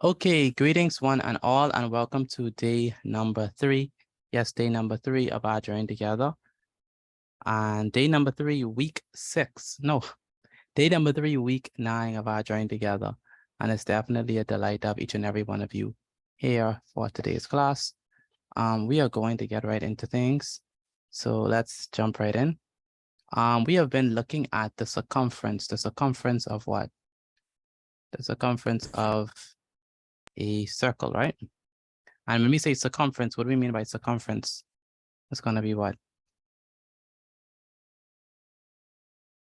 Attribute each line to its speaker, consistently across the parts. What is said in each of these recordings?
Speaker 1: Okay, greetings one and all, and welcome to day number 3. Yes, day number 3 of our journey together. And day number 3, week 6. No, day number 3, week 9 of our journey together. And it's definitely a delight to have each and every one of you here for today's class. We are going to get right into things. So let's jump right in. We have been looking at the circumference of what? The circumference of a circle, right? And when we say circumference, what do we mean by circumference? It's going to be what?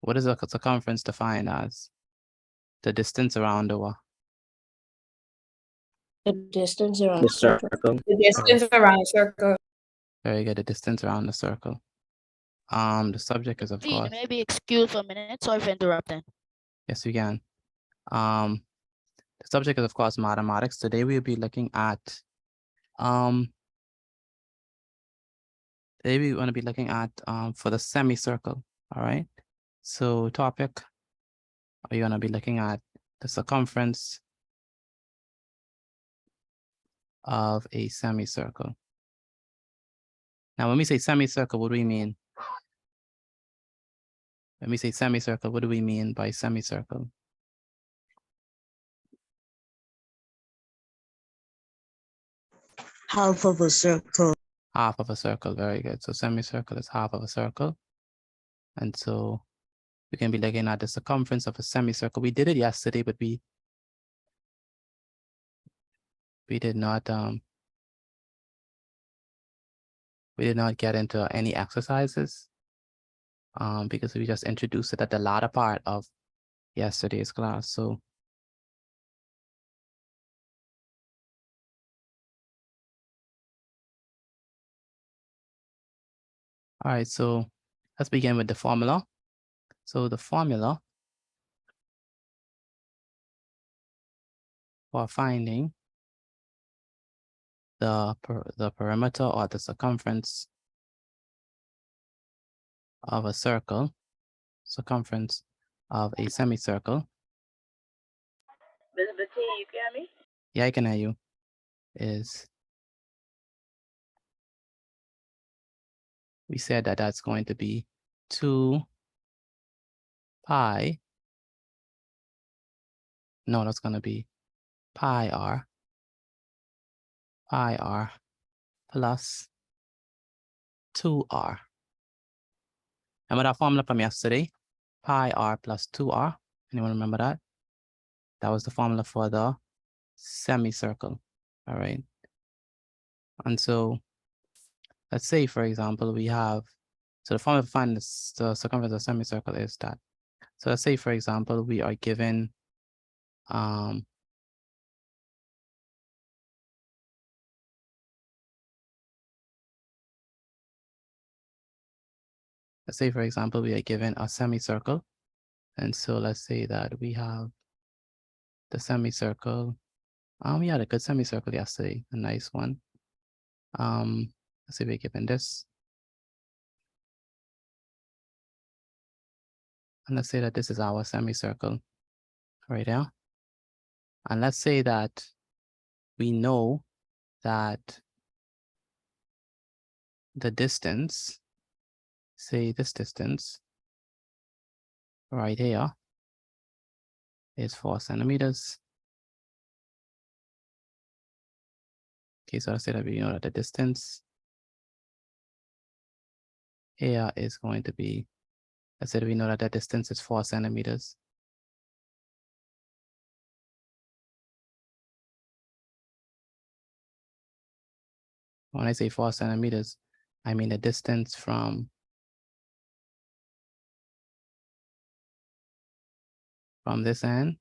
Speaker 1: What is a circumference defined as? The distance around the what?
Speaker 2: The distance around
Speaker 3: The
Speaker 2: the circle.
Speaker 3: circle.
Speaker 2: The distance around a circle.
Speaker 1: Very good, the distance around the circle. The subject is, of course.
Speaker 4: Maybe excuse for a minute, sorry for interrupting.
Speaker 1: Yes, you can. The subject is, of course, mathematics. Today we'll be looking at, today we want to be looking at for the semicircle, all right? So topic, we're going to be looking at the circumference of a semicircle. Now, when we say semicircle, what do we mean? When we say semicircle, what do we mean by semicircle?
Speaker 2: Half of a circle.
Speaker 1: Half of a circle, very good. So semicircle is half of a circle. And so we can be looking at the circumference of a semicircle. We did it yesterday, but we did not get into any exercises because we just introduced it at the latter part of yesterday's class. So all right, so let's begin with the formula. So the formula for finding the perimeter or the circumference of a circle, circumference of a semicircle.
Speaker 4: Miss Betty, you hear me?
Speaker 1: Yeah, I can hear you. We said that that's going to be 2 pi. No, that's going to be pi r plus 2r. Remember that formula from yesterday? Pi r plus 2r. Anyone remember that? That was the formula for the semicircle. All right. And so let's say, for example, we have, so the formula to find the circumference of a semicircle is that. So let's say, for example, we are given let's say, for example, we are given a semicircle. And so let's say that we have the semicircle. We had a good semicircle yesterday, a nice one. Let's say we're given this. And let's say that this is our semicircle right here. And let's say that we know that the distance, say this distance right here is 4 centimeters. Okay, so let's say that we know that the distance here is going to be, let's say that we know that the distance is 4 centimeters. When I say 4 centimeters, I mean the distance from this end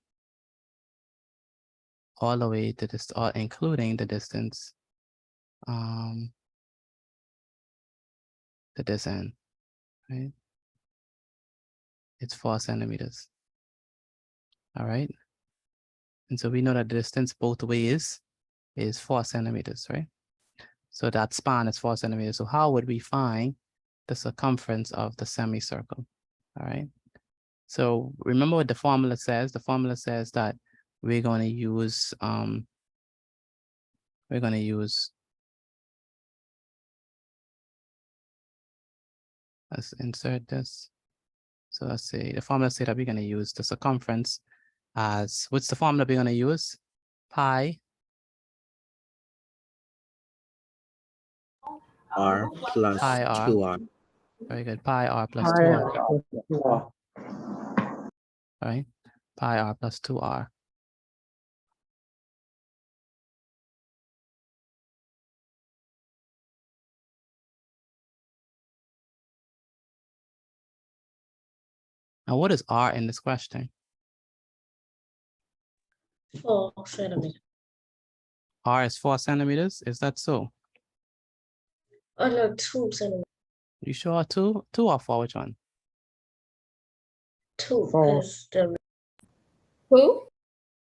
Speaker 1: all the way to this, or including the distance to this end, right? It's 4 centimeters. All right. And so we know that the distance both ways is 4 centimeters, right? So that span is 4 centimeters. So how would we find the circumference of the semicircle? All right. So remember what the formula says. The formula says that we're going to use we're going to use, let's insert this. So let's say the formula say that we're going to use the circumference as, what's the formula we're going to use? Pi
Speaker 3: R plus
Speaker 1: Pi R.
Speaker 3: 2R.
Speaker 1: Very good. Pi R plus
Speaker 5: Pi
Speaker 1: 2R.
Speaker 5: R plus 2R.
Speaker 1: All right. Pi R plus 2R. Now, what is R in this question?
Speaker 2: 4 centimeters.
Speaker 1: R is 4 centimeters. Is that so?
Speaker 2: Oh no, 2 centimeters.
Speaker 1: You sure 2? 2 or 4? Which one?
Speaker 2: 2
Speaker 5: 4.
Speaker 2: because the 2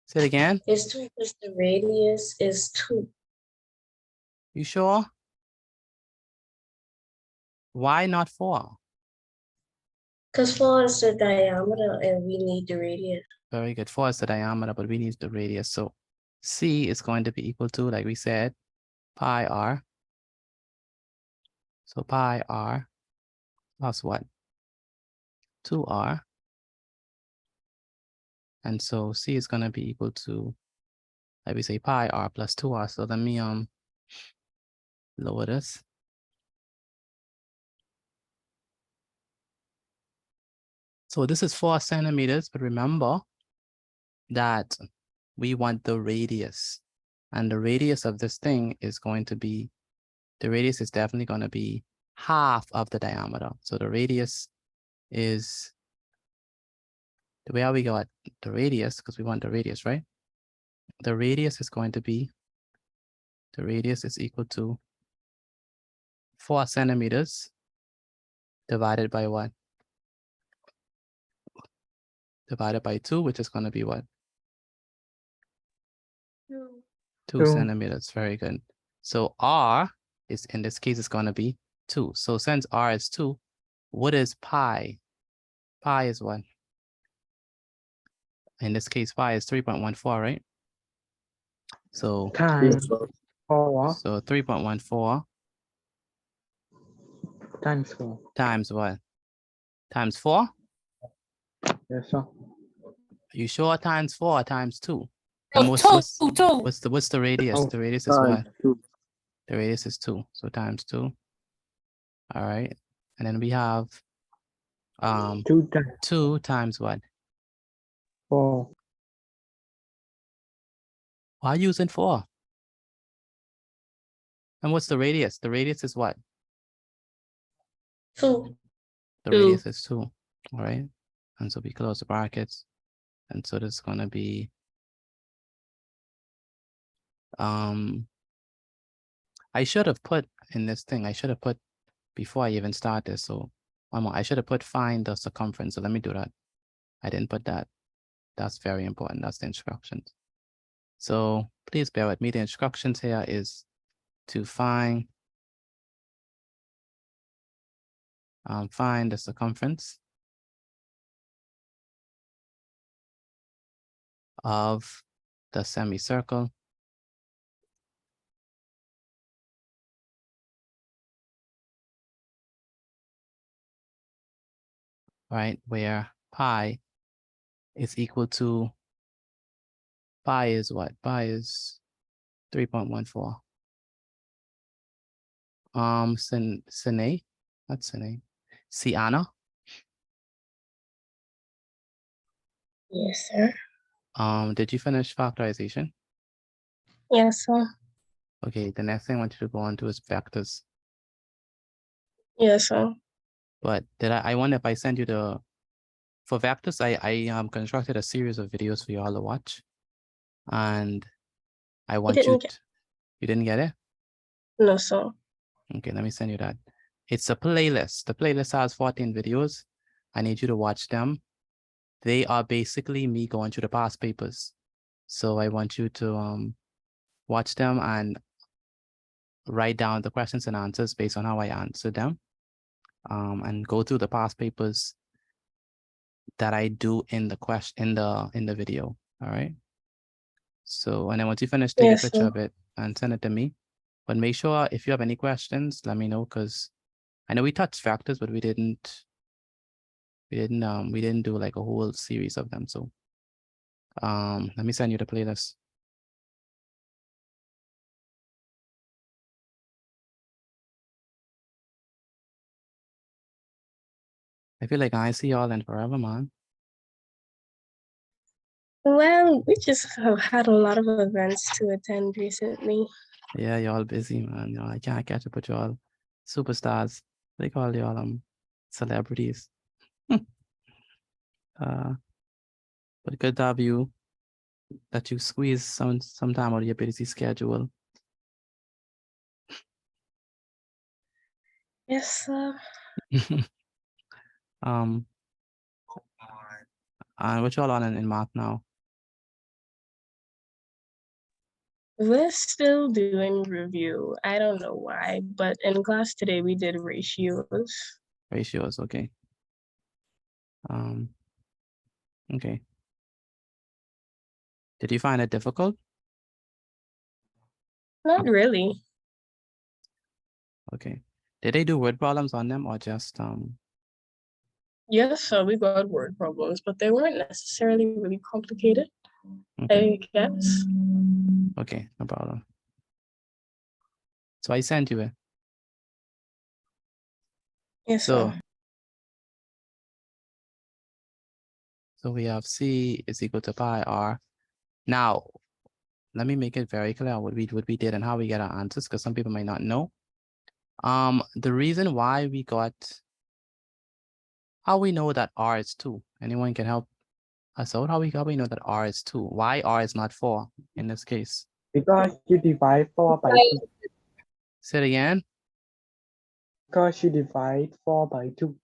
Speaker 1: Say it again.
Speaker 2: is 2 because the radius is 2.
Speaker 1: You sure? Why not 4?
Speaker 2: Because 4 is the diameter and we need the radius.
Speaker 1: Very good. 4 is the diameter, but we need the radius. So C is going to be equal to, like we said, pi R. So pi R plus what? 2R. And so C is going to be equal to, like we say, pi R plus 2R. So let me lower this. So this is 4 centimeters, but remember that we want the radius. And the radius of this thing is going to be, the radius is definitely going to be half of the diameter. So the radius is, the way we got the radius, because we want the radius, right? The radius is going to be, the radius is equal to 4 centimeters divided by what? Divided by 2, which is going to be what? 2
Speaker 5: 2.
Speaker 1: centimeters. Very good. So R is, in this case, is going to be 2. So since R is 2, what is pi? Pi is what? In this case, pi is 3.14, right? So,
Speaker 5: Times 4
Speaker 1: so 3.14
Speaker 5: times 4.
Speaker 1: times what? Times 4?
Speaker 5: Yes, sir.
Speaker 1: You sure times 4 or times 2? And what's the radius?
Speaker 5: Oh,
Speaker 1: The radius is what?
Speaker 5: times 2.
Speaker 1: The radius is 2. So times 2. All right. And then we have
Speaker 5: 2 times
Speaker 1: 2 times what?
Speaker 5: 4.
Speaker 1: Why using 4? And what's the radius? The radius is what?
Speaker 2: 2.
Speaker 1: The
Speaker 2: 2.
Speaker 1: radius is 2. All right. And so we close the brackets. And so this is going to be I should have put in this thing, I should have put before I even start this. So one more, I should have put find the circumference. So let me do that. I didn't put that. That's very important. That's the instructions. So please bear with me. The instructions here is to find the circumference of the semicircle right, where pi is equal to, pi is what? Pi is 3.14. Sine, not Sine, Sienna.
Speaker 2: Yes, sir.
Speaker 1: Did you finish factorization?
Speaker 2: Yes, sir.
Speaker 1: Okay, the next thing I want you to go on to is vectors.
Speaker 2: Yes, sir.
Speaker 1: But I wonder if I send you for vectors, I constructed a series of videos for you all to watch. And I want you didn't get it?
Speaker 2: No, sir.
Speaker 1: Okay, let me send you that. It's a playlist. The playlist has 14 videos. I need you to watch them. They are basically me going through the past papers. So I want you to watch them and write down the questions and answers based on how I answered them. And go through the past papers that I do in the question in the video. All right. So, and then once you finish, take a picture of it and send it to me. But make sure if you have any questions, let me know, because I know we touched factors, but we didn't do like a whole series of them. So let me send you the playlist. I feel like I see y'all in forever, man.
Speaker 2: Well, we just have had a lot of events to attend recently.
Speaker 1: Yeah, y'all busy, man. You know, I can't catch up with y'all superstars. They call y'all celebrities. But good to have you that you squeeze some time out of your busy schedule.
Speaker 2: Yes,
Speaker 1: And what y'all on in math now?
Speaker 2: we're still doing review. I don't know why, but in class today we did ratios.
Speaker 1: Ratios, okay. Okay. Did you find it difficult?
Speaker 2: Not really.
Speaker 1: Okay. Did they do word problems on them or just
Speaker 2: Yes, so we got word problems, but they weren't necessarily really complicated,
Speaker 1: okay.
Speaker 2: I guess.
Speaker 1: Okay, no problem. So I sent you it.
Speaker 2: Yes,
Speaker 1: So
Speaker 2: sir.
Speaker 1: So we have C is equal to pi r. Now, let me make it very clear what we did and how we get our answers, because some people might not know. The reason why we got, how we know that r is 2. Anyone can help us out? How we know that r is 2? Why r is not 4 in this case?
Speaker 5: Because you divide 4 by 2.
Speaker 1: Say it again.
Speaker 5: Because you divide 4 by 2.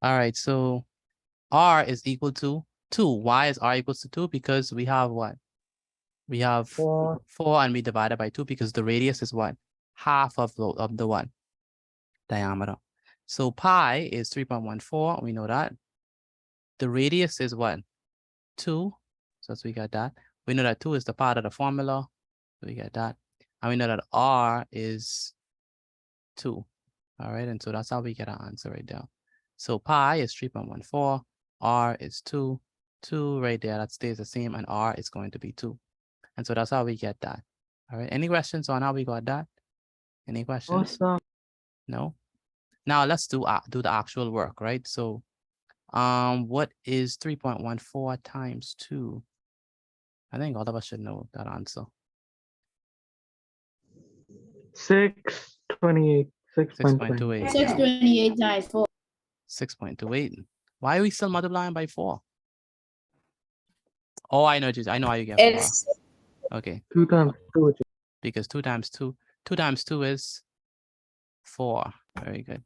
Speaker 1: All right, so r is equal to 2. Why is r equals to 2? Because we have what? We have
Speaker 5: 4.
Speaker 1: 4 and we divide it by 2 because the radius is what? Half of the what? Diameter. So pi is 3.14. We know that. The radius is what? 2. So we got that. We know that 2 is the part of the formula. So we got that. And we know that r is 2. All right. And so that's how we get our answer right there. So pi is 3.14. R is 2. 2 right there. That stays the same. And r is going to be 2. And so that's how we get that. All right. Any questions on how we got that? Any questions?
Speaker 5: Awesome.
Speaker 1: No? Now let's do the actual work, right? So what is 3.14 times 2? I think all of us should know that answer.
Speaker 5: 628.
Speaker 1: 6.28.
Speaker 4: 628 times 4.
Speaker 1: 6.28. Why are we still multiplying by 4? Oh, I know how you get 4. Okay.
Speaker 5: 2 times 2.
Speaker 1: Because 2 times 2 times 2 is 4. Very good.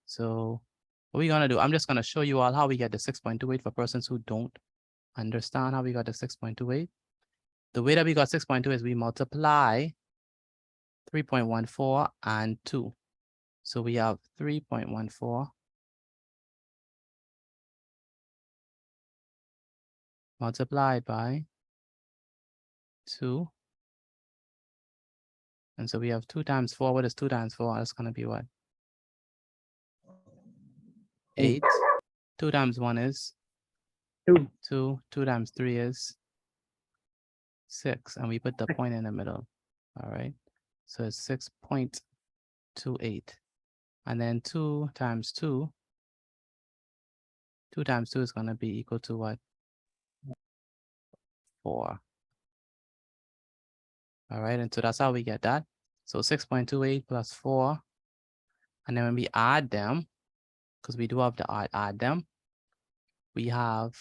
Speaker 1: So what we're gonna do, I'm just gonna show you all how we get the 6.28 for persons who don't understand how we got the 6.28. The way that we got 6.2 is we multiply 3.14 and 2. So we have 3.14 multiplied by 2. And so we have 2 times 4. What is 2 times 4? That's going to be what? 8. 2 times 1 is
Speaker 5: 2.
Speaker 1: 2. 2 times 3 is 6. And we put the point in the middle. All right. So it's 6.28. And then 2 times 2. 2 times 2 is going to be equal to what? 4. All right, and so that's how we get that. So 6.28 plus 4. And then when we add them, because we do have to add them, we have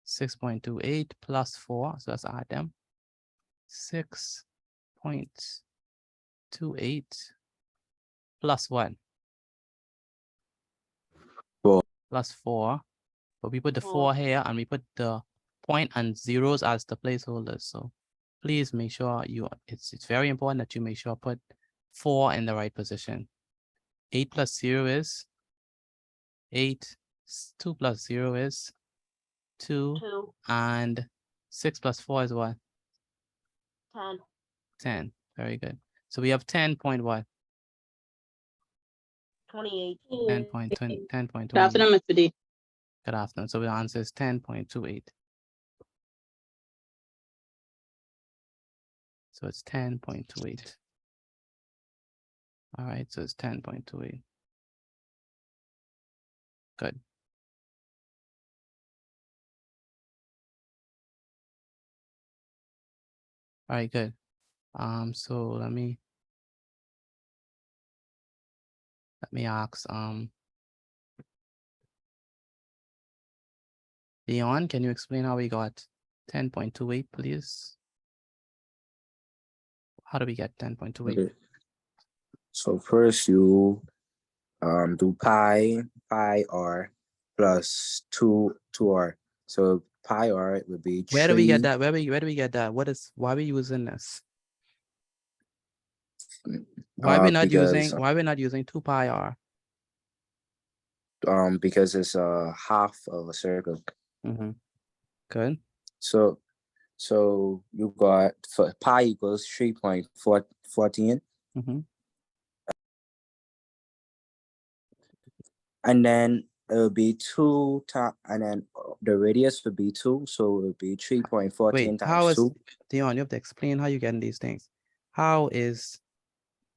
Speaker 1: 6.28 plus 4. So let's add them. 6.28 plus 1?
Speaker 3: 4.
Speaker 1: Plus 4. But we put the 4 here and we put the point and zeros as the placeholders. So please make sure it's very important that you make sure put 4 in the right position. 8 plus 0 is 8. 2 plus 0 is 2.
Speaker 4: 2,
Speaker 1: And 6 plus 4 is what?
Speaker 4: 10,
Speaker 1: 10. Very good. So we have 10 point what?
Speaker 4: 28.
Speaker 1: 10.20, 10.20.
Speaker 6: Good afternoon, Mr. D.
Speaker 1: Good afternoon. So the answer is 10.28. So it's 10.28. All right, so it's 10.28. Good. All right, good. So let me ask Leon, can you explain how we got 10.28, please? How do we get 10.28?
Speaker 3: Okay. So first you do pi r plus 2r. So pi r would be 3.
Speaker 1: Where do we get that? Where do we get that? Why are we using this? Why we're not using 2 pi r?
Speaker 3: Because it's a half of a circle.
Speaker 1: Mm-hmm. Good.
Speaker 3: So you got for pi equals 3.14.
Speaker 1: Mm-hmm.
Speaker 3: And then it will be 2 times, and then the radius would be 2, so it would be 3.14
Speaker 1: Wait, how
Speaker 3: times
Speaker 1: is
Speaker 3: 2.
Speaker 1: Dion? You have to explain how you getting these things. How is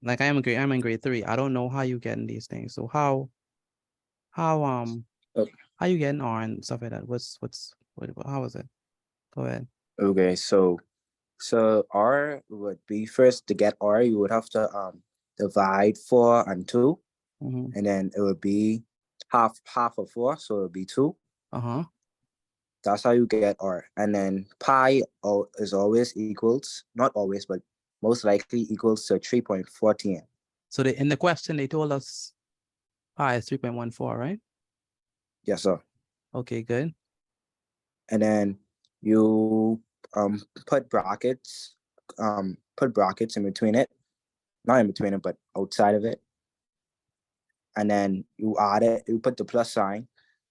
Speaker 1: like I'm in grade 3. I don't know how you getting these things. So how you getting R and stuff like that? How is it? Go ahead.
Speaker 3: Okay, so r would be first to get r, you would have to divide 4 and 2,
Speaker 1: Mm-hmm.
Speaker 3: and then it would be half of 4, so it would be 2.
Speaker 1: Uh-huh.
Speaker 3: That's how you get r. And then pi is always equals, not always, but most likely equals to 3.14.
Speaker 1: So in the question they told us pi is 3.14, right?
Speaker 3: Yes, sir.
Speaker 1: Okay, good.
Speaker 3: And then you put brackets in between it, not in between it, but outside of it. And then you add it, you put the plus sign,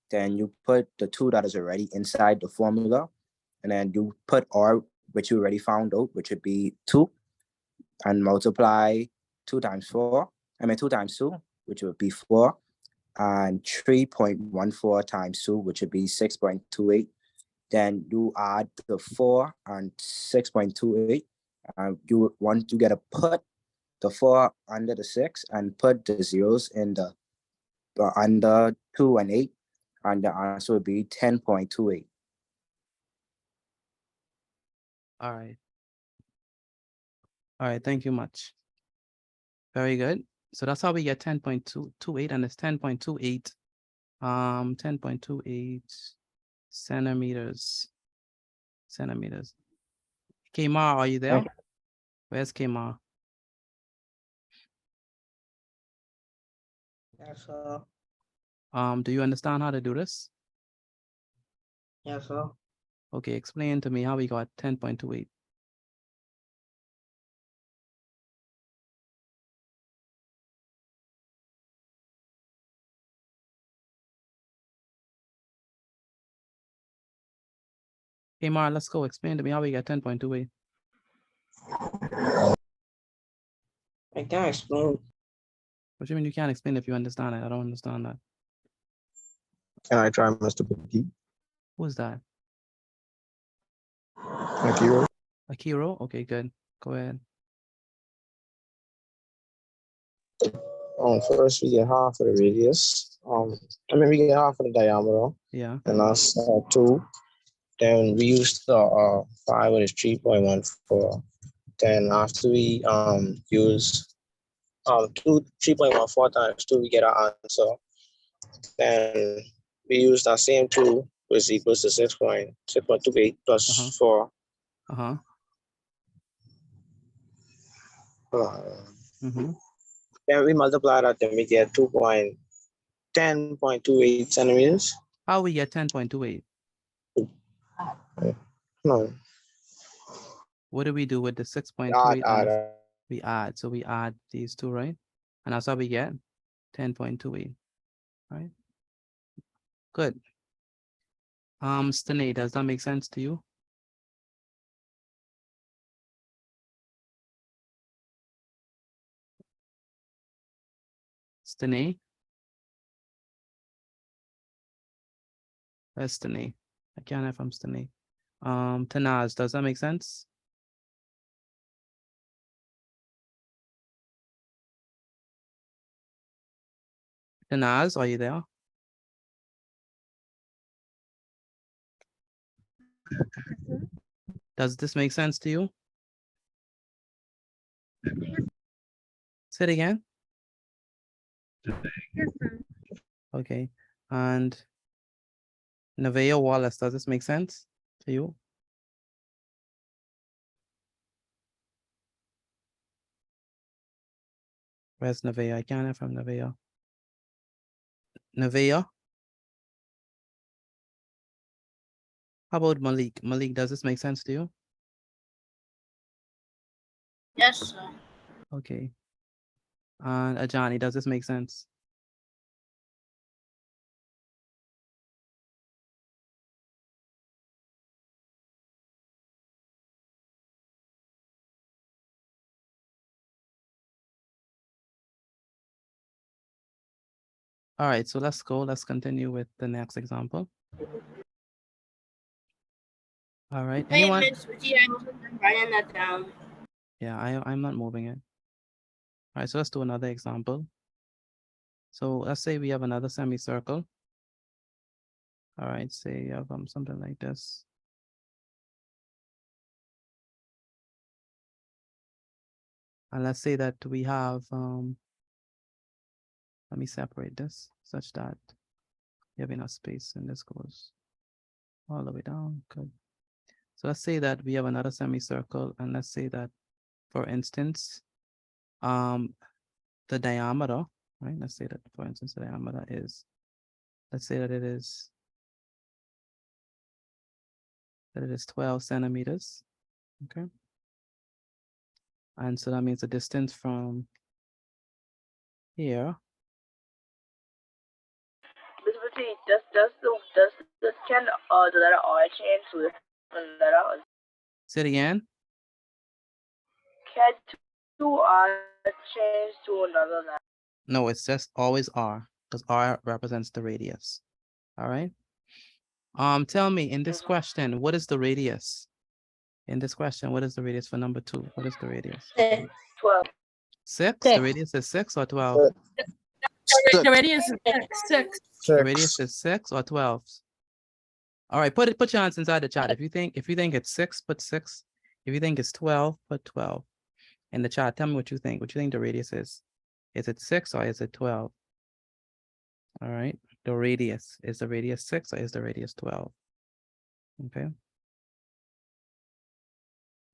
Speaker 3: then you put the 2 that is already inside the formula, and then you put r, which you already found out, which would be 2, and multiply 2 times 2, which would be 4, and 3.14 times 2, which would be 6.28. Then you add the 4 and 6.28. You get to put the 4 under the 6 and put the zeros in the under 2 and 8, and the answer would be 10.28.
Speaker 1: All right. All right, thank you much. Very good. So that's how we get 10.28, and it's 10.28 centimeters. Kmar, are you there?
Speaker 5: Okay.
Speaker 1: Where's Kmar?
Speaker 7: Yes, sir.
Speaker 1: Do you understand how to do this?
Speaker 7: Yes, sir.
Speaker 1: Okay, explain to me how we got 10.28. Kmar, let's go. Explain to me how we got 10.28.
Speaker 7: I can explain.
Speaker 1: What do you mean you can't explain if you understand it? I don't understand that.
Speaker 8: Can I try, Mr. Petit?
Speaker 1: Who's that?
Speaker 8: Thank you.
Speaker 1: Akiro? Okay, good. Go ahead.
Speaker 8: First we get half of the radius. We get half of the diameter,
Speaker 1: Yeah.
Speaker 8: and that's 2. Then we use the pi, which is 3.14, Then after we use 3.14 times 2, we get our answer. Then we use that same 2, which is equals to 6.28 plus 4.
Speaker 1: Uh-huh.
Speaker 8: Then we multiply that, then we get 10.28 centimeters.
Speaker 1: How we get 10.28?
Speaker 8: No,
Speaker 1: What do we do with the 6.28?
Speaker 8: add.
Speaker 1: We add. So we add these two, right? And that's how we get 10.28, right? Good. Stane, does that make sense to you? Stane? That's Stane. I can't have from Stane. Tanaz, does that make sense? Tanaz, are you there? Does this make sense to you? Say it again. Okay. And Nevaeh Wallace, does this make sense to you? Where's Nevaeh? I can't hear from Nevaeh. Nevaeh? How about Malik? Malik, does this make sense to you?
Speaker 4: Yes, sir.
Speaker 1: Okay. And Ajani, does this make sense? All right, so let's go. Let's continue with the next example. All right.
Speaker 4: Hey,
Speaker 1: Anyone?
Speaker 4: Miss Vicky, I wasn't writing that down.
Speaker 1: Yeah, I'm not moving it. All right, so let's do another example. So let's say we have another semicircle. All right, say you have something like this. And let's say that we have, let me separate this such that you have enough space and this goes all the way down. Good. So let's say that we have another semicircle, and let's say that, for instance, the diameter, right? Let's say that, for instance, the diameter is, let's say that it is 12 centimeters, okay? And so that means the distance from here.
Speaker 4: Miss Vicky, does the can the letter R change to a different letter? Or
Speaker 1: Say it again.
Speaker 4: can 2R change to another letter?
Speaker 1: No, it's just always R, because R represents the radius. All right. Tell me in this question, what is the radius? In this question, what is the radius for number 2? What is the radius?
Speaker 4: 12.
Speaker 1: 6? The radius is 6 or 12?
Speaker 2: The radius is 6.
Speaker 1: The radius is 6 or 12? All right, put your answer inside the chat. If you think it's 6, put 6. If you think it's 12, put 12. In the chat, tell me what you think. What you think the radius is? Is it 6 or is it 12? All right, the radius. Is the radius 6 or is the radius 12? Okay.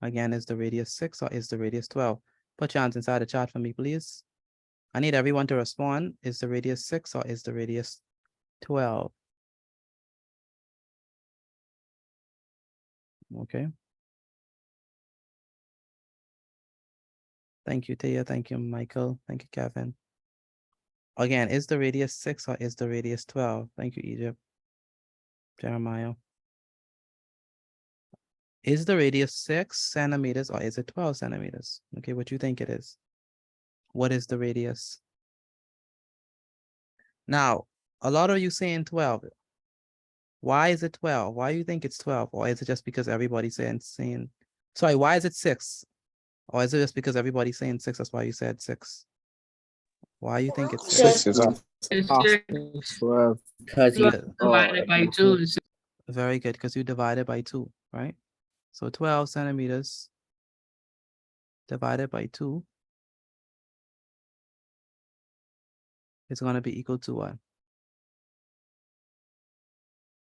Speaker 1: Again, is the radius 6 or is the radius 12? Put your answer inside the chat for me, please. I need everyone to respond. Is the radius 6 or is the radius 12? Okay. Thank you, Taya. Thank you, Michael. Thank you, Kevin. Again, is the radius 6 or is the radius 12? Thank you, Egypt. Jeremiah. Is the radius 6 centimeters or is it 12 centimeters? Okay, what do you think it is? What is the radius? Now, a lot of you saying 12. Why is it 12? Why do you think it's 12? Or is it just because everybody's saying, sorry, why is it 6? Or is it just because everybody's saying 6? That's why you said 6. Why you think it's 6?
Speaker 8: 6 is off.
Speaker 5: It's 12 because
Speaker 1: Yeah.
Speaker 2: Divided by 2.
Speaker 1: Very good, because you divided by 2, right? So 12 centimeters divided by 2 is going to be equal to what?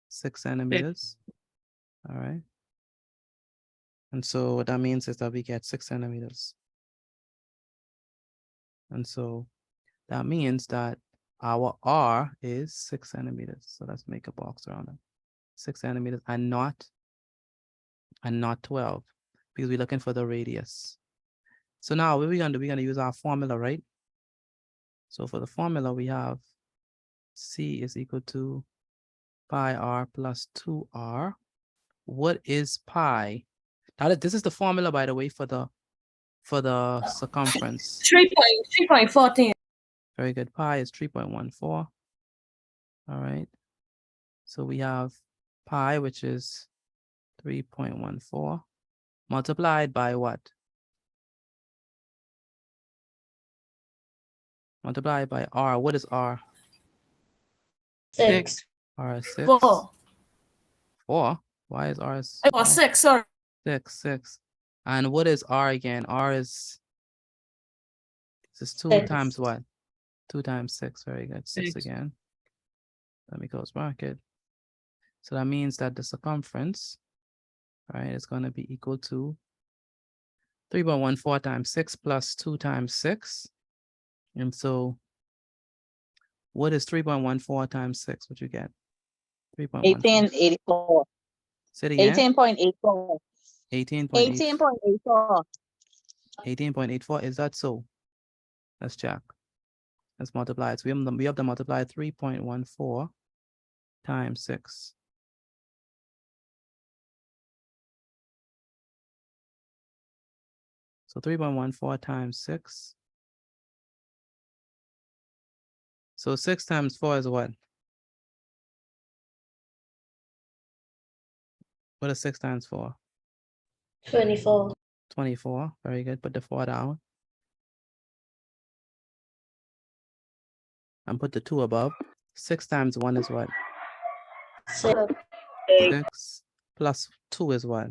Speaker 1: 6 centimeters. All right. And so what that means is that we get 6 centimeters. And so that means that our R is 6 centimeters. So let's make a box around it. 6 centimeters and not 12 because we're looking for the radius. So now what we're going to do, we're going to use our formula, right? So for the formula, we have C is equal to pi R plus 2R. What is pi? Now this is the formula, by the way, for the circumference.
Speaker 6: 3.14.
Speaker 1: Very good. Pi is 3.14. All right. So we have pi, which is 3.14, multiplied by what? Multiplied by R. What is R?
Speaker 6: 6.
Speaker 1: R is 6.
Speaker 6: 4.
Speaker 1: 4. Why is R?
Speaker 6: Oh, 6, sorry.
Speaker 1: 6. And what is R again? R is, this is 2
Speaker 6: 6.
Speaker 1: times what? 2 times 6. Very good. 6
Speaker 6: Six.
Speaker 1: again. Let me close bracket. So that means that the circumference, right, is going to be equal to 3.14 times 6 plus 2 times 6. And so what is 3.14 times 6? What you get? 3.14.
Speaker 9: 1884.
Speaker 1: Say it again.
Speaker 9: 18.84.
Speaker 1: 18.84.
Speaker 9: 18.84.
Speaker 1: 18.84. Is that so? Let's check. Let's multiply it. So we have to multiply 3.14 times 6. So 3.14 times 6. So 6 times 4 is what? What is 6 times 4?
Speaker 6: 24.
Speaker 1: 24. Very good. Put the 4 down. And put the 2 above. 6 times 1 is what?
Speaker 6: 6.
Speaker 1: 6 plus 2 is what?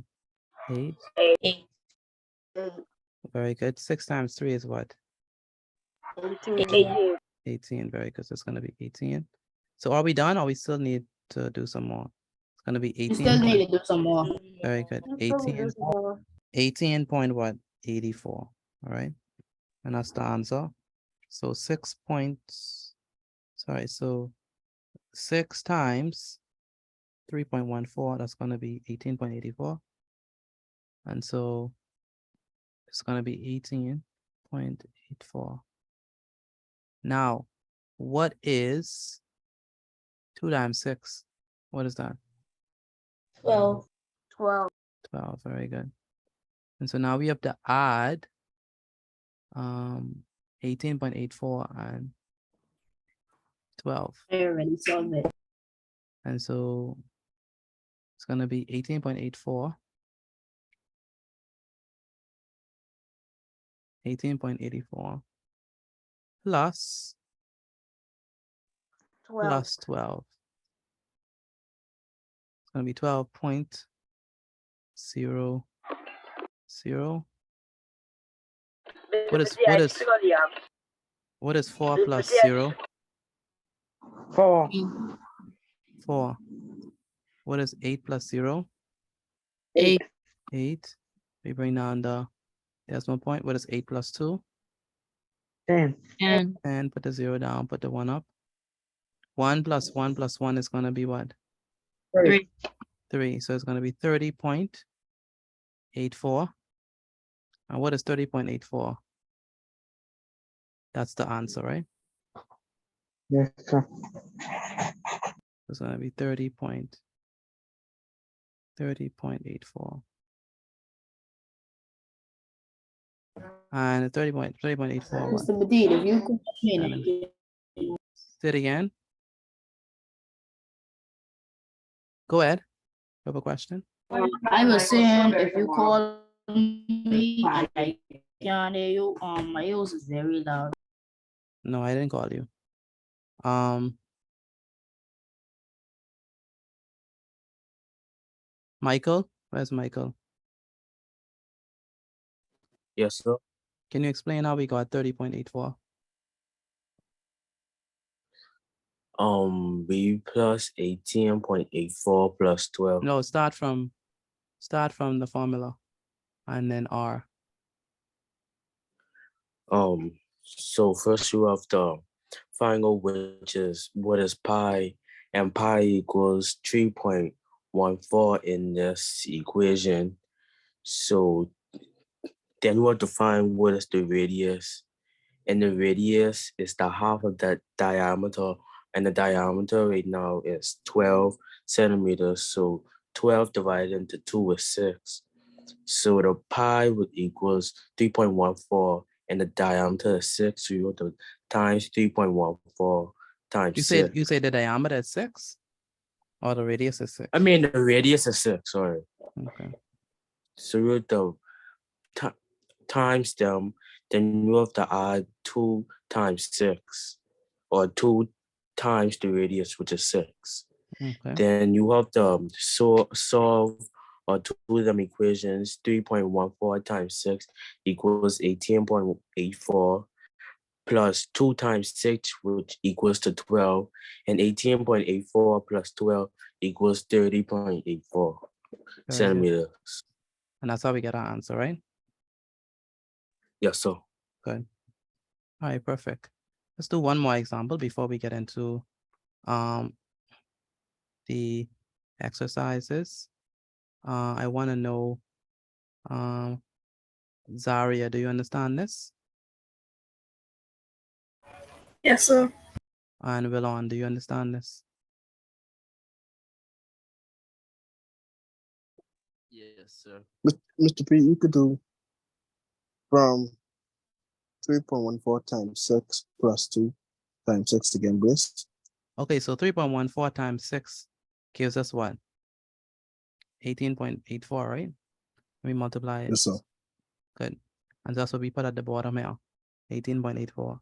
Speaker 1: 8.
Speaker 6: 8.
Speaker 1: Very good. 6 times 3 is what?
Speaker 6: 18.
Speaker 1: 18. Very good. So it's going to be 18. So are we done or we still need to do some more? It's going to be 18.
Speaker 6: You still need to do some more.
Speaker 1: Very good. 18. 18 point what? 84. All right. And that's the answer. So 6 points. Sorry. So 6 times 3.14, that's going to be 18.84. And so it's going to be 18.84. Now, what is 2 times 6? What is that?
Speaker 6: 12.
Speaker 9: 12.
Speaker 1: 12. Very good. And so now we have to add 18.84 and 12.
Speaker 6: I already solved it.
Speaker 1: And so it's going to be 18.84. 18.84 plus
Speaker 9: 12.
Speaker 1: plus 12. It's going to be 12.00. What is 4 plus 0?
Speaker 5: 4.
Speaker 1: 4. What is 8 plus 0?
Speaker 6: 8.
Speaker 1: 8. We bring down the decimal point. What is 8 plus 2?
Speaker 5: 10.
Speaker 1: And put the 0 down, put the 1 up. 1 plus 1 plus 1 is going to be what?
Speaker 6: 3.
Speaker 1: 3. So it's going to be 30.84. And what is 30.84? That's the answer, right?
Speaker 5: Yes, sir.
Speaker 1: It's going to be 30.84. And 30.84.
Speaker 6: Mr. Badid, if you could
Speaker 1: Say it again. Go ahead. You have a question?
Speaker 6: I was saying if you call me and I can't hear you, my ears is very loud.
Speaker 1: No, I didn't call you. Michael? Where's Michael?
Speaker 10: Yes, sir.
Speaker 1: Can you explain how we got 30.84?
Speaker 10: B plus 18.84 plus 12.
Speaker 1: No, start from the formula and then R.
Speaker 10: So first you have to find out what is pi, and pi equals 3.14 in this equation. So then you have to find what is the radius, and the radius is the half of that diameter, and the diameter right now is 12 centimeters. So 12 divided into 2 is 6. So the pi would equals 3.14, and the diameter is 6. So you have to times 3.14 times
Speaker 1: You
Speaker 10: 6.
Speaker 1: say the diameter is 6 or the radius is 6?
Speaker 10: I mean the radius is 6. Sorry.
Speaker 1: Okay.
Speaker 10: So you have to times them. Then you have to add 2 times 6, or 2 times the radius, which is 6.
Speaker 1: Okay.
Speaker 10: Then you have to solve or do them equations. 3.14 times 6 equals 18.84 plus 2 times 6, which equals to 12, and 18.84 plus 12 equals 30.84
Speaker 1: Very good.
Speaker 10: centimeters.
Speaker 1: And that's how we get our answer, right?
Speaker 10: Yes, sir.
Speaker 1: Good. All right, perfect. Let's do one more example before we get into the exercises. I want to know, Zaria, do you understand this?
Speaker 2: Yes, sir.
Speaker 1: And Willon, do you understand this?
Speaker 10: Yes, sir.
Speaker 8: Mr. P, you could do from 3.14 times 6 plus 2 times 6 again, please.
Speaker 1: Okay, so 3.14 times 6 gives us what? 18.84, right? We multiply it.
Speaker 8: Yes, sir.
Speaker 1: Good. And that's what we put at the bottom here, 18.84.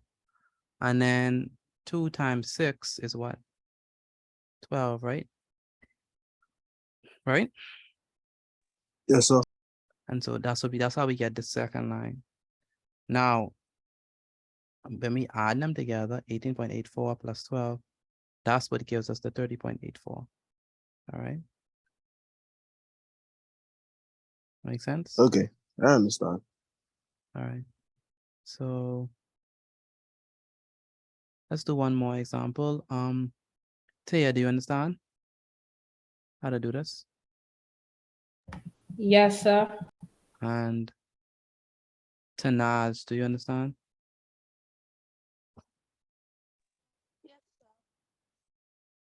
Speaker 1: And then 2 times 6 is what? 12, right? Right?
Speaker 8: Yes, sir.
Speaker 1: And so that's how we get the second line. Now, when we add them together, 18.84 plus 12, that's what gives us the 30.84. All right. Make sense?
Speaker 8: Okay, I understand.
Speaker 1: All right. So let's do one more example. Taya, do you understand how to do this?
Speaker 6: Yes, sir.
Speaker 1: And Tanaz, do you understand?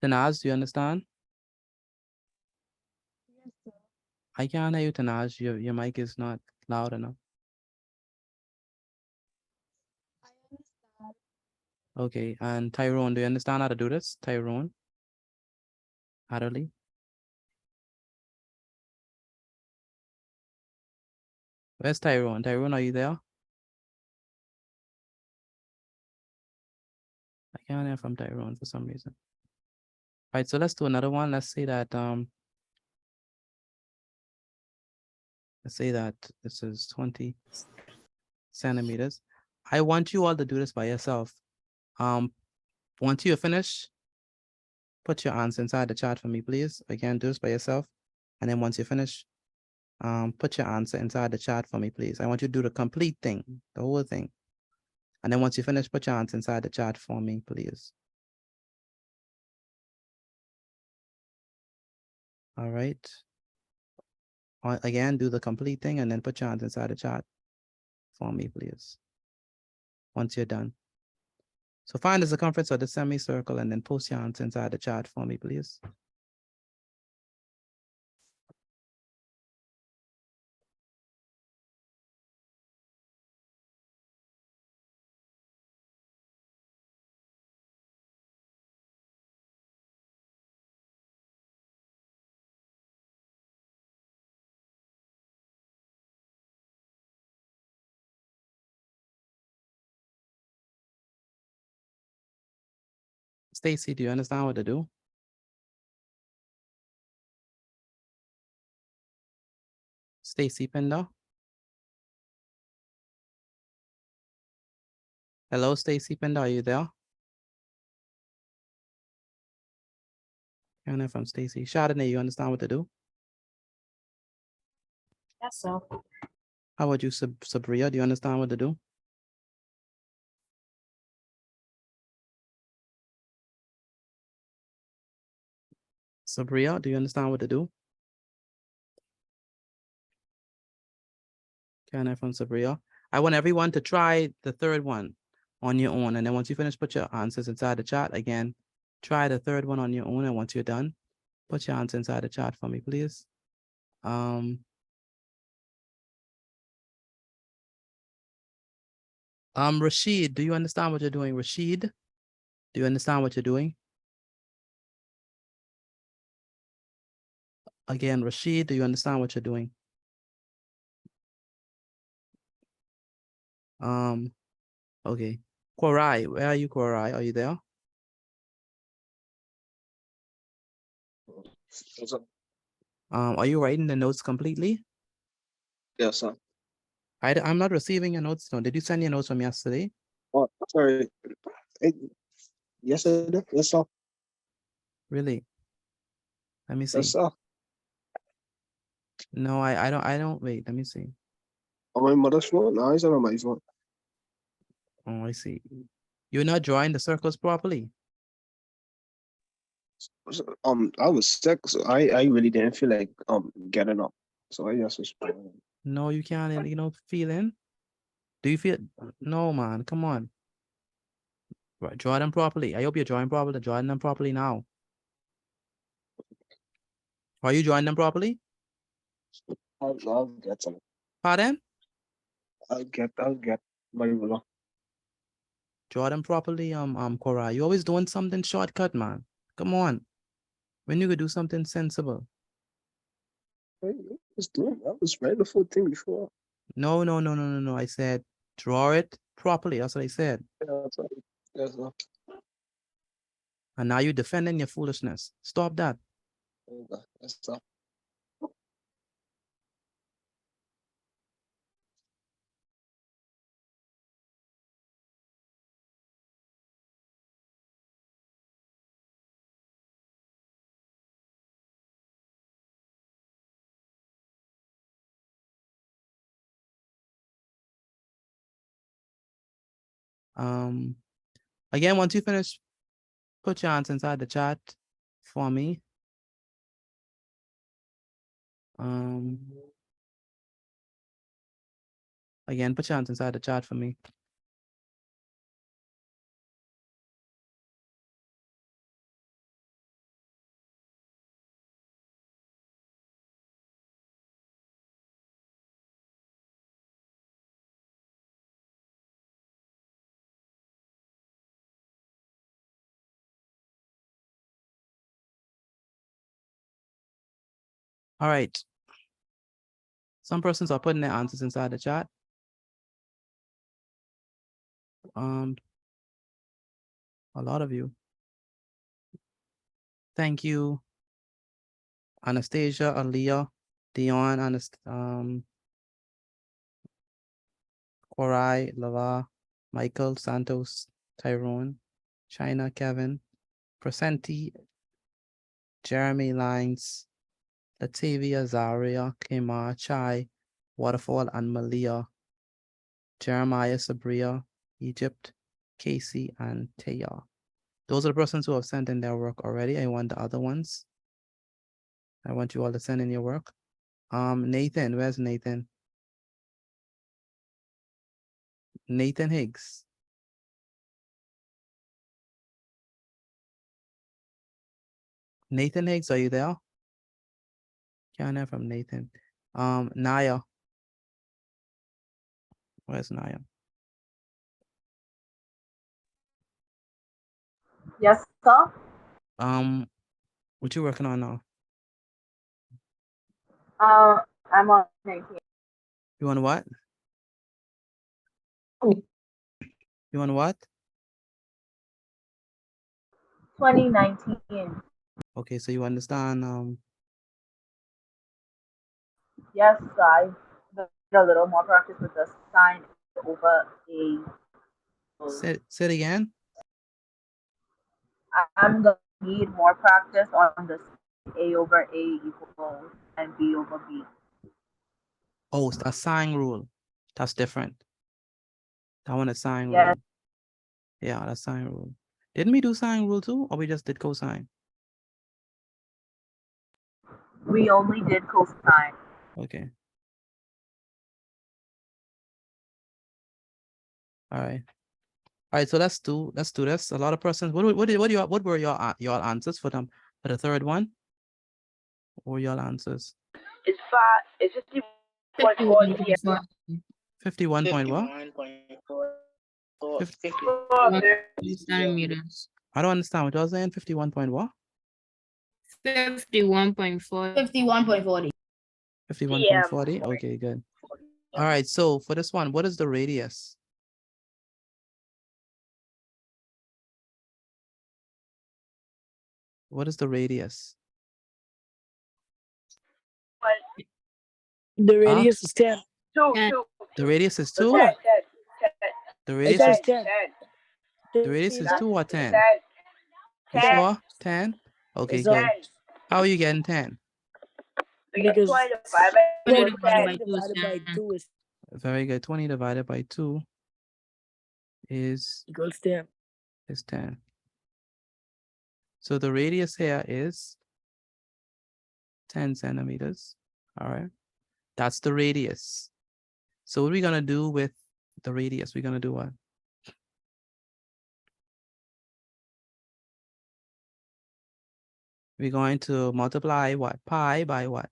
Speaker 1: Tanaz, do you understand? I can't hear you, Tanaj. Your mic is not loud enough. Okay, and Tyrone, do you understand how to do this? Tyrone? Adderley? Where's Tyrone? Tyrone, are you there? I can't hear from Tyrone for some reason. All right, so let's do another one. Let's say that this is 20 centimeters. I want you all to do this by yourself. Once you finish, put your answer inside the chat for me, please. Again, do this by yourself. And then once you finish, put your answer inside the chat for me, please. I want you to do the complete thing, the whole thing. And then once you finish, put your answer inside the chat for me, please. All right. Again, do the complete thing and then put your answer inside the chat for me, please. Once you're done. So find the circumference of the semicircle and then post your answer inside the chat for me, please. Stacy, do you understand what to do? Stacy Pender? Hello, Stacy Penda, are you there? Hearing that from Stacy. Chardonnay, you understand what to do?
Speaker 6: Yes, sir.
Speaker 1: How about you, Sabria? Do you understand what to do? Sabria, do you understand what to do? Hearing that from Sabria. I want everyone to try the third one on your own. And then once you finish, put your answers inside the chat. Again, try the third one on your own. And once you're done, put your answer inside the chat for me, please. Rashid, do you understand what you're doing? Rashid, do you understand what you're doing? Again, Rashid, do you understand what you're doing? Okay. Korai, where are you, Korai? Are you there?
Speaker 8: Yes, sir.
Speaker 1: Are you writing the notes completely?
Speaker 8: Yes, sir.
Speaker 1: I'm not receiving your notes. No, did you send your notes from yesterday?
Speaker 8: Oh, sorry. Yes, sir. Yes, sir.
Speaker 1: Really? Let me see.
Speaker 8: Yes, sir.
Speaker 1: No, I don't, wait, let me see.
Speaker 8: On my mother's phone? No, it's not on my phone.
Speaker 1: Oh, I see. You're not drawing the circles properly.
Speaker 8: I was sick, so I really didn't feel like getting up. So I just was
Speaker 1: No, you can't, you know, feel in. Do you feel? No, man, come on. Right, draw them properly. I hope you're drawing properly, drawing them properly now. Are you drawing them properly?
Speaker 8: I'll get some.
Speaker 1: Pardon?
Speaker 8: I'll get my ruler.
Speaker 1: Draw them properly, Cora. You always doing something shortcut, man. Come on. When you could do something sensible.
Speaker 8: I was writing the full thing before.
Speaker 1: No. I said draw it properly. That's what I said.
Speaker 8: Yeah, sorry. Yes, sir.
Speaker 1: And now you're defending your foolishness. Stop that.
Speaker 8: Yes, sir.
Speaker 1: Again, once you finish, put your answer inside the chat for me. Again, put your answer inside the chat for me. All right. Some persons are putting their answers inside the chat. A lot of you. Thank you, Anastasia, Aaliyah, Dion, Korai, Lava, Michael, Santos, Tyrone, China, Kevin, Presenti, Jeremy Lines, Latavia, Zaria, Kema, Chai, Waterfall, and Malia, Jeremiah, Sabria, Egypt, Casey, and Taya. Those are the persons who have sent in their work already. I want the other ones. I want you all to send in your work. Nathan, where's Nathan? Nathan Higgs. Nathan Higgs, are you there? Can't hear from Nathan. Naya. Where's Naya?
Speaker 9: Yes, sir.
Speaker 1: What you working on now?
Speaker 9: I'm on 19.
Speaker 1: You on what? You on what?
Speaker 9: 2019.
Speaker 1: Okay, so you understand
Speaker 9: Yes, I did a little more practice with the sign over a
Speaker 1: Say it again.
Speaker 9: I'm gonna need more practice on the A over A equals and B over B.
Speaker 1: Oh, it's a sine rule. That's different. That one is sine
Speaker 9: Yes.
Speaker 1: rule. Yeah, that's sine rule. Didn't we do sine rule too, or we just did cosine?
Speaker 9: We only did cosine.
Speaker 1: Okay. All right. All right. So let's do this. A lot of persons. What were your answers for them for the third one? What were your answers?
Speaker 4: It's 50.40.
Speaker 1: 51 point what?
Speaker 6: centimeters.
Speaker 1: I don't understand what you're saying. 51 point what?
Speaker 6: 51.4. 51.40.
Speaker 1: 51.40. Okay, good. All right. So for this one, what is the radius? What is the radius?
Speaker 7: The radius is 10.
Speaker 1: The radius is 2?
Speaker 4: 10.
Speaker 1: The
Speaker 7: It
Speaker 1: radius
Speaker 7: says
Speaker 1: is
Speaker 7: 10.
Speaker 1: the radius is 2 or 10?
Speaker 4: 10.
Speaker 1: You
Speaker 4: 10.
Speaker 1: sure? 10? Okay,
Speaker 7: It's
Speaker 1: good.
Speaker 4: 10.
Speaker 1: How are you getting 10?
Speaker 7: Because
Speaker 4: 20 divided by
Speaker 7: 20 divided by 2 is
Speaker 1: Very good. 20 divided by 2 is
Speaker 7: equals 10.
Speaker 1: 10. So the radius here is 10 centimeters. All right. That's the radius. So what are we going to do with the radius? We're going to do what? We're going to multiply what? Pi by what?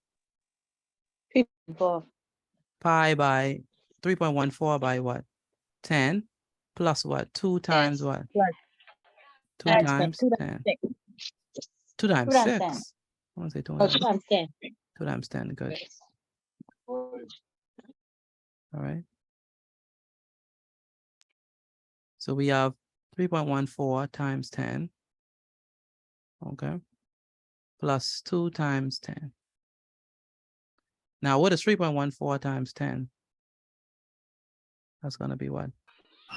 Speaker 1: Pi by 3.14 by what? 10 plus what? 2 times what?
Speaker 7: Plus
Speaker 1: 2
Speaker 6: Times
Speaker 1: times
Speaker 6: 10.
Speaker 1: 10. 2
Speaker 6: 2
Speaker 1: times
Speaker 6: times
Speaker 1: 6.
Speaker 6: 10.
Speaker 1: I want to say 2
Speaker 6: Oh,
Speaker 1: times
Speaker 6: 2 times 10.
Speaker 1: 2 times 10. Good. All right. So we have 3.14 times 10. Okay. Plus 2 times 10. Now, what is 3.14 times 10? That's going to be what?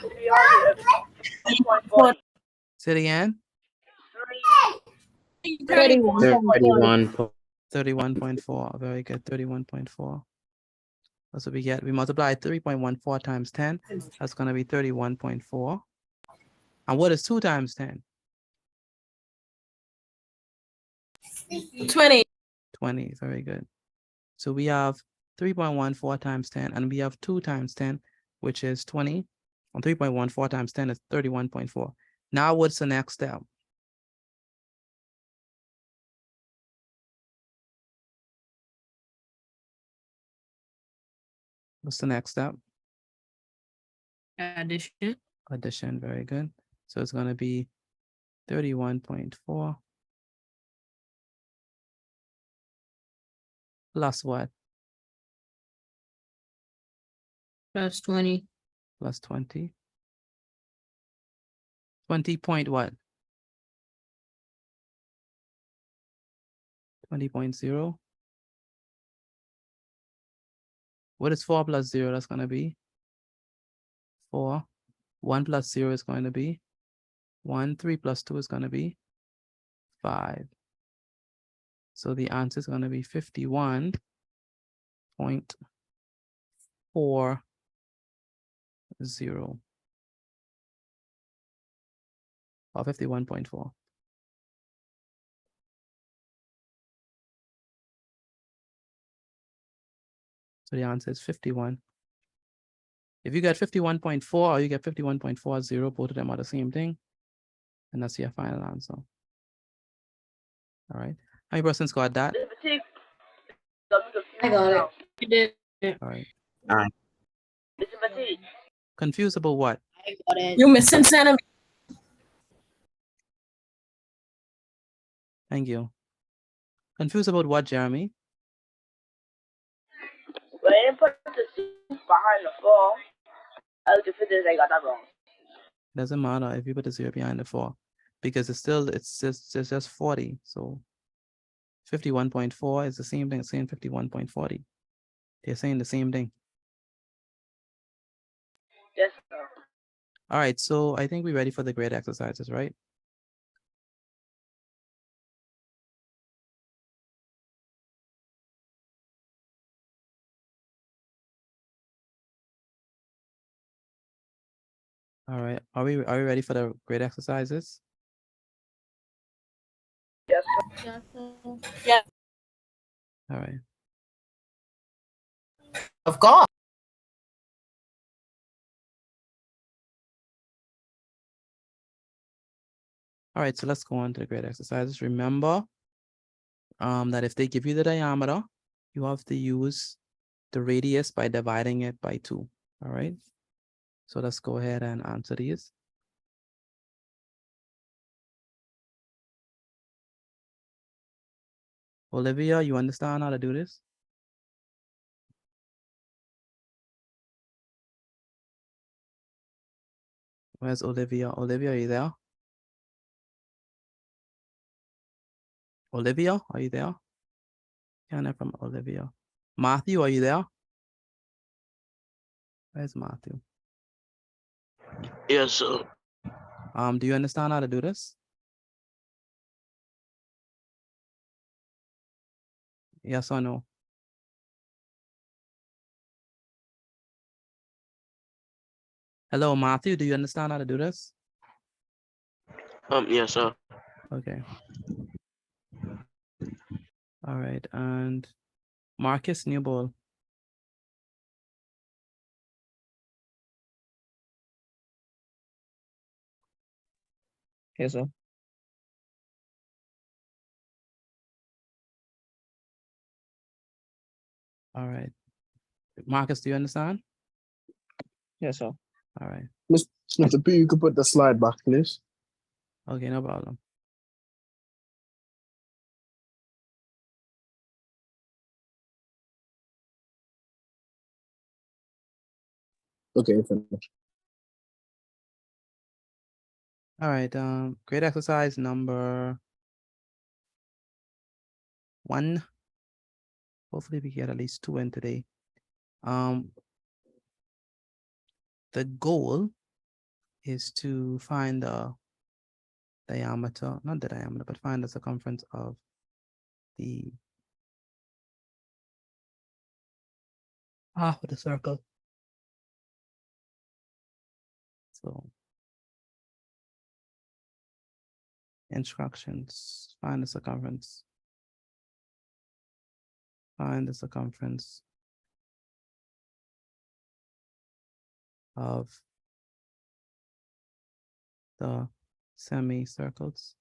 Speaker 4: 340.
Speaker 1: Say it again.
Speaker 6: 31.
Speaker 1: 31.4. Very good. 31.4. That's what we get. We multiply 3.14 times 10. That's going to be 31.4. And what is 2 times 10?
Speaker 7: 20.
Speaker 1: 20. Very good. So we have 3.14 times 10, and we have 2 times 10, which is 20. And 3.14 times 10 is 31.4. Now what's the next step? What's the next step?
Speaker 6: Addition.
Speaker 1: Addition. Very good. So it's going to be 31.4 plus what?
Speaker 6: Plus 20.
Speaker 1: Plus 20. 20 point what? 20.0. What is 4 plus 0? That's going to be 4. 1 plus 0 is going to be 1. 3 plus 2 is going to be 5. So the answer is going to be 51.40 or 51.4. So the answer is 51. If you get 51.4 or you get 51.40, both of them are the same thing. And that's your final answer. All right. How many persons got that?
Speaker 6: I got it. You did.
Speaker 1: All right.
Speaker 4: Mr. Batik,
Speaker 1: Confused about what?
Speaker 6: I got it.
Speaker 7: You're missing centimeters.
Speaker 1: Thank you. Confused about what, Jeremy?
Speaker 4: when I put the 6 behind the 4, I was confused I got that wrong.
Speaker 1: Doesn't matter if you put a 0 behind the 4, because it's just 40. So 51.4 is the same thing as saying 51.40. They're saying the same thing.
Speaker 4: Yes, sir.
Speaker 1: All right, so I think we're ready for the grade exercises, right? All right, are we ready for the grade exercises?
Speaker 4: Yes,
Speaker 6: Yes, sir.
Speaker 7: Yeah.
Speaker 1: All right.
Speaker 7: Of course.
Speaker 1: All right, so let's go on to the grade exercises. Remember that if they give you the diameter, you have to use the radius by dividing it by 2. All right. So let's go ahead and answer these. Olivia, you understand how to do this? Where's Olivia? Olivia, are you there? Olivia, are you there? Can't hear from Olivia. Matthew, are you there? Where's Matthew?
Speaker 10: Yes, sir.
Speaker 1: Do you understand how to do this? Yes or no? Hello, Matthew, do you understand how to do this?
Speaker 10: Yes, sir.
Speaker 1: Okay. All right, and Marcus Newbold.
Speaker 8: Yes, sir.
Speaker 1: All right. Marcus, do you understand?
Speaker 8: Yes, sir.
Speaker 1: All right.
Speaker 11: Mr. P, you could put the slide back, please.
Speaker 1: Okay, no problem.
Speaker 11: Okay, finish.
Speaker 1: All right, grade exercise number 1. Hopefully we get at least 2 in today. The goal is to find the diameter, not the diameter, but find the circumference of the half of the circle. So instructions, find the circumference. Find the circumference of the semicircles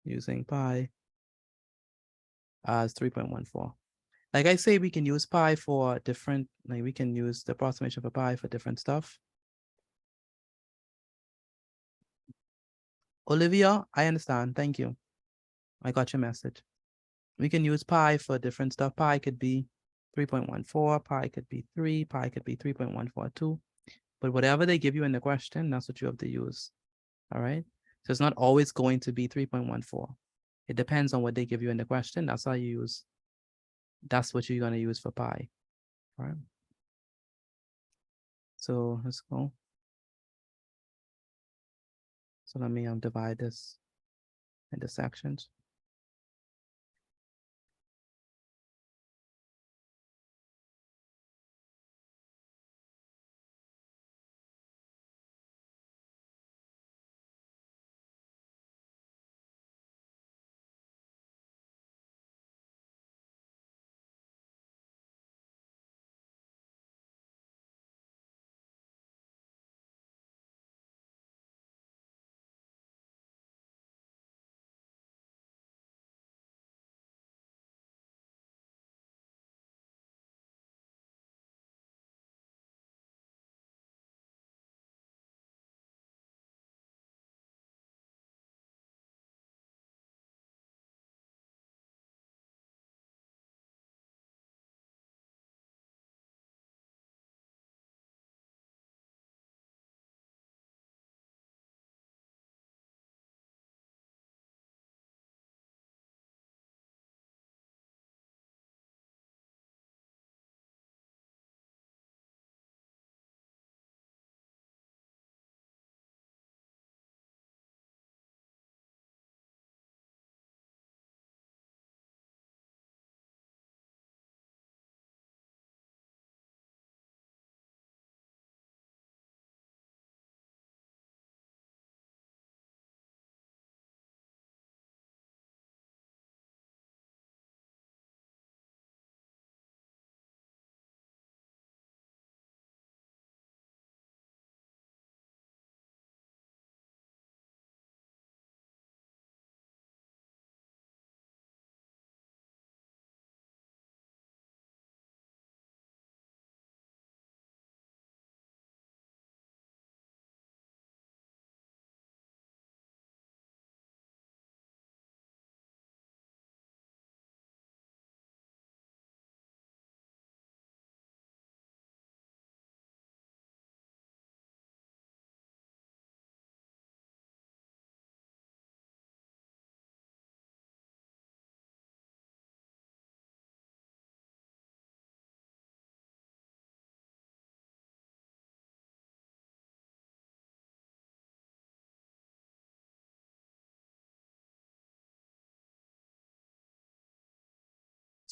Speaker 1: using pi as 3.14. Like I say, we can use pi for different, like we can use the approximation of a pi for different stuff. Olivia, I understand. Thank you. I got your message. We can use pi for different stuff. Pi could be 3.14, pi could be 3, pi could be 3.142. But whatever they give you in the question, that's what you have to use. All right. So it's not always going to be 3.14. It depends on what they give you in the question. That's how you use. That's what you're going to use for pi. All right. So let's go. So let me divide this into sections.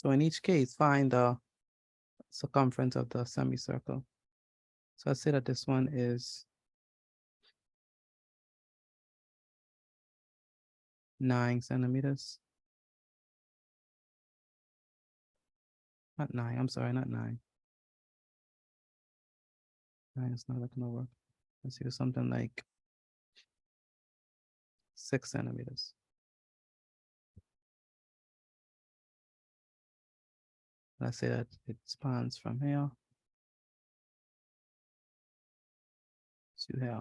Speaker 1: So in each case, find the circumference of the semicircle. So let's say that this one is 9 centimeters. Not 9, I'm sorry, not 9. 9 is not gonna work. Let's do something like 6 centimeters. Let's say that it spans from here to here.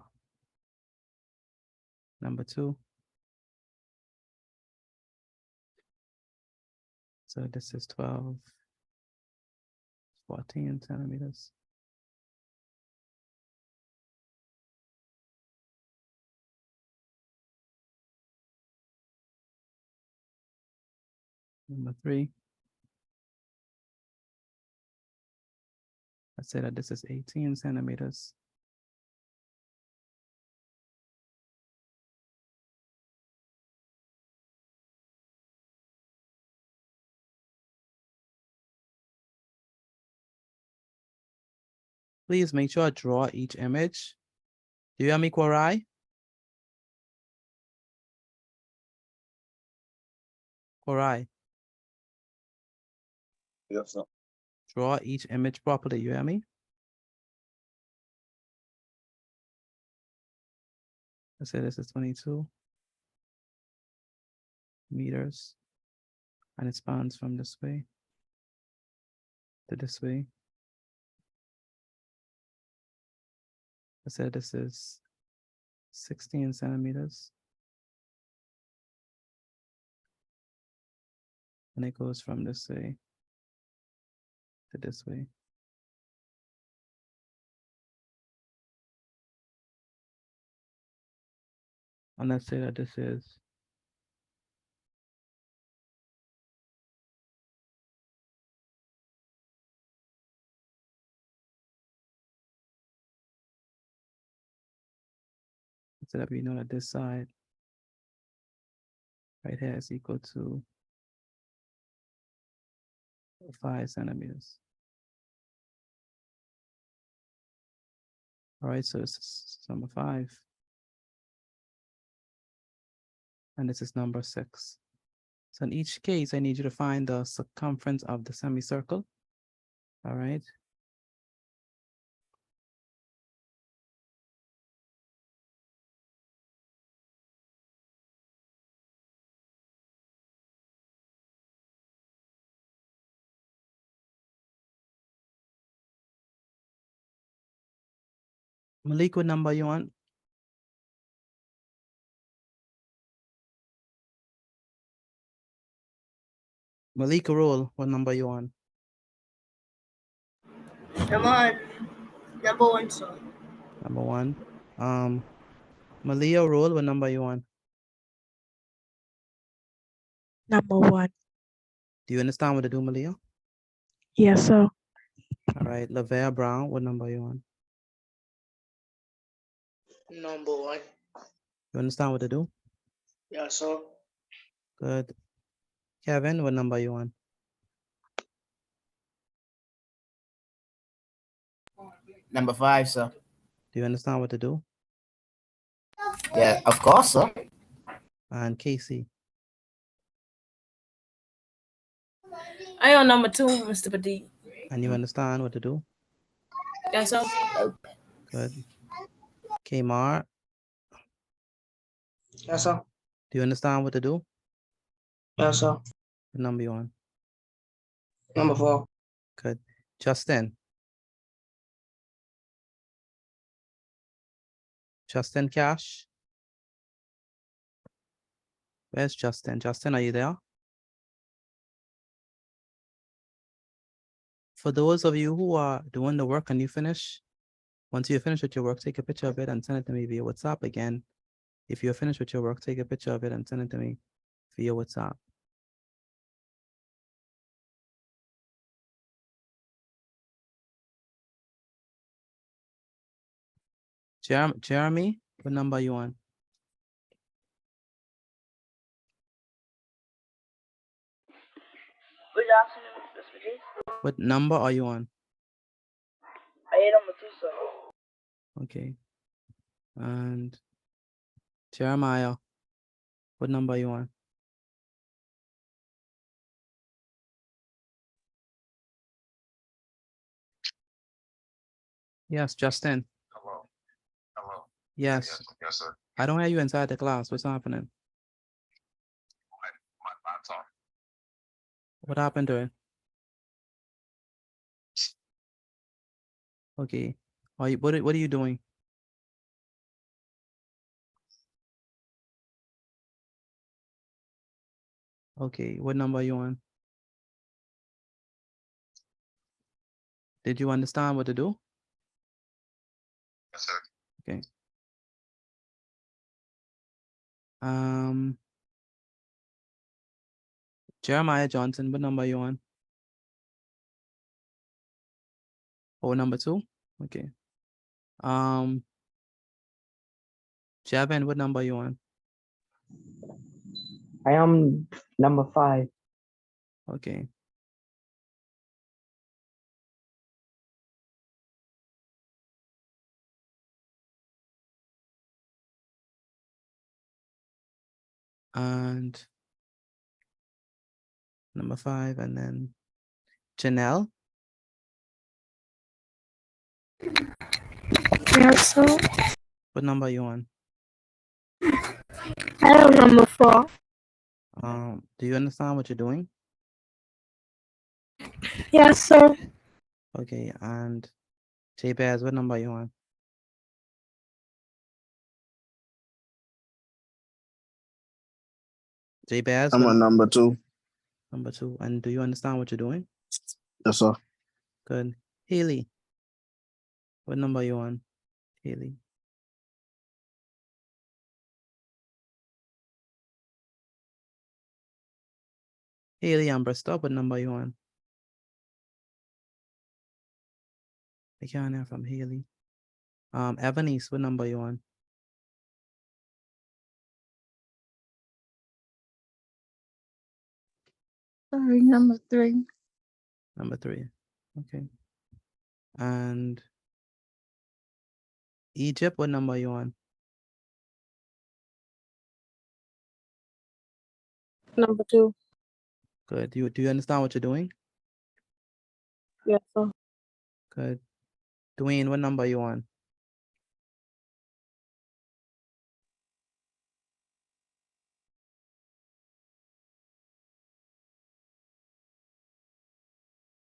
Speaker 1: Number 2. So this is 12, 14 centimeters. Number 3. Let's say that this is 18 centimeters. Please make sure I draw each image. Do you hear me, Kwarai? Kwarai,
Speaker 3: Yes, sir.
Speaker 1: draw each image properly. You hear me? Let's say this is 22 meters. And it spans from this way to this way. Let's say this is 16 centimeters. And it goes from this way to this way. And let's say that this is 'Cause that we know that this side right here is equal to 5 centimeters. All right, so this is number 5. And this is number 6. So in each case, I need you to find the circumference of the semicircle. All right. Malik, what number you on? Malika roll, what number you on?
Speaker 6: I'm on number 1, sir.
Speaker 1: Number 1. Malia roll, what number you on?
Speaker 7: Number 1.
Speaker 1: Do you understand what to do, Malia?
Speaker 7: Yes, sir.
Speaker 1: All right, Laverne Brown, what number you on?
Speaker 12: Number 1.
Speaker 1: You understand what to do?
Speaker 12: Yeah, sir.
Speaker 1: Good. Kevin, what number you on?
Speaker 13: Number 5, sir.
Speaker 1: Do you understand what to do?
Speaker 13: Yeah, of course, sir.
Speaker 1: And Casey,
Speaker 7: I on number 2, Mr. Petit.
Speaker 1: and you understand what to do?
Speaker 7: Yes, sir.
Speaker 1: Good. Kmar,
Speaker 12: Yes, sir.
Speaker 1: do you understand what to do?
Speaker 12: Yes, sir.
Speaker 1: What number you on?
Speaker 12: Number 4.
Speaker 1: Good. Justin. Justin Cash. Where's Justin? Justin, are you there? For those of you who are doing the work and you finish, once you finish with your work, take a picture of it and send it to me via WhatsApp again. If you're finished with your work, take a picture of it and send it to me via WhatsApp. Jeremy, what number are you on?
Speaker 4: Good afternoon, Mr. G.
Speaker 1: What number are you on?
Speaker 4: I am number 2, sir.
Speaker 1: Okay. And Jeremiah, what number are you on? Yes, Justin.
Speaker 14: Hello. Hello.
Speaker 1: Yes.
Speaker 14: Yes, sir.
Speaker 1: I don't hear you inside the class. What's happening?
Speaker 14: My laptop.
Speaker 1: What happened to it? Okay. What are you doing? Okay, what number are you on? Did you understand what to do?
Speaker 14: Yes, sir.
Speaker 1: Okay. Um, Jeremiah Johnson, what number are you on? Oh, number 2? Okay. Javin, what number are you on?
Speaker 5: I am number 5.
Speaker 1: Okay. And number 5, and then Janelle,
Speaker 15: Yes, sir.
Speaker 1: what number are you on?
Speaker 15: I am number 4.
Speaker 1: Do you understand what you're doing?
Speaker 15: Yes, sir.
Speaker 1: Okay, and Jabez, what number are you on? Jabez,
Speaker 11: I'm
Speaker 1: what
Speaker 11: on number 2.
Speaker 1: number 2? And do you understand what you're doing?
Speaker 11: Yes, sir.
Speaker 1: Good. Haley, what number are you on? Haley. Haley Amber, what number are you on? I can't hear from Haley. Evanice, what number are you on?
Speaker 6: Sorry, number 3.
Speaker 1: Number 3. Okay. And Egypt, what number are you on?
Speaker 15: Number 2.
Speaker 1: Good. Do you understand what you're doing?
Speaker 15: Yes, sir.
Speaker 1: Good. Dwayne, what number are you on?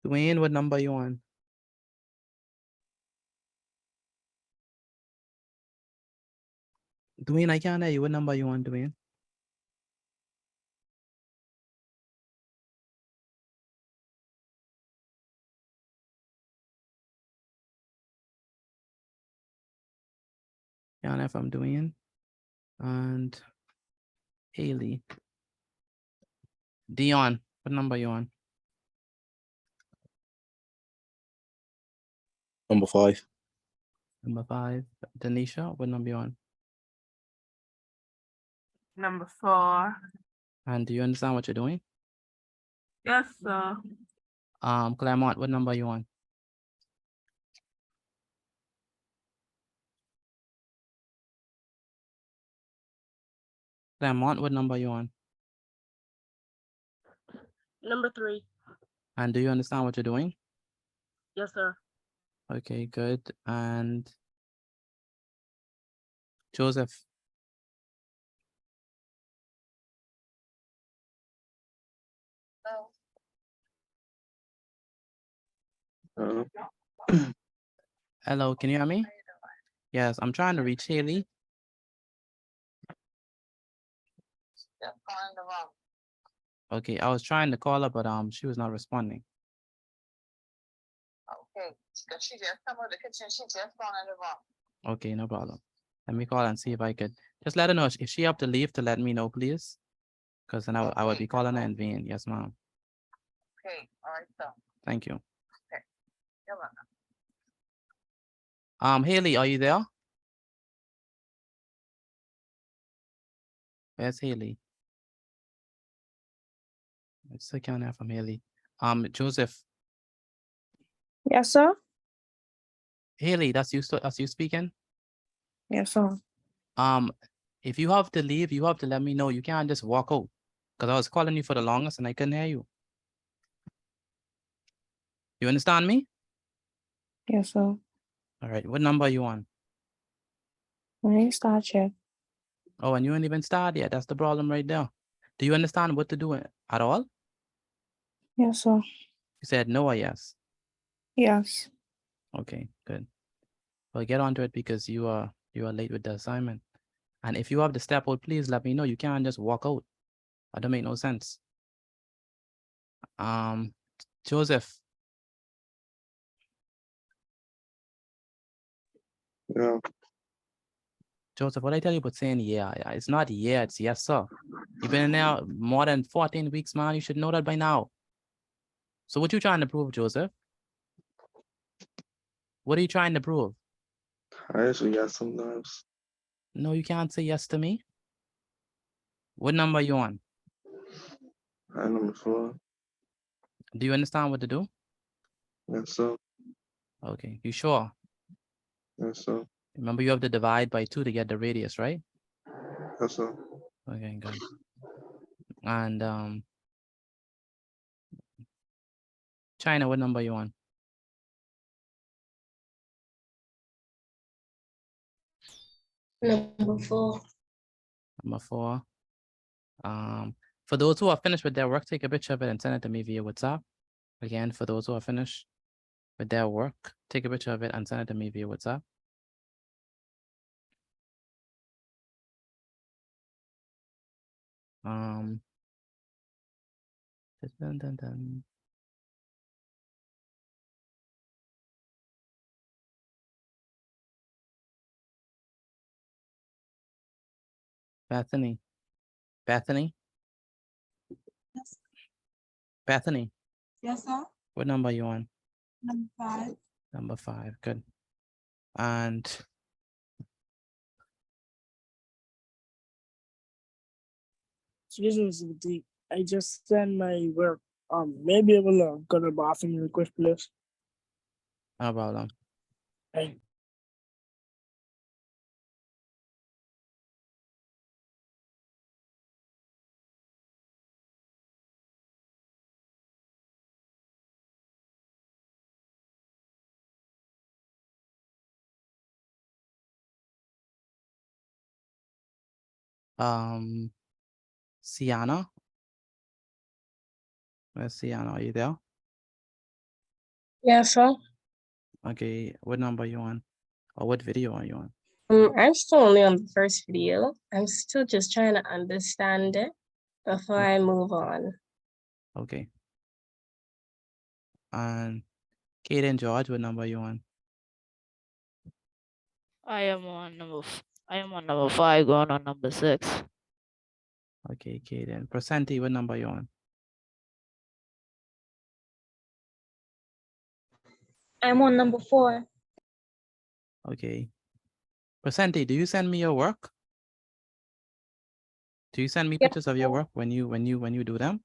Speaker 1: Dwayne, what number are you on? Dwayne, I can't hear you. What number are you on, Dwayne? Can't hear from Dwayne. And Haley. Dion, what number are you on?
Speaker 10: Number 5.
Speaker 1: Number 5. Denisha, what number are you on?
Speaker 7: Number 4.
Speaker 1: And do you understand what you're doing?
Speaker 7: Yes, sir.
Speaker 1: Claremont, what number are you on? Claremont, what number are you on?
Speaker 15: Number 3.
Speaker 1: And do you understand what you're doing?
Speaker 15: Yes, sir.
Speaker 1: Okay, good. And Joseph. Hello, can you hear me? Yes, I'm trying to reach Haley. Okay, I was trying to call her, but she was not responding.
Speaker 16: Okay, because she just come out of the kitchen, she just gone in the room.
Speaker 1: Okay, no problem. Let me call and see if I could just let her know if she have to leave to let me know, please. Because then I would be calling her in vain. Yes, ma'am.
Speaker 16: Okay, all right, so,
Speaker 1: Thank you.
Speaker 16: okay, you're welcome.
Speaker 1: Haley, are you there? Where's Haley? I still can't hear from Haley. Joseph,
Speaker 15: Yes, sir.
Speaker 1: Haley, that's you speaking.
Speaker 15: Yes, sir.
Speaker 1: If you have to leave, you have to let me know. You can't just walk out. Because I was calling you for the longest and I couldn't hear you. You understand me?
Speaker 15: Yes, sir.
Speaker 1: All right. What number are you on?
Speaker 15: I ain't start yet.
Speaker 1: Oh, and you ain't even started yet. That's the problem right there. Do you understand what to do at all?
Speaker 15: Yes, sir.
Speaker 1: You said no or yes.
Speaker 15: Yes.
Speaker 1: Okay, good. Well, get onto it because you are late with the assignment. And if you have to step out, please let me know. You can't just walk out. That don't make no sense. Joseph,
Speaker 11: Yeah.
Speaker 1: Joseph, what I tell you about saying yeah, it's not yeah, it's yes, sir. You've been in there more than 14 weeks, man. You should know that by now. So what you trying to prove, Joseph? What are you trying to prove?
Speaker 11: I actually got sometimes.
Speaker 1: No, you can't say yes to me. What number are you on?
Speaker 11: Number 4.
Speaker 1: Do you understand what to do?
Speaker 11: Yes, sir.
Speaker 1: Okay, you sure?
Speaker 11: Yes, sir.
Speaker 1: Remember, you have to divide by 2 to get the radius, right?
Speaker 11: Yes, sir.
Speaker 1: Okay, good. And China, what number you on?
Speaker 2: Number 4.
Speaker 1: Number 4. For those who are finished with their work, take a picture of it and send it to me via WhatsApp. Again, for those who are finished with their work, take a picture of it and send it to me via WhatsApp. Dun, dun, dun. Bethany. Bethany?
Speaker 17: Yes.
Speaker 1: Bethany,
Speaker 17: Yes, sir.
Speaker 1: what number are you on?
Speaker 17: Number 5.
Speaker 1: Number 5, good. And
Speaker 5: Excuse me, Mr. Deep. I just sent my work. Maybe I will go to the bathroom request, please.
Speaker 1: no problem.
Speaker 5: Hey.
Speaker 1: Sienna? Where's Sienna? Are you there?
Speaker 2: Yes, sir.
Speaker 1: Okay, what number are you on? Or what video are you on?
Speaker 2: I'm still only on the first video. I'm still just trying to understand it before I move on.
Speaker 1: Okay. And Kate and George, what number are you on?
Speaker 6: I am on number 5, going on number 6.
Speaker 1: Okay, Kate and Percenti, what number are you on?
Speaker 17: I'm on number 4.
Speaker 1: Okay. Percenti, do you send me your work? Do you send me
Speaker 17: Yes,
Speaker 1: pictures of your work when you do them?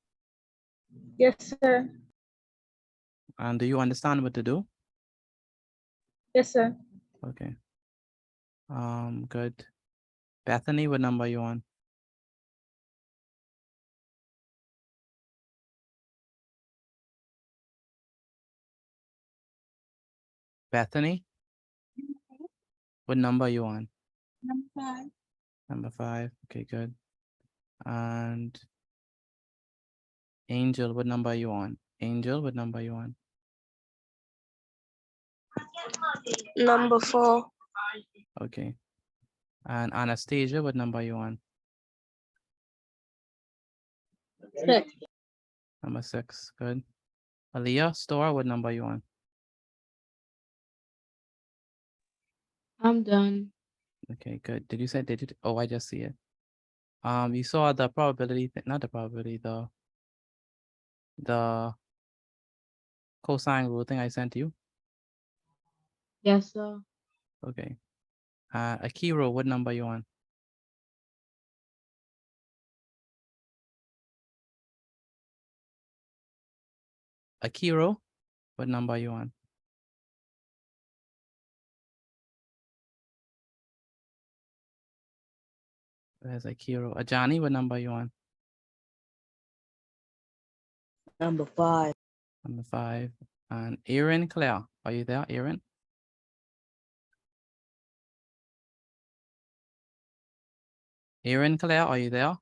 Speaker 17: Yes, sir.
Speaker 1: And do you understand what to do?
Speaker 17: Yes, sir.
Speaker 1: Okay. Good. Bethany, what number are you on? Bethany, what number are you on?
Speaker 17: Number 5.
Speaker 1: Number 5. Okay, good. And Angel, what number are you on? Angel, what number are you on?
Speaker 15: Number 4.
Speaker 1: Okay. And Anastasia, what number are you on?
Speaker 15: 6.
Speaker 1: Number 6. Good. Aaliyah, Store, what number are you on?
Speaker 18: I'm done.
Speaker 1: Okay, good. Did you? Oh, I just see it. You saw the probability, not the probability, the cosine rule thing I sent you.
Speaker 18: Yes, sir.
Speaker 1: Okay. Akiro, what number are you on? Akiro, what number are you on? Where's Akiro? Ajani, what number are you on?
Speaker 5: Number 5.
Speaker 1: Number 5. And Aaron Claire, are you there, Aaron? Aaron Claire, are you there?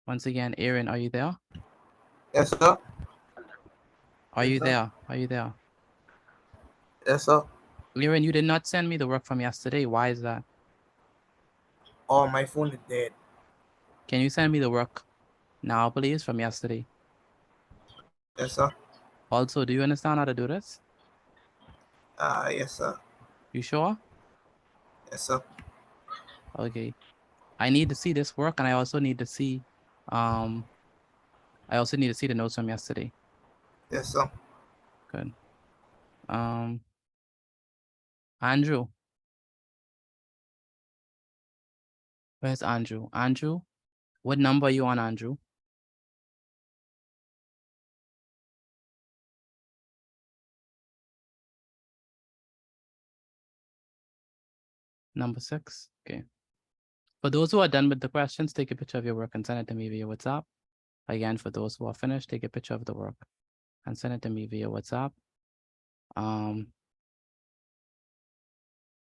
Speaker 1: Once again, Aaron, are you there?
Speaker 8: Yes, sir.
Speaker 1: Are
Speaker 8: Yes,
Speaker 1: you
Speaker 8: sir.
Speaker 1: there? Are you there?
Speaker 8: Yes, sir.
Speaker 1: Aaron, you did not send me the work from yesterday. Why is that?
Speaker 8: Oh, my phone is dead.
Speaker 1: Can you send me the work now, please, from yesterday?
Speaker 8: Yes, sir.
Speaker 1: Also, do you understand how to do this?
Speaker 8: Yes, sir.
Speaker 1: You sure?
Speaker 8: Yes, sir.
Speaker 1: Okay. I need to see this work, and I also need to see the notes from yesterday.
Speaker 8: Yes, sir.
Speaker 1: Good. Andrew. Where's Andrew? Andrew, what number are you on, Andrew? Number 6. Okay. For those who are done with the questions, take a picture of your work and send it to me via WhatsApp. Again, for those who are finished, take a picture of the work and send it to me via WhatsApp.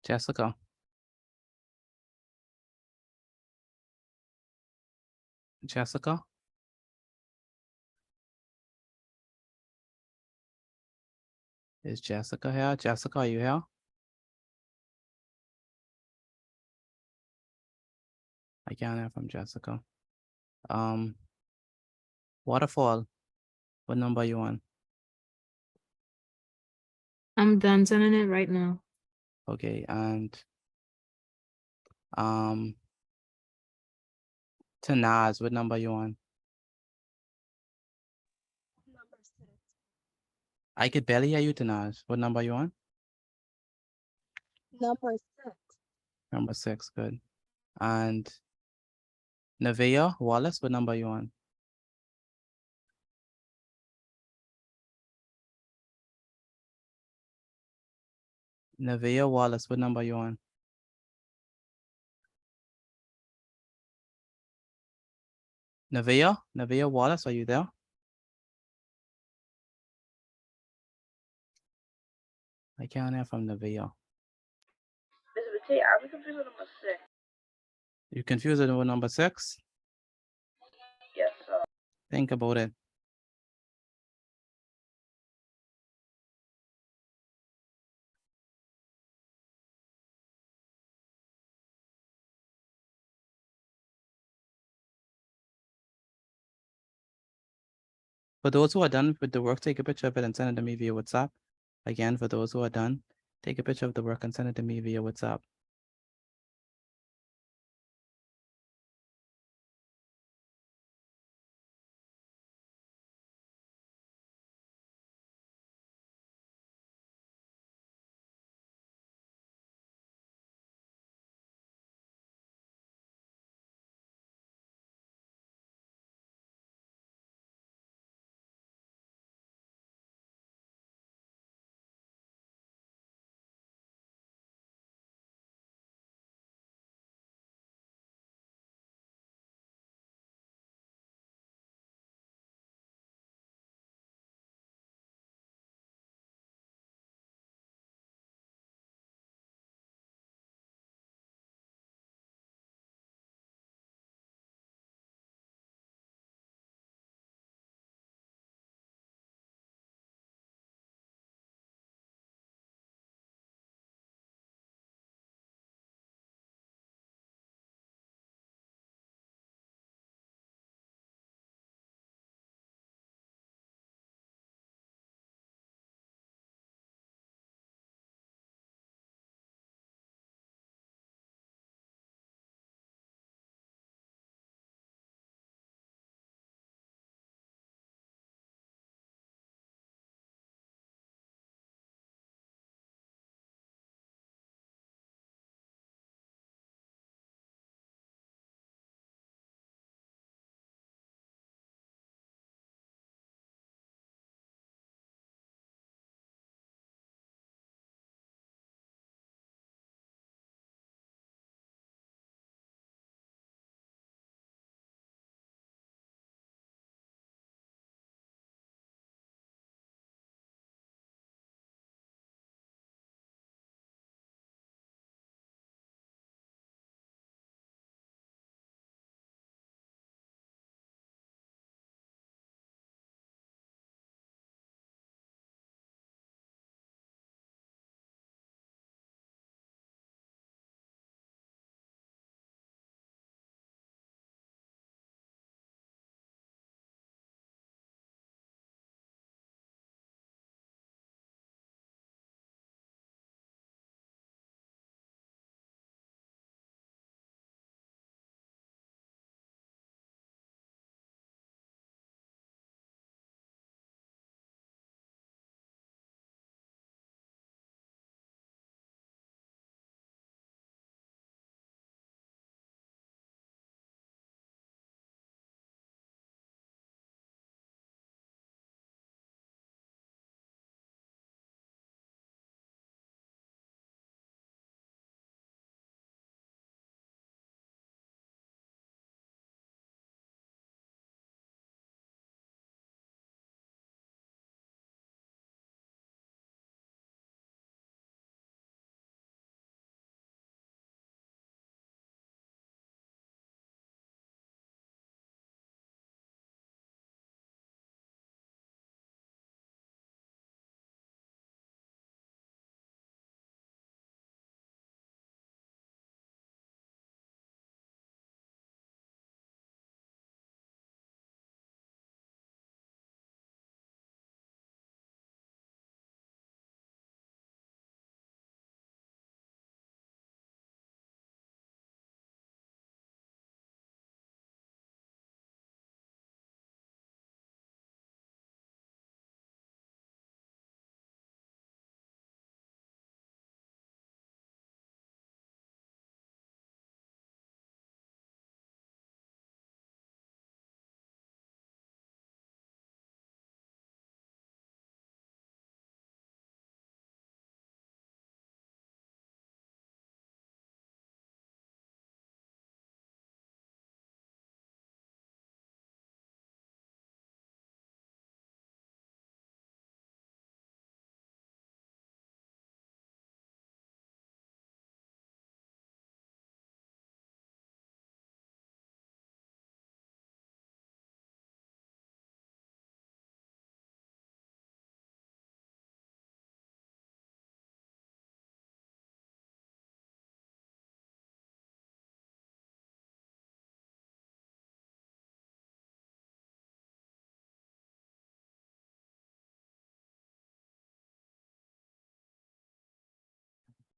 Speaker 1: Jessica. Jessica. Is Jessica here? Jessica, are you here? I can't hear from Jessica. Waterfall. What number are you on?
Speaker 18: I'm done sending it right now.
Speaker 1: Okay, and Tanaz, what number are you on?
Speaker 15: Number 6.
Speaker 1: I could barely hear you, Tanaz. What number are you on?
Speaker 15: Number 6.
Speaker 1: Number 6, good. And Nevaeh Wallace, what number are you on? Nevaeh Wallace, what number are you on? Nevaeh Wallace, are you there? I can't hear from Nevaeh.
Speaker 4: Mr. Matei, I was confused with number 6.
Speaker 1: You confused it with number 6?
Speaker 4: Yes, sir.
Speaker 1: Think about it. For those who are done with the work, take a picture of it and send it to me via WhatsApp. Again, for those who are done, take a picture of the work and send it to me via WhatsApp.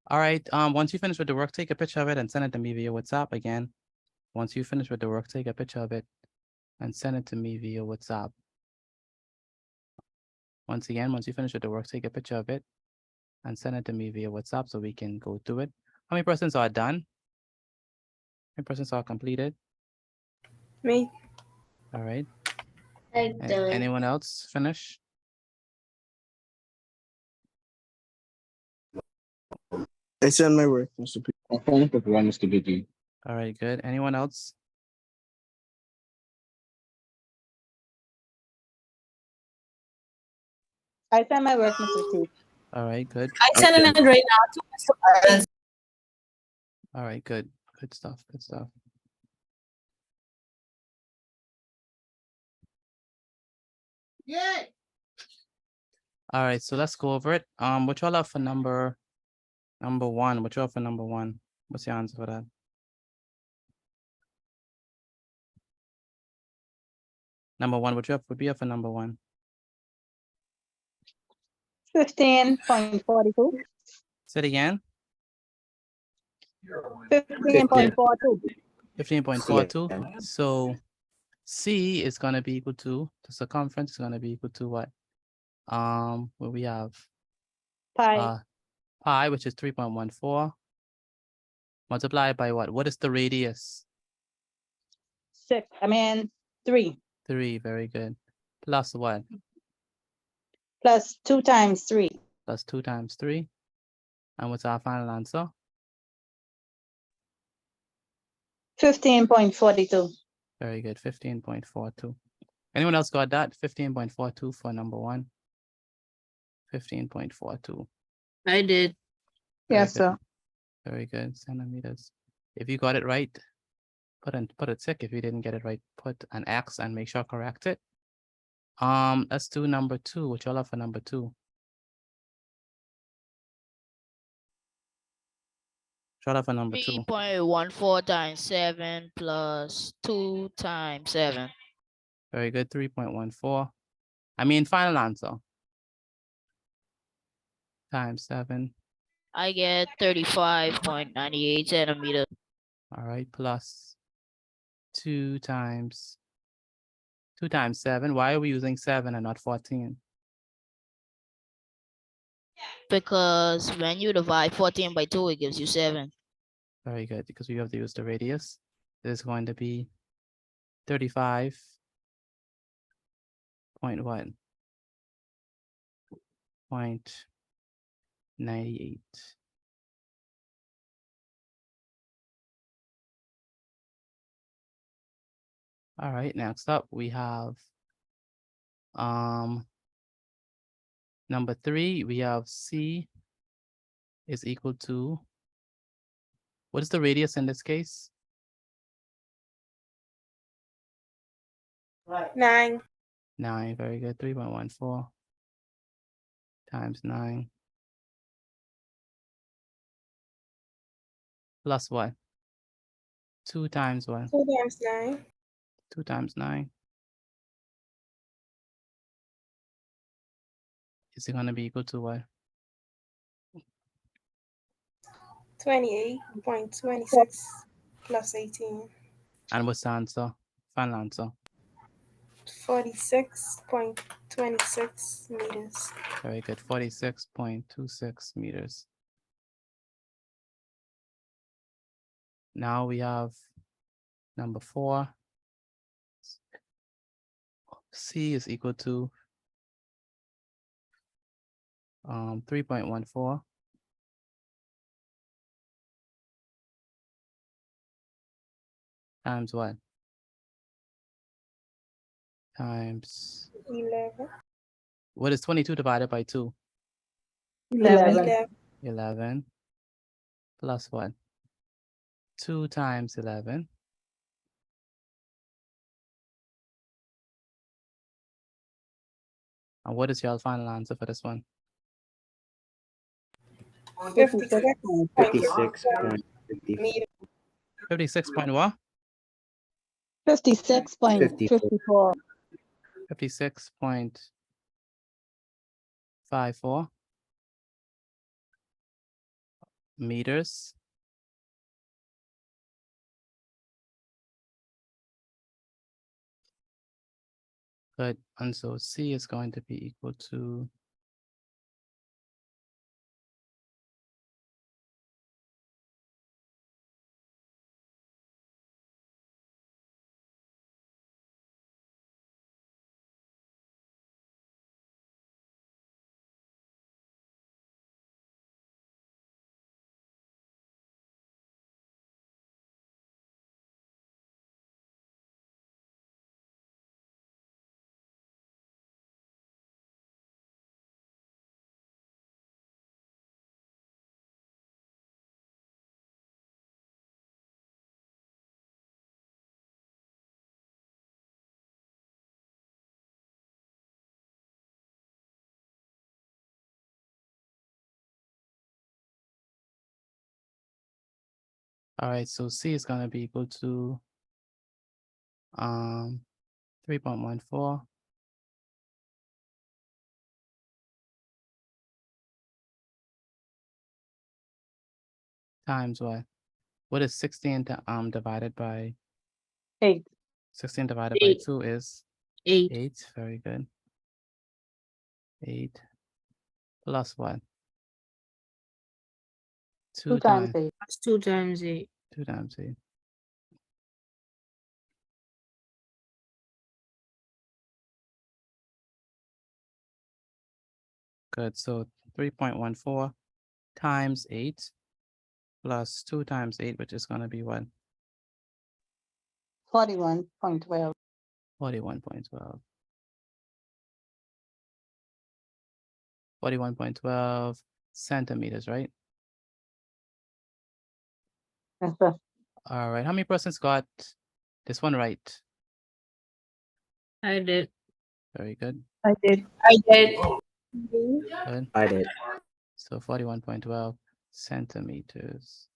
Speaker 1: All right, once you finish with the work, take a picture of it and send it to me via WhatsApp again. Once you finish with the work, take a picture of it and send it to me via WhatsApp. Once again, once you finish with the work, take a picture of it and send it to me via WhatsApp so we can go through it. How many persons are done? How many persons are completed?
Speaker 7: Me.
Speaker 1: All right.
Speaker 6: I'm done.
Speaker 1: Anyone else finish?
Speaker 5: I sent my work, Mr. P.
Speaker 19: I finished with one, Mr. BG.
Speaker 1: All right, good. Anyone else?
Speaker 20: I sent my work, Mr. T.
Speaker 1: All right, good.
Speaker 7: I sending it right now to Mr. Perkins.
Speaker 1: All right, good. Good stuff. Good stuff.
Speaker 6: Yeah.
Speaker 1: All right, so let's go over it. What y'all have for number one? What y'all have for number one? What's your answer for that? Number one, what you have would be for number one?
Speaker 20: 15.42.
Speaker 1: Say it again.
Speaker 20: 15.42.
Speaker 1: 15.42. So C is gonna be equal to the circumference is gonna be equal to what? What we have?
Speaker 20: Pi.
Speaker 1: Pi, which is 3.14. Multiplied by what? What is the radius?
Speaker 20: 3.
Speaker 1: 3, very good. Plus what?
Speaker 20: Plus 2 times 3.
Speaker 1: Plus 2 times 3. And what's our final answer?
Speaker 20: 15.42.
Speaker 1: Very good, 15.42. Anyone else got that? 15.42 for number one. 15.42.
Speaker 6: I did.
Speaker 20: Yes, sir.
Speaker 1: Very good, centimeters. If you got it right, put a tick. If you didn't get it right, put an X and make sure correct it. Let's do number two. What y'all have for number two? Y'all have for number two.
Speaker 6: 3.14 times 7 plus 2 times 7.
Speaker 1: Very good, 3.14. I mean, final answer. Times 7.
Speaker 6: I get 35.98 centimeters.
Speaker 1: All right, plus 2 times 7. Why are we using 7 and not 14?
Speaker 6: Because when you divide 14 by 2, it gives you 7.
Speaker 1: Very good, because we have to use the radius. This is going to be 35 point what? 0.98. All right, next up we have number 3. We have C is equal to, what is the radius in this case?
Speaker 7: 9.
Speaker 1: 9, very good. 3.14 times 9 plus what? 2 times what?
Speaker 7: 2 times 9.
Speaker 1: 2 times 9. Is it going to be equal to what?
Speaker 7: 28.26 plus 18.
Speaker 1: And what's the answer? Final answer.
Speaker 7: 46.26 meters.
Speaker 1: Very good. 46.26 meters. Now we have number 4. C is equal to 3.14 times what? Times
Speaker 7: 11.
Speaker 1: what is 22 divided by 2?
Speaker 20: 11.
Speaker 1: 11 plus what? 2 times 11. And what is your final answer for this one?
Speaker 3: 56.54.
Speaker 1: 56 point what?
Speaker 20: 56.54.
Speaker 1: 56.54. meters. Good, and so C is going to be equal to all right, so C is going to be equal to 3.14 times what? What is 16 divided by
Speaker 20: 8.
Speaker 1: 16 divided by 2 is
Speaker 18: 8.
Speaker 1: 8. Very good. 8 plus what?
Speaker 20: 2 times 8.
Speaker 18: That's 2 times 8.
Speaker 1: 2 times 8. Good. So 3.14 times 8 plus 2 times 8, which is going to be what?
Speaker 20: 41.12.
Speaker 1: 41.12. 41.12 centimeters, right?
Speaker 20: Yes, sir.
Speaker 1: All right. How many persons got this one right?
Speaker 18: I did.
Speaker 1: Very good.
Speaker 20: I did.
Speaker 1: Good.
Speaker 3: I did.
Speaker 1: So 41.12 centimeters.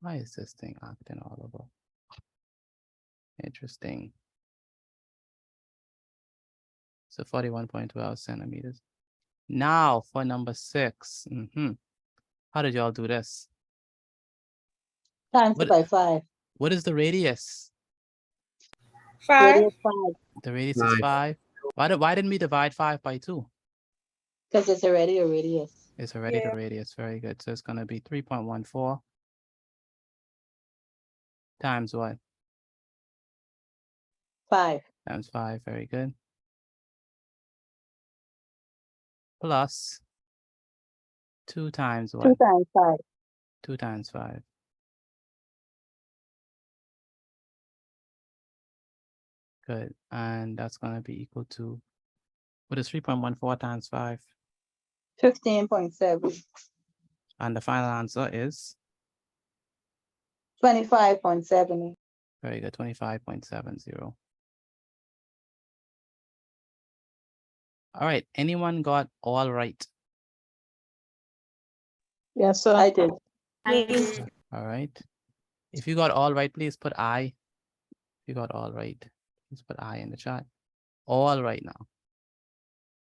Speaker 1: Why is this thing acting all over? Interesting. So 41.12 centimeters. Now for number 6. How did y'all do this?
Speaker 20: Times
Speaker 1: What-
Speaker 20: it by 5.
Speaker 1: What is the radius?
Speaker 20: 5. Radius 5.
Speaker 1: The radius is 5. Why didn't we divide 5 by 2?
Speaker 20: Because it's already a radius.
Speaker 1: It's already the radius. Very good. So it's going to be 3.14 times what?
Speaker 20: 5.
Speaker 1: Times 5. Very good. Plus 2 times what?
Speaker 20: 2 times 5.
Speaker 1: 2 times 5. Good. And that's going to be equal to, what is 3.14 times 5?
Speaker 20: 15.7.
Speaker 1: And the final answer is?
Speaker 20: 25.7.
Speaker 1: Very good. 25.70. All right. Anyone got all right?
Speaker 20: Yes, sir. I did.
Speaker 1: All right. If you got all right, please put I. If you got all right, please put I in the chat. All right now.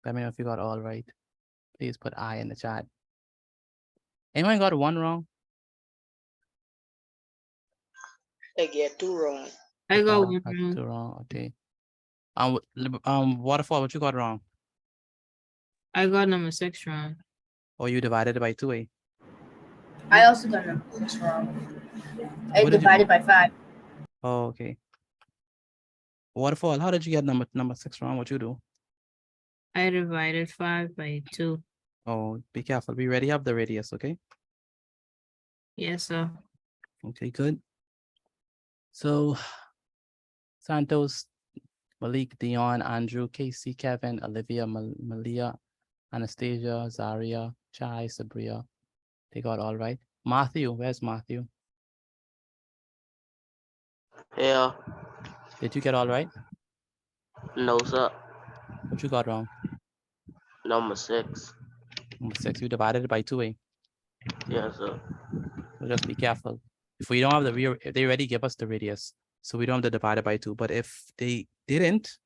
Speaker 1: Let me know if you got all right. Please put I in the chat. Anyone got one wrong?
Speaker 12: I get 2 wrong.
Speaker 18: I got one
Speaker 1: Got
Speaker 18: wrong.
Speaker 1: 2 wrong. Okay. Waterfall, what you got wrong?
Speaker 18: I got number 6 wrong.
Speaker 1: Or you divided it by 2, eh?
Speaker 6: I also got number 6 wrong. I
Speaker 1: What did you-
Speaker 6: divided by 5.
Speaker 1: Oh, okay. Waterfall, how did you get number 6 wrong? What you do?
Speaker 18: I divided 5 by 2.
Speaker 1: Oh, be careful. We already have the radius, okay?
Speaker 18: Yes, sir.
Speaker 1: Okay, good. So Santos, Malik, Dion, Andrew, Casey, Kevin, Olivia, Malia, Anastasia, Zaria, Chai, Sabria. They got all right. Matthew, where's Matthew?
Speaker 21: Yeah,
Speaker 1: Did you get all right?
Speaker 21: no, sir.
Speaker 1: What you got wrong?
Speaker 21: Number 6.
Speaker 1: Number 6, you divided it by 2, eh?
Speaker 21: Yes, sir.
Speaker 1: So just be careful. If we don't have they already give us the radius, so we don't have to divide it by 2. But if they didn't,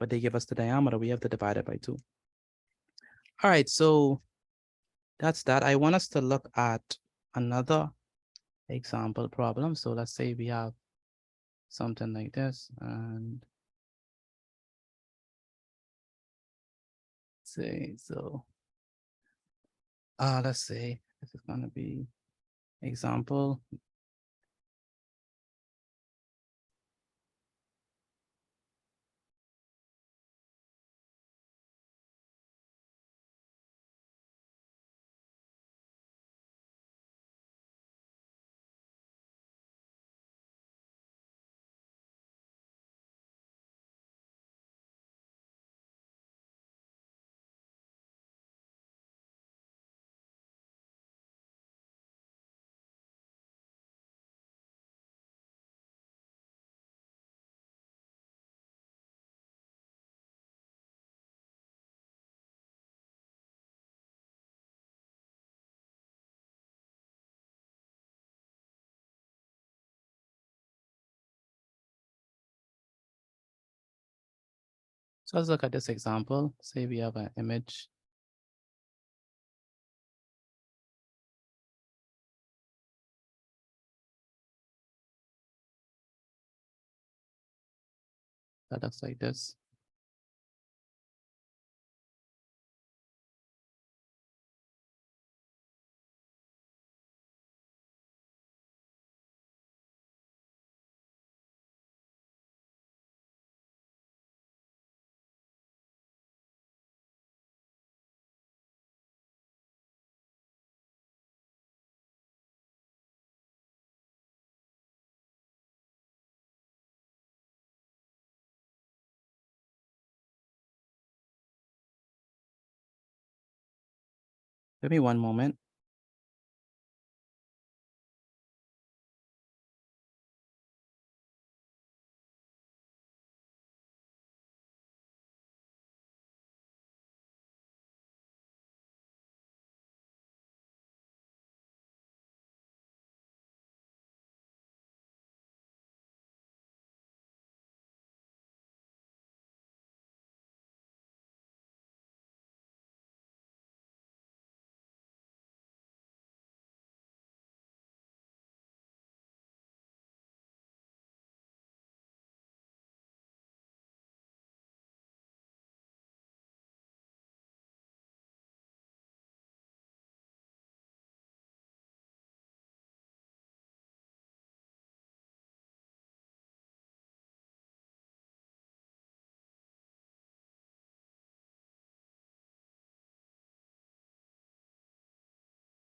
Speaker 1: but they give us the diameter, we have to divide it by 2. All right, so that's that. I want us to look at another example problem. So let's say we have something like this, and say so. Let's say this is gonna be example. So let's look at this example. Say we have an image. That looks like this. Give me one moment.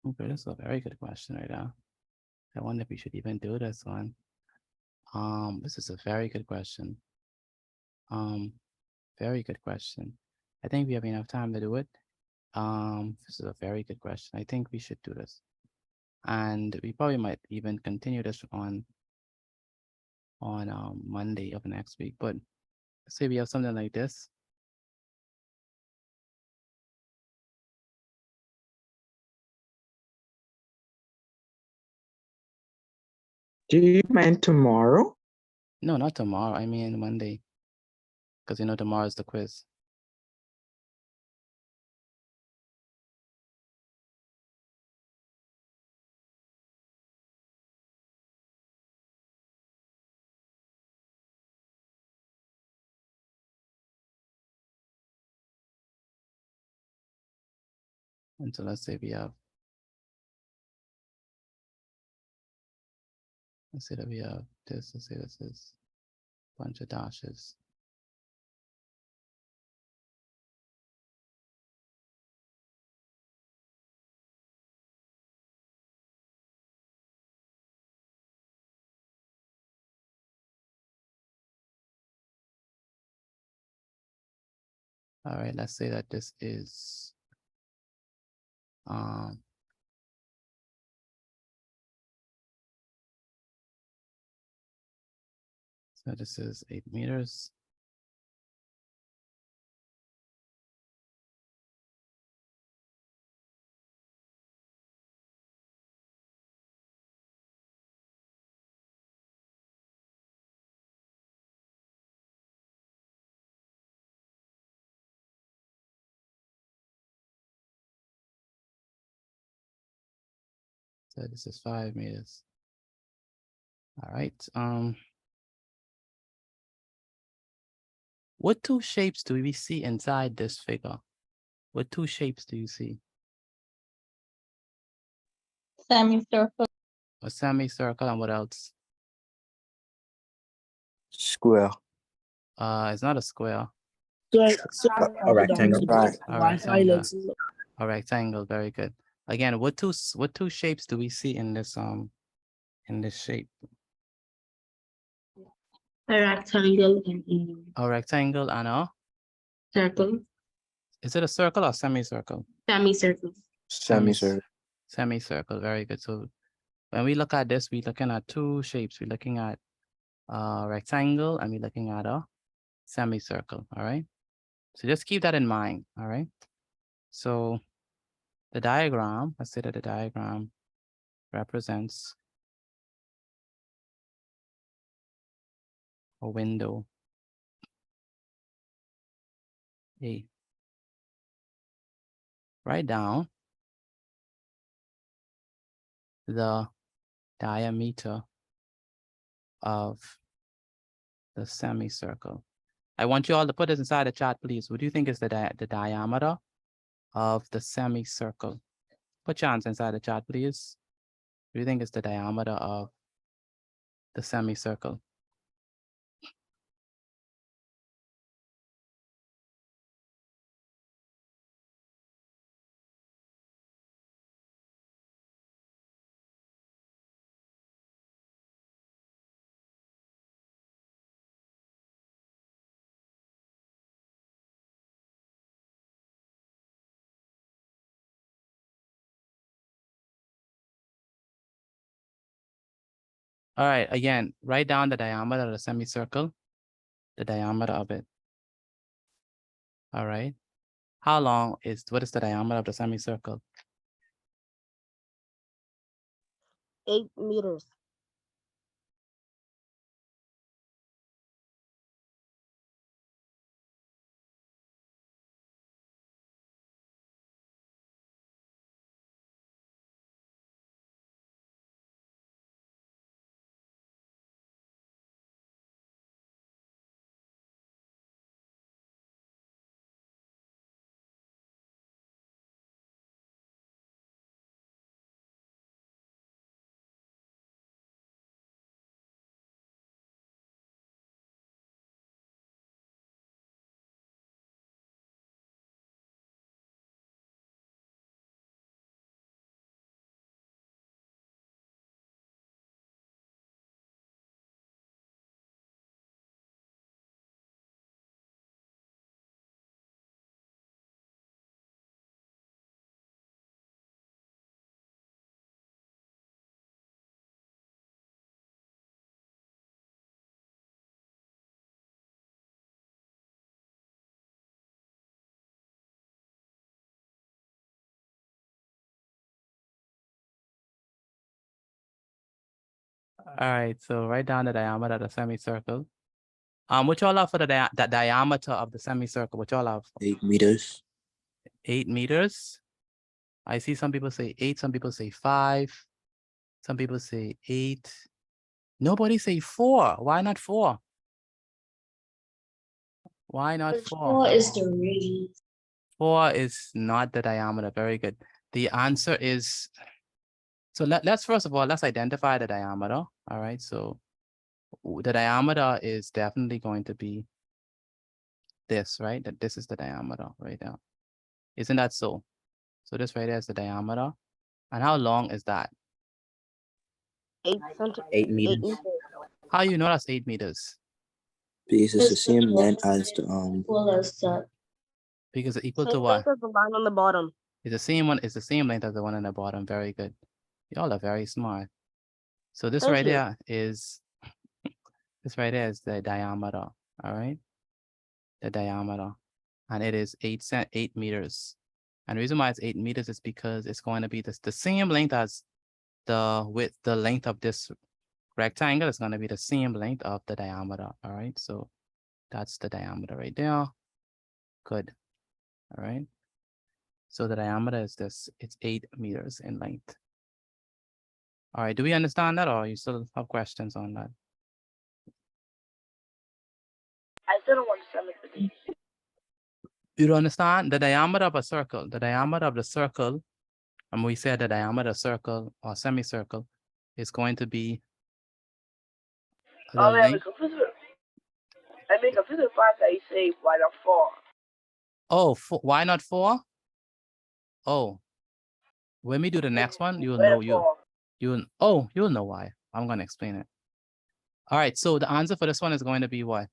Speaker 1: Okay, this is a very good question right now. I wonder if we should even do this one. This is a very good question. Very good question. I think we have enough time to do it. This is a very good question. I think we should do this. And we probably might even continue this on Monday of next week. But say we have something like this.
Speaker 9: Do you mean tomorrow?
Speaker 1: No, not tomorrow. I mean Monday. Because tomorrow is the quiz. And so let's say we have, let's say that we have this, let's say this is a bunch of dashes. All right, let's say that this is so this is 8 meters. So this is 5 meters. All right. What two shapes do we see inside this figure? What two shapes do you see?
Speaker 20: Semicircle.
Speaker 1: A semicircle and what else?
Speaker 3: Square.
Speaker 1: It's not a square.
Speaker 3: A rectangle. Right.
Speaker 1: A rectangle. A rectangle. Very good. Again, what two shapes do we see in this shape?
Speaker 6: A rectangle and
Speaker 1: A rectangle and a
Speaker 6: circle.
Speaker 1: Is it a circle or semicircle?
Speaker 6: Semicircle.
Speaker 3: Semicircle.
Speaker 1: Semicircle. Very good. So when we look at this, we're looking at two shapes. We're looking at a rectangle and we're looking at a semicircle. All right. So just keep that in mind. All right. So the diagram, let's say that the diagram represents a window A. Write down the diameter of the semicircle. I want you all to put this inside the chat, please. What do you think is the diameter of the semicircle? Put your answer inside the chat, please. What do you think is the diameter of the semicircle? All right, again, write down the diameter of the semicircle, the diameter of it. All right. What is the diameter of the semicircle?
Speaker 13: 8 meters.
Speaker 1: All right, so write down the diameter of the semicircle. What y'all have for the diameter of the semicircle? What y'all have?
Speaker 3: 8 meters.
Speaker 1: 8 meters. I see some people say 8, some people say 5, some people say 8. Nobody say 4. Why not 4? Why not 4?
Speaker 6: 4 is the radius.
Speaker 1: 4 is not the diameter. Very good. The answer is, so let's first of all, let's identify the diameter. All right, so the diameter is definitely going to be this, right? That this is the diameter right now. Isn't that so? So this right there is the diameter. And how long is that?
Speaker 3: 8 meters.
Speaker 1: How you know that's 8 meters?
Speaker 3: Because it's the same length as the
Speaker 1: Because it's equal to
Speaker 13: Same
Speaker 1: what?
Speaker 13: length as the line on the bottom.
Speaker 1: It's the same one. It's the same length as the one on the bottom. Very good. Y'all are very smart. So this
Speaker 13: Thank
Speaker 1: right
Speaker 13: you.
Speaker 1: here is the diameter. All right, the diameter, and it is 8 meters. And the reason why it's 8 meters is because it's going to be the same length as the length of this rectangle is going to be the same length of the diameter. All right, so that's the diameter right there. Good. All right. So the diameter is this. It's 8 meters in length. All right, do we understand that, or you still have questions on that?
Speaker 4: I still don't understand it.
Speaker 1: You don't understand the diameter of a circle. The diameter of the circle, and we said the diameter of circle or semicircle is going to be the
Speaker 4: I'm
Speaker 1: length.
Speaker 4: confused. I'm confused with the part that you say why not 4.
Speaker 1: Oh, why not 4? Oh, when we do the next one, you'll
Speaker 4: Why
Speaker 1: know
Speaker 4: not 4?
Speaker 1: you'll know why. I'm gonna explain it. All right, so the answer for this one is going to be what?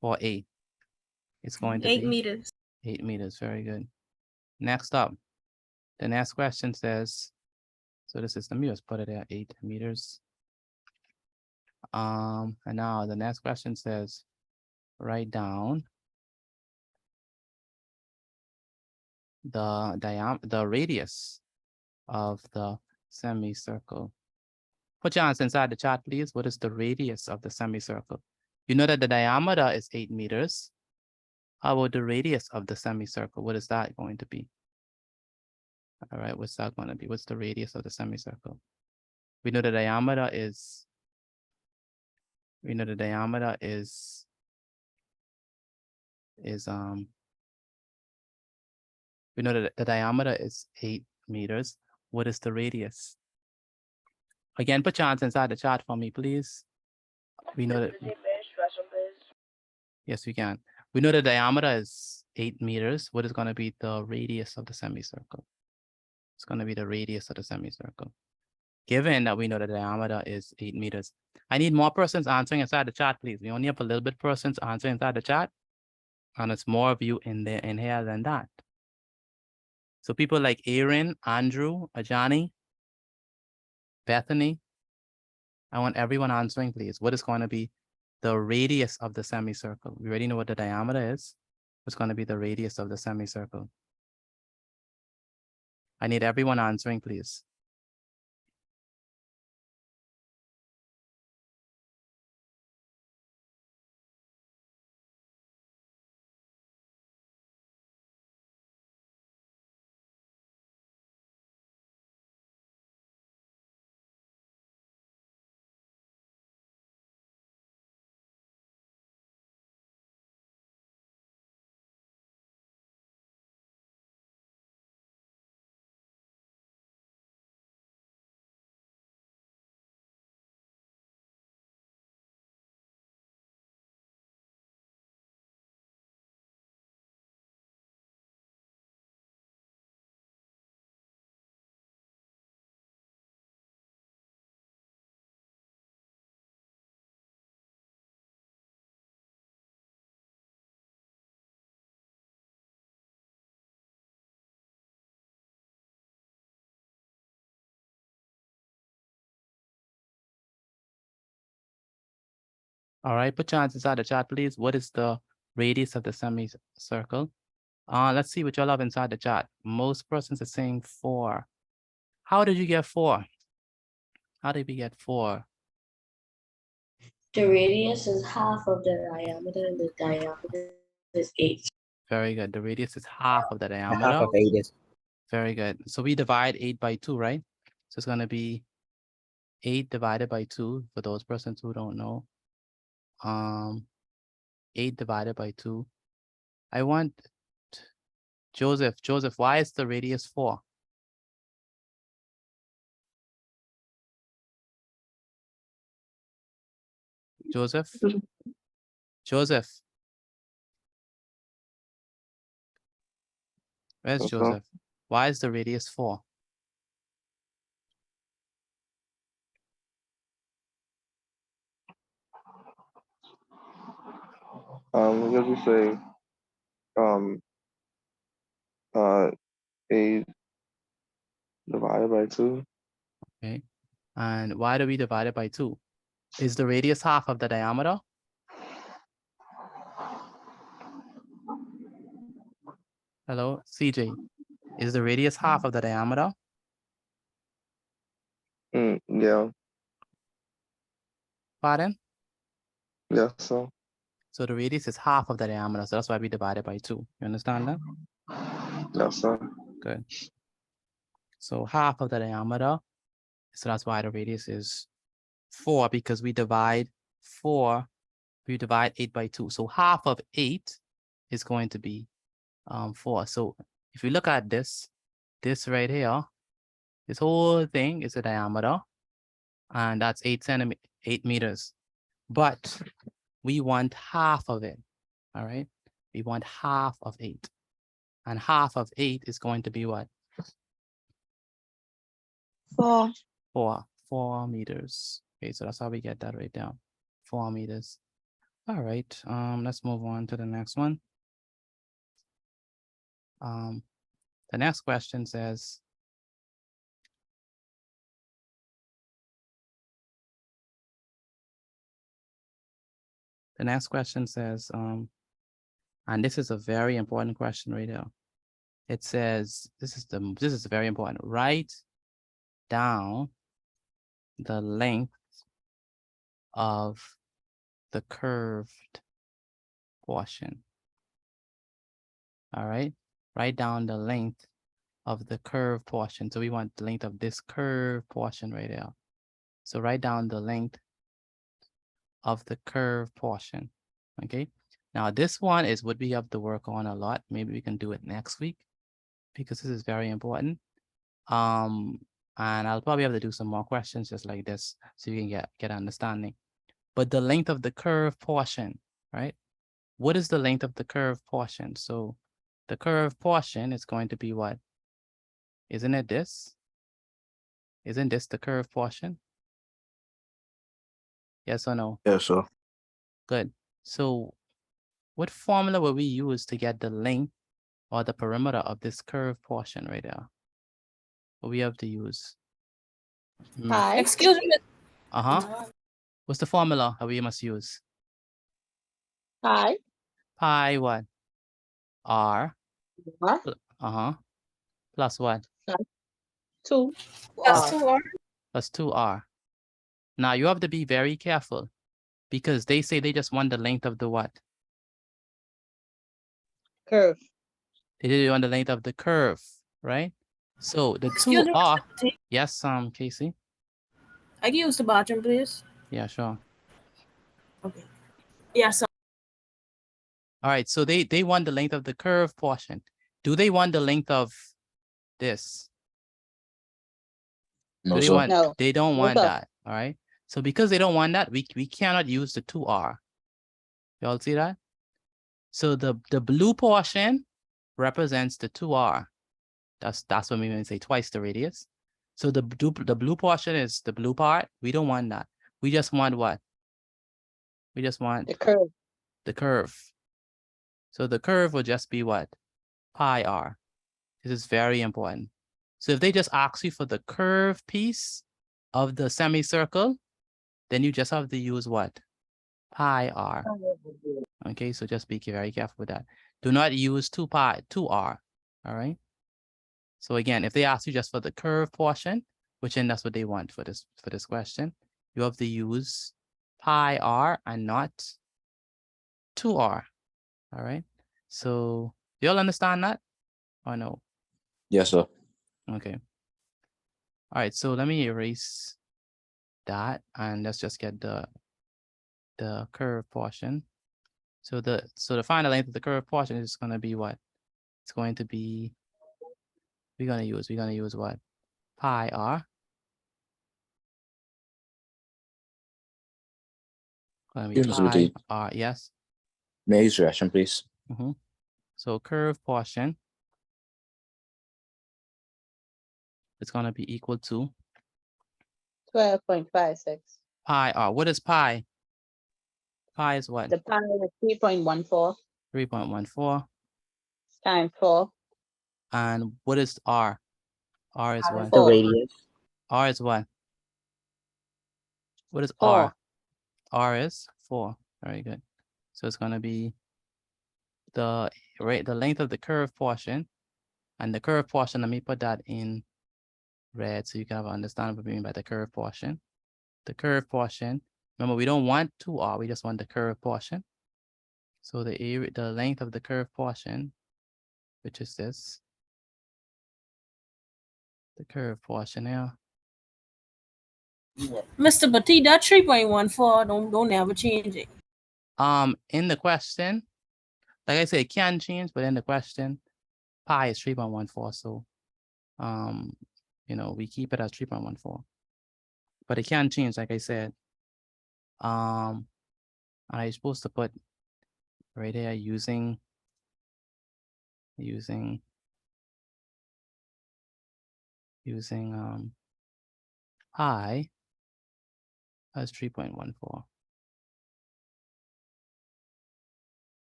Speaker 1: For A. It's going to
Speaker 7: 8
Speaker 1: be
Speaker 7: meters.
Speaker 1: 8 meters. Very good. Next up, the next question says, so this is, let me just put it at 8 meters. And now the next question says, write down the radius of the semicircle. Put your answer inside the chat, please. What is the radius of the semicircle? You know that the diameter is 8 meters. How about the radius of the semicircle? What is that going to be? All right, what's that going to be? What's the radius of the semicircle? We know the diameter is, we know the diameter is we know that the diameter is 8 meters. What is the radius? Again, put your answer inside the chat for me, please. We know that. Yes, we can. We know the diameter is 8 meters. What is going to be the radius of the semicircle? It's going to be the radius of the semicircle. Given that we know the diameter is 8 meters. I need more persons answering inside the chat, please. We only have a little bit persons answering inside the chat. And it's more of you in here than that. So people like Aaron, Andrew, Ajani, Bethany, I want everyone answering, please. What is going to be the radius of the semicircle? We already know what the diameter is. What's going to be the radius of the semicircle? I need everyone answering, please. All right, put your answers inside the chat, please. What is the radius of the semicircle? Let's see what y'all have inside the chat. Most persons are saying 4. How did you get 4? How did we get 4?
Speaker 20: The radius is half of the diameter, and the diameter is 8.
Speaker 1: Very good. The radius is half of the diameter.
Speaker 3: Half of 8 is.
Speaker 1: Very good. So we divide 8 by 2, right? So it's going to be 8 divided by 2 for those persons who don't know. 8 divided by 2. I want Joseph. Joseph, why is the radius 4? Joseph? Joseph? Where's Joseph? Why is the radius 4?
Speaker 11: Because we say 8 divided by 2.
Speaker 1: Okay. And why do we divide it by 2? Is the radius half of the diameter? Hello, CJ. Is the radius half of the diameter?
Speaker 11: Yeah.
Speaker 1: Pardon?
Speaker 11: Yes, so.
Speaker 1: So the radius is half of the diameter, so that's why we divide it by 2. You understand that?
Speaker 11: Yes, sir.
Speaker 1: Good. So half of the diameter. So that's why the radius is 4, because we divide 8 by 2. So half of 8 is going to be 4. So if you look at this right here, this whole thing is a diameter, and that's 8 meters. But we want half of it. All right. We want half of 8. And half of 8 is going to be what?
Speaker 17: 4.
Speaker 1: 4 meters. Okay, so that's how we get that right down. 4 meters. All right. Let's move on to the next one. The next question says, and this is a very important question right here. It says, this is very important. Write down the length of the curved portion. All right. Write down the length of the curved portion. So we want the length of this curved portion right there. So write down the length of the curved portion. Okay. Now this one is what we have to work on a lot. Maybe we can do it next week because this is very important. And I'll probably have to do some more questions just like this so you can get understanding. But the length of the curved portion, right? What is the length of the curved portion? So the curved portion is going to be what? Isn't it this? Isn't this the curved portion? Yes or no?
Speaker 3: Yes, sir.
Speaker 1: Good. So what formula will we use to get the length or the perimeter of this curved portion right there? What we have to use?
Speaker 13: Pi.
Speaker 7: Excuse me.
Speaker 1: Uh-huh. What's the formula that we must use?
Speaker 13: Pi.
Speaker 1: Pi what? R. Uh-huh. Plus what?
Speaker 13: 2.
Speaker 7: That's 2R.
Speaker 1: Plus 2R. Now you have to be very careful because they say they just want the length of the what?
Speaker 13: Curve.
Speaker 1: They did it on the length of the curve, right? So the
Speaker 7: Excuse me,
Speaker 1: 2R.
Speaker 7: Mr. T.
Speaker 1: Yes, Casey.
Speaker 7: I can use the bathroom, please.
Speaker 1: Yeah, sure.
Speaker 7: Okay. Yeah, so
Speaker 1: All right, so they want the length of the curve portion. Do they want the length of this?
Speaker 3: No,
Speaker 1: Do they
Speaker 3: sir.
Speaker 1: want?
Speaker 13: No.
Speaker 1: They don't
Speaker 13: No,
Speaker 1: want
Speaker 13: sir.
Speaker 1: that. All right. So because they don't want that, we cannot use the 2R. Y'all see that? So the blue portion represents the 2R. That's what we mean say twice the radius. So the blue portion is the blue part. We don't want that. We just want what? We just want
Speaker 13: The curve.
Speaker 1: the curve. So the curve will just be what? Pi r. This is very important. So if they just ask you for the curve piece of the semicircle, then you just have to use what? Pi r. Okay, so just be very careful with that. Do not use 2r. All right. So again, if they ask you just for the curve portion, which then that's what they want for this question, you have to use pi r and not 2r. All right. So do you all understand that or no?
Speaker 3: Yes, sir.
Speaker 1: Okay. All right. So let me erase that and let's just get the curve portion. So the final length of the curve portion is going to be what? It's going to be, we're going to use what? Pi r. Going to be
Speaker 3: Yes,
Speaker 1: pi
Speaker 3: indeed.
Speaker 1: r, yes.
Speaker 3: May I use the restroom, please?
Speaker 1: So curve portion is going to be equal to
Speaker 13: 12.56.
Speaker 1: pi r. What is pi? Pi is what?
Speaker 13: The pi is 3.14
Speaker 1: 3.14.
Speaker 13: times 4.
Speaker 1: And what is r? R is what?
Speaker 13: The radius.
Speaker 1: R is what? What is
Speaker 13: 4.
Speaker 1: r? R is 4. Very good. So it's going to be the length of the curve portion, and the curve portion, let me put that in red so you can have an understanding of what we mean by the curve portion. The curve portion, remember we don't want 2r, we just want the curve portion. So the length of the curve portion, which is this, The curved portion here.
Speaker 7: Mr. Petit, that 3.14, don't ever change it.
Speaker 1: In the question, like I said, it can change, but in the question, pi is 3.14. So, we keep it as 3.14. But it can change, like I said. And I'm supposed to put right there using pi as 3.14.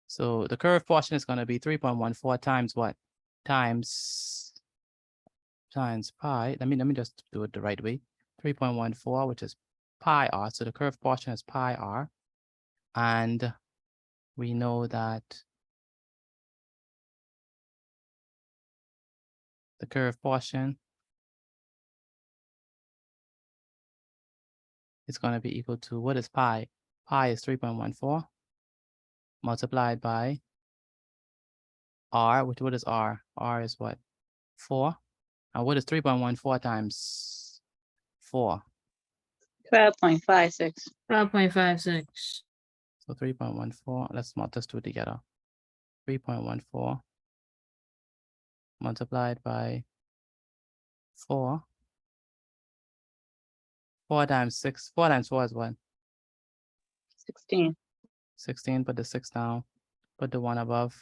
Speaker 1: So the curved portion is going to be 3.14 times what? Times pi. Let me just do it the right way. 3.14, which is pi r. So the curved portion is pi r. And we know that the curved portion is going to be equal to, what is pi? Pi is 3.14 multiplied by r, which what is r? R is what? 4. And what is 3.14 times 4?
Speaker 13: 12.56.
Speaker 18: 12.56.
Speaker 1: So 3.14, let's do it together. 3.14 multiplied by 4. 4 times 6. 4 times 4 is what?
Speaker 13: 16.
Speaker 1: 16, put the 6 down. Put the 1 above.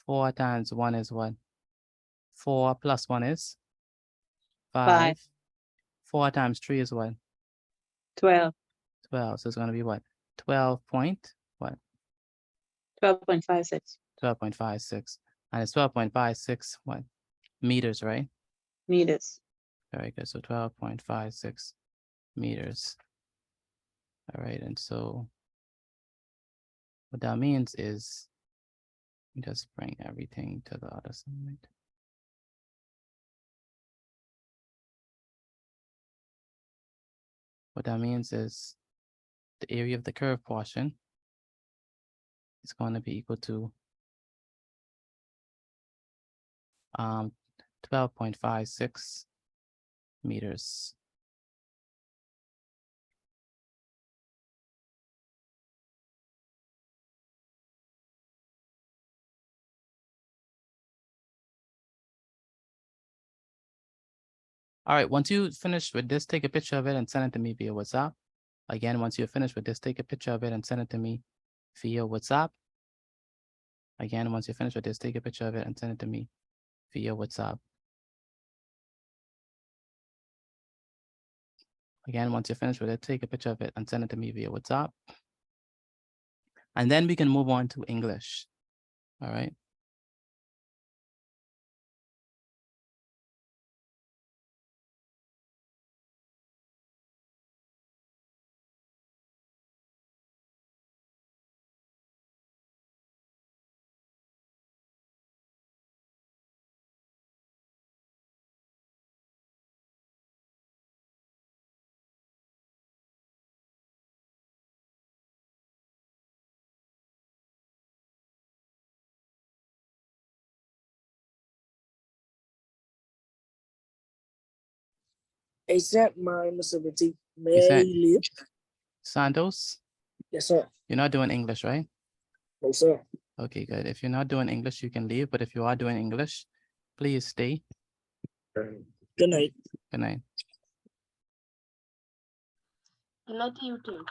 Speaker 1: 4 times 1 is what? 4 plus 1 is? 5. 4 times 3 is what?
Speaker 13: 12.
Speaker 1: 12. So it's going to be what? 12 point what?
Speaker 13: 12.56.
Speaker 1: 12.56. And it's 12.56 what? Meters, right?
Speaker 13: Meters.
Speaker 1: Very good. So 12.56 meters. All right. And so what that means is, just bring everything to the other side. What that means is the area of the curved portion is going to be equal to 12.56 meters. All right, once you finish with this, take a picture of it and send it to me via WhatsApp. Again, once you're finished with this, take a picture of it and send it to me via WhatsApp. Again, once you're finished with this, take a picture of it and send it to me via WhatsApp. Again, once you're finished with it, take a picture of it and send it to me via WhatsApp. And then we can move on to English. All right.
Speaker 5: Except my Mr. Petit.
Speaker 1: You
Speaker 5: May I
Speaker 1: said
Speaker 5: leave?
Speaker 1: Santos,
Speaker 5: Yes, sir.
Speaker 1: you're not doing English, right?
Speaker 5: No, sir.
Speaker 1: Okay, good. If you're not doing English, you can leave. But if you are doing English, please stay.
Speaker 5: Good night.
Speaker 1: Good night.
Speaker 4: Not you too.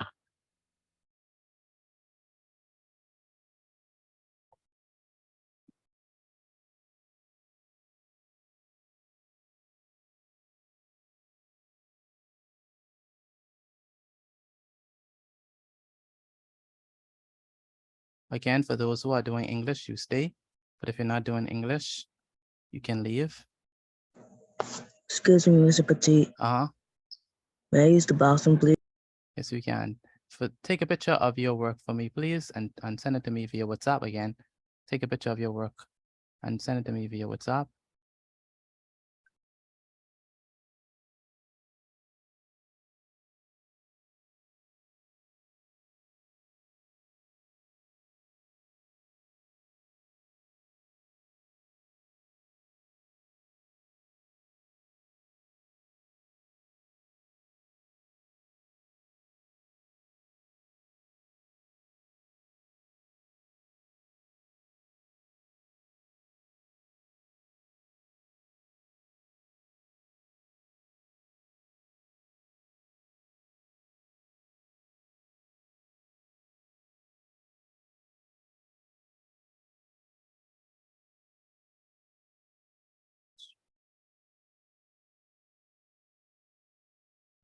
Speaker 1: Again, for those who are doing English, you stay. But if you're not doing English, you can leave.
Speaker 14: Excuse me, Mr. Petit.
Speaker 1: Uh-huh.
Speaker 14: May I use the bathroom, please?
Speaker 1: Yes, you can. Take a picture of your work for me, please, and send it to me via WhatsApp again. Take a picture of your work and send it to me via WhatsApp.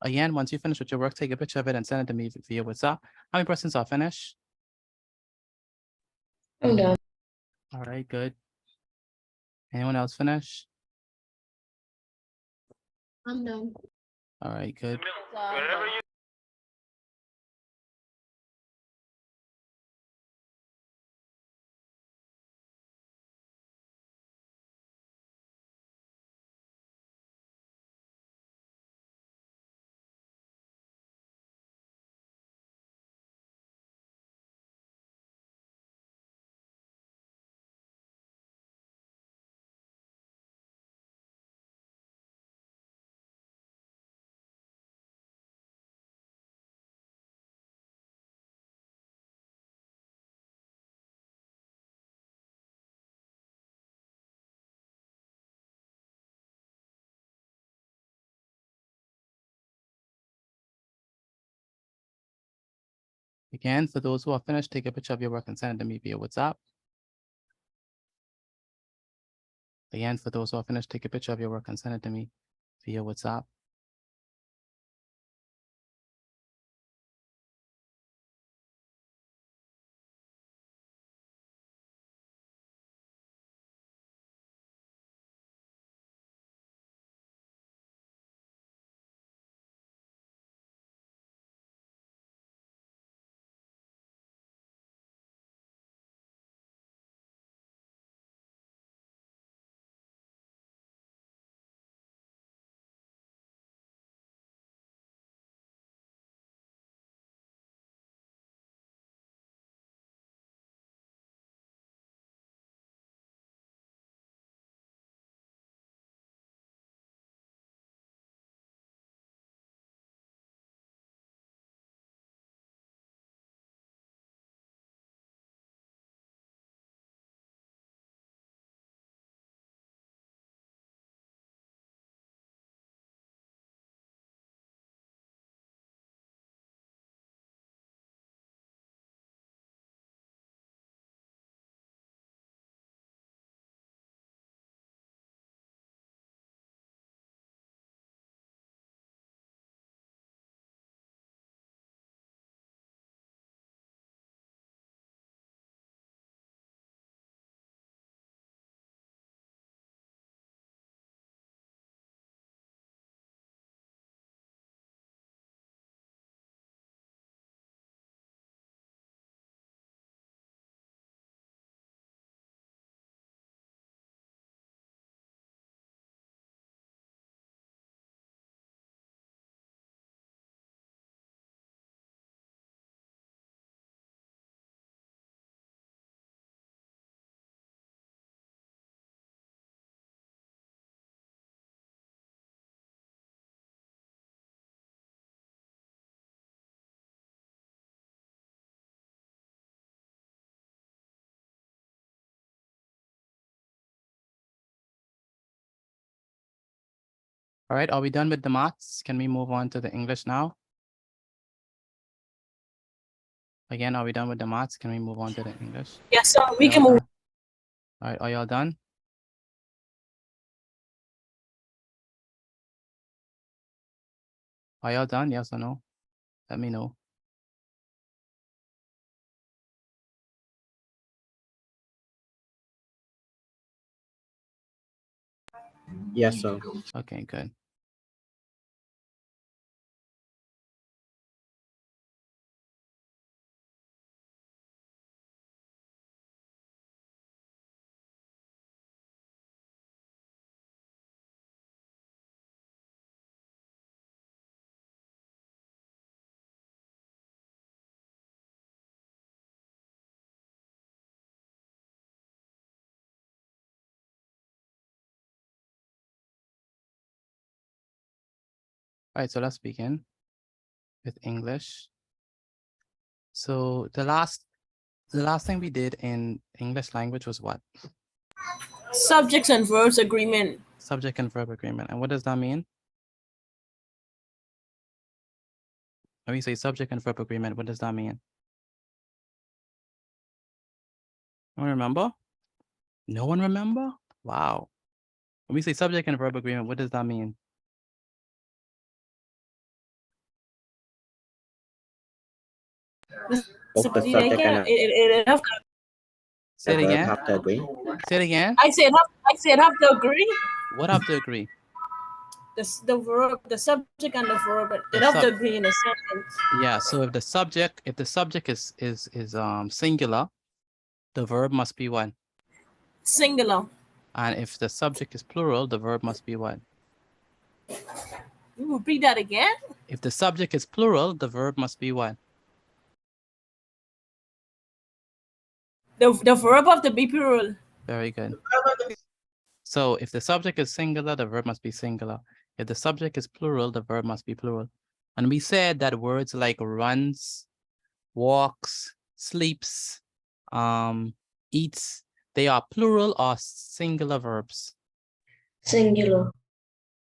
Speaker 1: Again, once you finish with your work, take a picture of it and send it to me via WhatsApp. How many persons are finished?
Speaker 20: I'm done.
Speaker 1: All right, good. Anyone else finish?
Speaker 20: I'm done.
Speaker 1: All right, good. Again, for those who are finished, take a picture of your work and send it to me via WhatsApp. Again, for those who are finished, take a picture of your work and send it to me via WhatsApp. All right, are we done with the maths? Can we move on to the English now? Again, are we done with the maths? Can we move on to the English?
Speaker 7: Yes, sir. We
Speaker 1: Y'all
Speaker 7: can move.
Speaker 1: done? All right, are y'all done? Are y'all done? Yes or no? Let me know.
Speaker 3: Yes, sir.
Speaker 1: Okay, good. All right, so let's begin with English. So the last thing we did in English language was what?
Speaker 7: Subjects and verbs agreement.
Speaker 1: Subject and verb agreement. And what does that mean? When we say subject and verb agreement, what does that mean? No one remember? No one remember? Wow. When we say subject and verb agreement, what does that mean?
Speaker 3: Both the subject and
Speaker 1: Say
Speaker 3: the
Speaker 1: it
Speaker 3: verb
Speaker 1: again.
Speaker 3: have to agree.
Speaker 1: Say it again.
Speaker 7: I said have to agree.
Speaker 1: What have to agree?
Speaker 7: The verb, the subject and the verb, they
Speaker 1: The
Speaker 7: have to
Speaker 1: sub-
Speaker 7: agree in a sentence.
Speaker 1: Yeah. So if the subject is singular, the verb must be what?
Speaker 7: Singular.
Speaker 1: And if the subject is plural, the verb must be what?
Speaker 7: You repeat that again?
Speaker 1: If the subject is plural, the verb must be what?
Speaker 7: The verb have to be plural.
Speaker 1: Very good. So if the subject is singular, the verb must be singular. If the subject is plural, the verb must be plural. And we said that words like runs, walks, sleeps, eats, they are plural or singular verbs?
Speaker 20: Singular.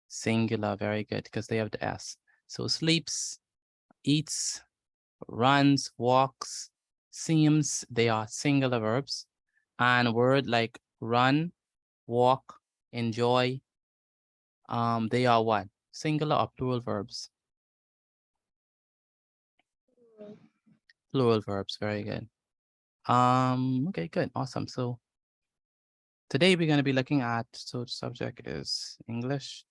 Speaker 1: Singular, very good, because they have the S. So sleeps, eats, runs, walks, seems, they are singular verbs. And a word like run, walk, enjoy, they are what? Singular or plural verbs? Plural verbs, very good. Okay, good, awesome. So today we're going to be looking at, so the subject is English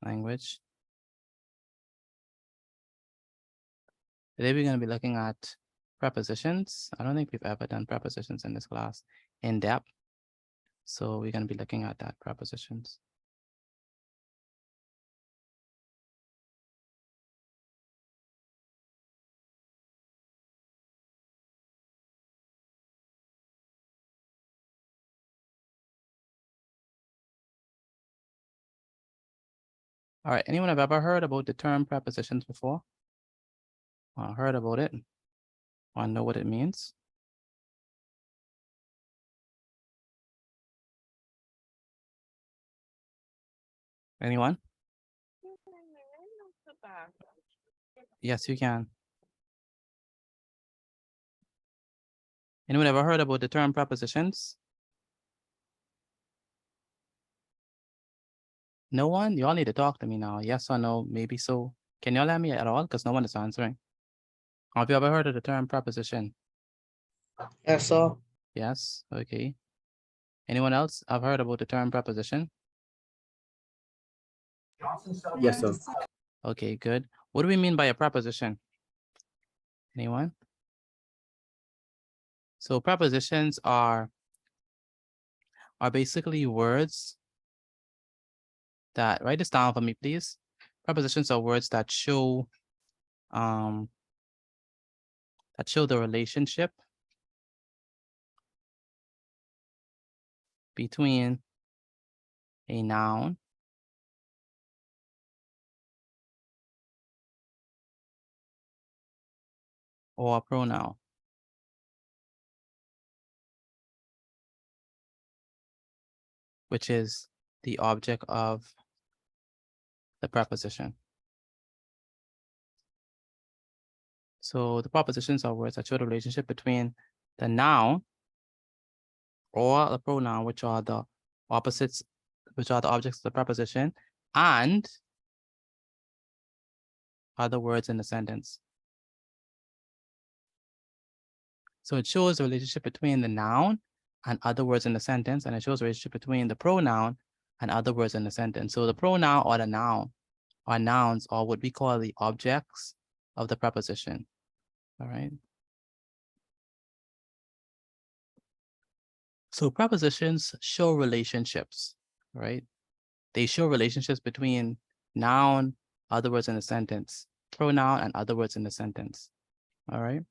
Speaker 1: language. Today we're going to be looking at prepositions. I don't think we've ever done prepositions in this class in depth. So we're going to be looking at that, prepositions. All right, anyone have ever heard about the term prepositions before? Heard about it? Want to know what it means? Anyone? Yes, you can. Anyone ever heard about the term prepositions? No one? You all need to talk to me now. Yes or no, maybe so. Can y'all let me at all? Because no one is answering. Have you ever heard of the term preposition?
Speaker 12: Yes, sir.
Speaker 1: Yes, okay. Anyone else? I've heard about the term preposition.
Speaker 3: Yes, sir.
Speaker 1: Okay, good. What do we mean by a preposition? Anyone? So prepositions are basically words that, write this down for me, please. Prepositions are words that show the relationship between a noun or a pronoun. Which is the object of the preposition. So the prepositions are words that show the relationship between the noun or the pronoun, which are the opposites, which are the objects of the preposition, and other words in the sentence. So it shows the relationship between the noun and other words in the sentence, and it shows the relationship between the pronoun and other words in the sentence. So the pronoun or the noun or nouns are what we call the objects of the preposition. All right. So prepositions show relationships, right? They show relationships between noun, other words in the sentence, pronoun, and other words in the sentence. All right.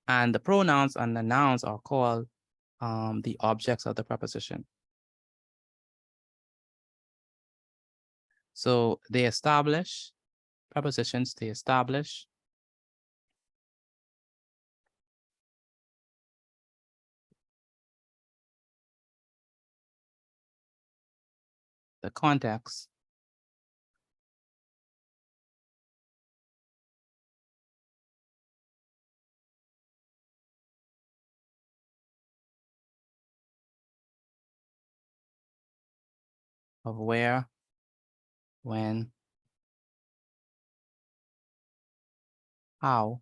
Speaker 1: And the pronouns and the nouns are called the objects of the preposition. So they establish, prepositions, they establish the context of where, when, how,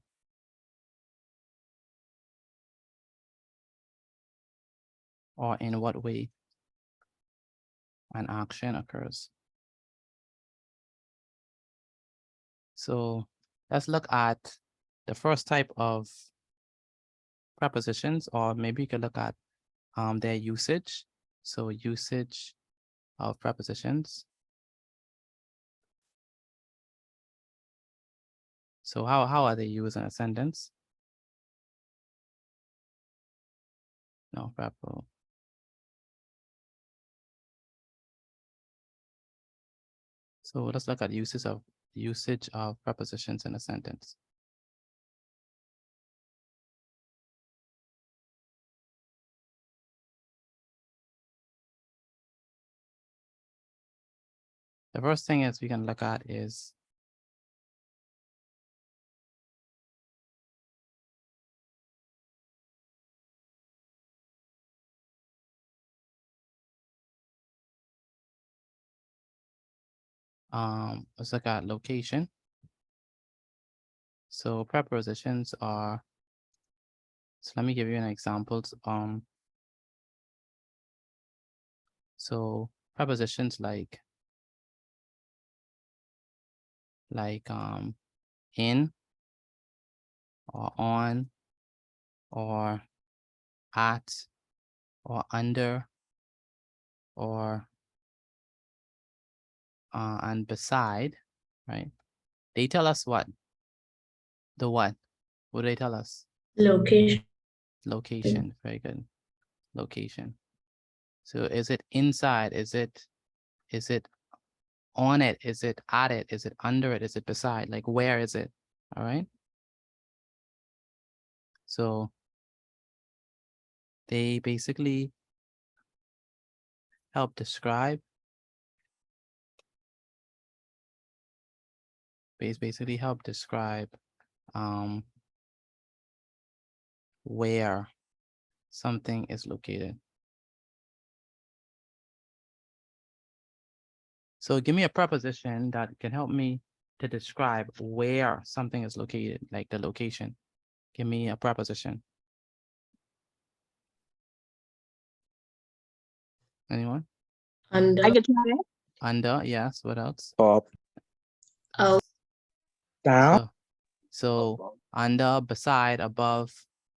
Speaker 1: or in what way an action occurs. So let's look at the first type of prepositions, or maybe you could look at their usage. So usage of prepositions. So how are they used in a sentence? No, prepo. So let's look at usage of prepositions in a sentence. The first thing is we can look at is let's look at location. So prepositions are, so let me give you an examples. So prepositions like in or on or at or under or and beside, right? They tell us what? The what? What do they tell us?
Speaker 20: Location.
Speaker 1: Location. Very good. Location. So is it inside? Is it on it? Is it at it? Is it under it? Is it beside? Like where is it? All right. So they basically help describe. Basically help describe where something is located. So give me a preposition that can help me to describe where something is located, like the location. Give me a preposition. Anyone?
Speaker 20: Under.
Speaker 13: I can try it.
Speaker 1: Under, yes. What else?
Speaker 3: Up.
Speaker 20: Out.
Speaker 9: Down.
Speaker 1: So under, beside, above,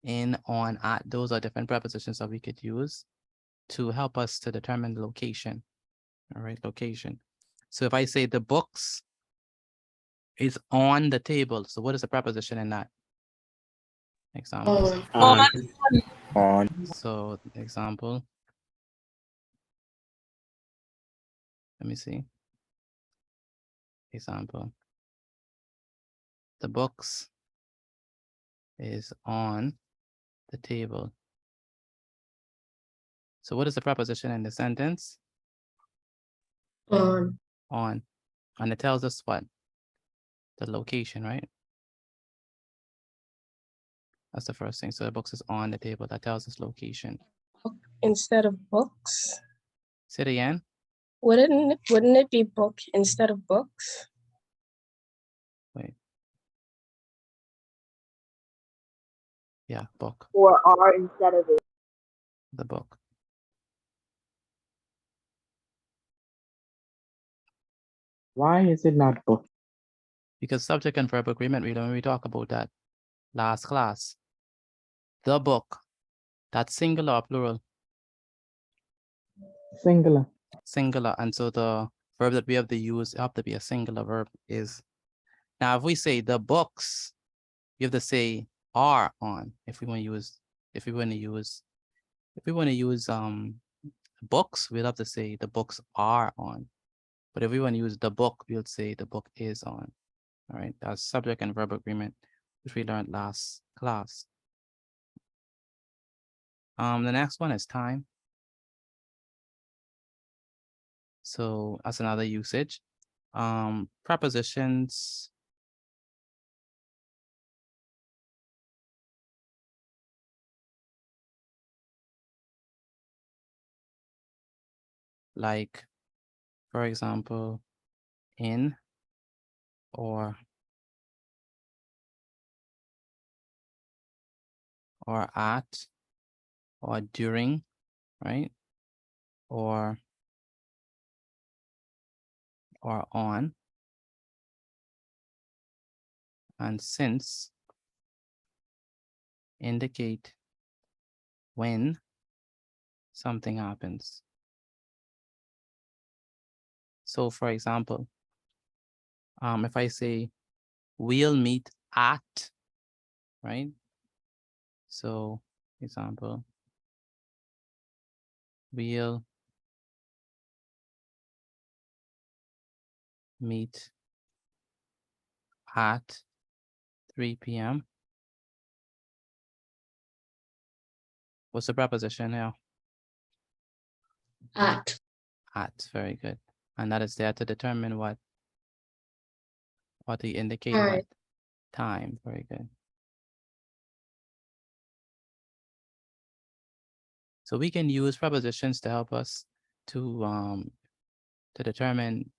Speaker 1: in, on, at, those are different prepositions that we could use to help us to determine the location. All right, location. So if I say the books is on the table, so what is the preposition in that? Example.
Speaker 3: On.
Speaker 1: So example. Let me see. Example. The books is on the table. So what is the preposition in the sentence?
Speaker 20: On.
Speaker 1: On. And it tells us what? The location, right? That's the first thing. So the books is on the table. That tells us location.
Speaker 2: Instead of books.
Speaker 1: Say it again.
Speaker 2: Wouldn't it be book instead of books?
Speaker 1: Wait. Yeah, book.
Speaker 4: Or are instead of it.
Speaker 1: The book.
Speaker 9: Why is it not book?
Speaker 1: Because subject and verb agreement, we talk about that last class. The book. That's singular or plural?
Speaker 9: Singular.
Speaker 1: Singular. And so the verb that we have to use, have to be a singular verb is. Now, if we say the books, you have to say are on. If we want to use books, we'll have to say the books are on. But if we want to use the book, we'll say the book is on. All right, that's subject and verb agreement, which we learned last class. The next one is time. So that's another usage. Prepositions. Like, for example, in or at or during right? Or on. And since indicate when something happens. So for example, if I say we'll meet at, right? So example, we'll meet at 3 p.m. What's the preposition here?
Speaker 20: At.
Speaker 1: At, very good. And that is there to determine what to indicate
Speaker 20: Time.
Speaker 1: what? Time, very good. So we can use prepositions to help us to determine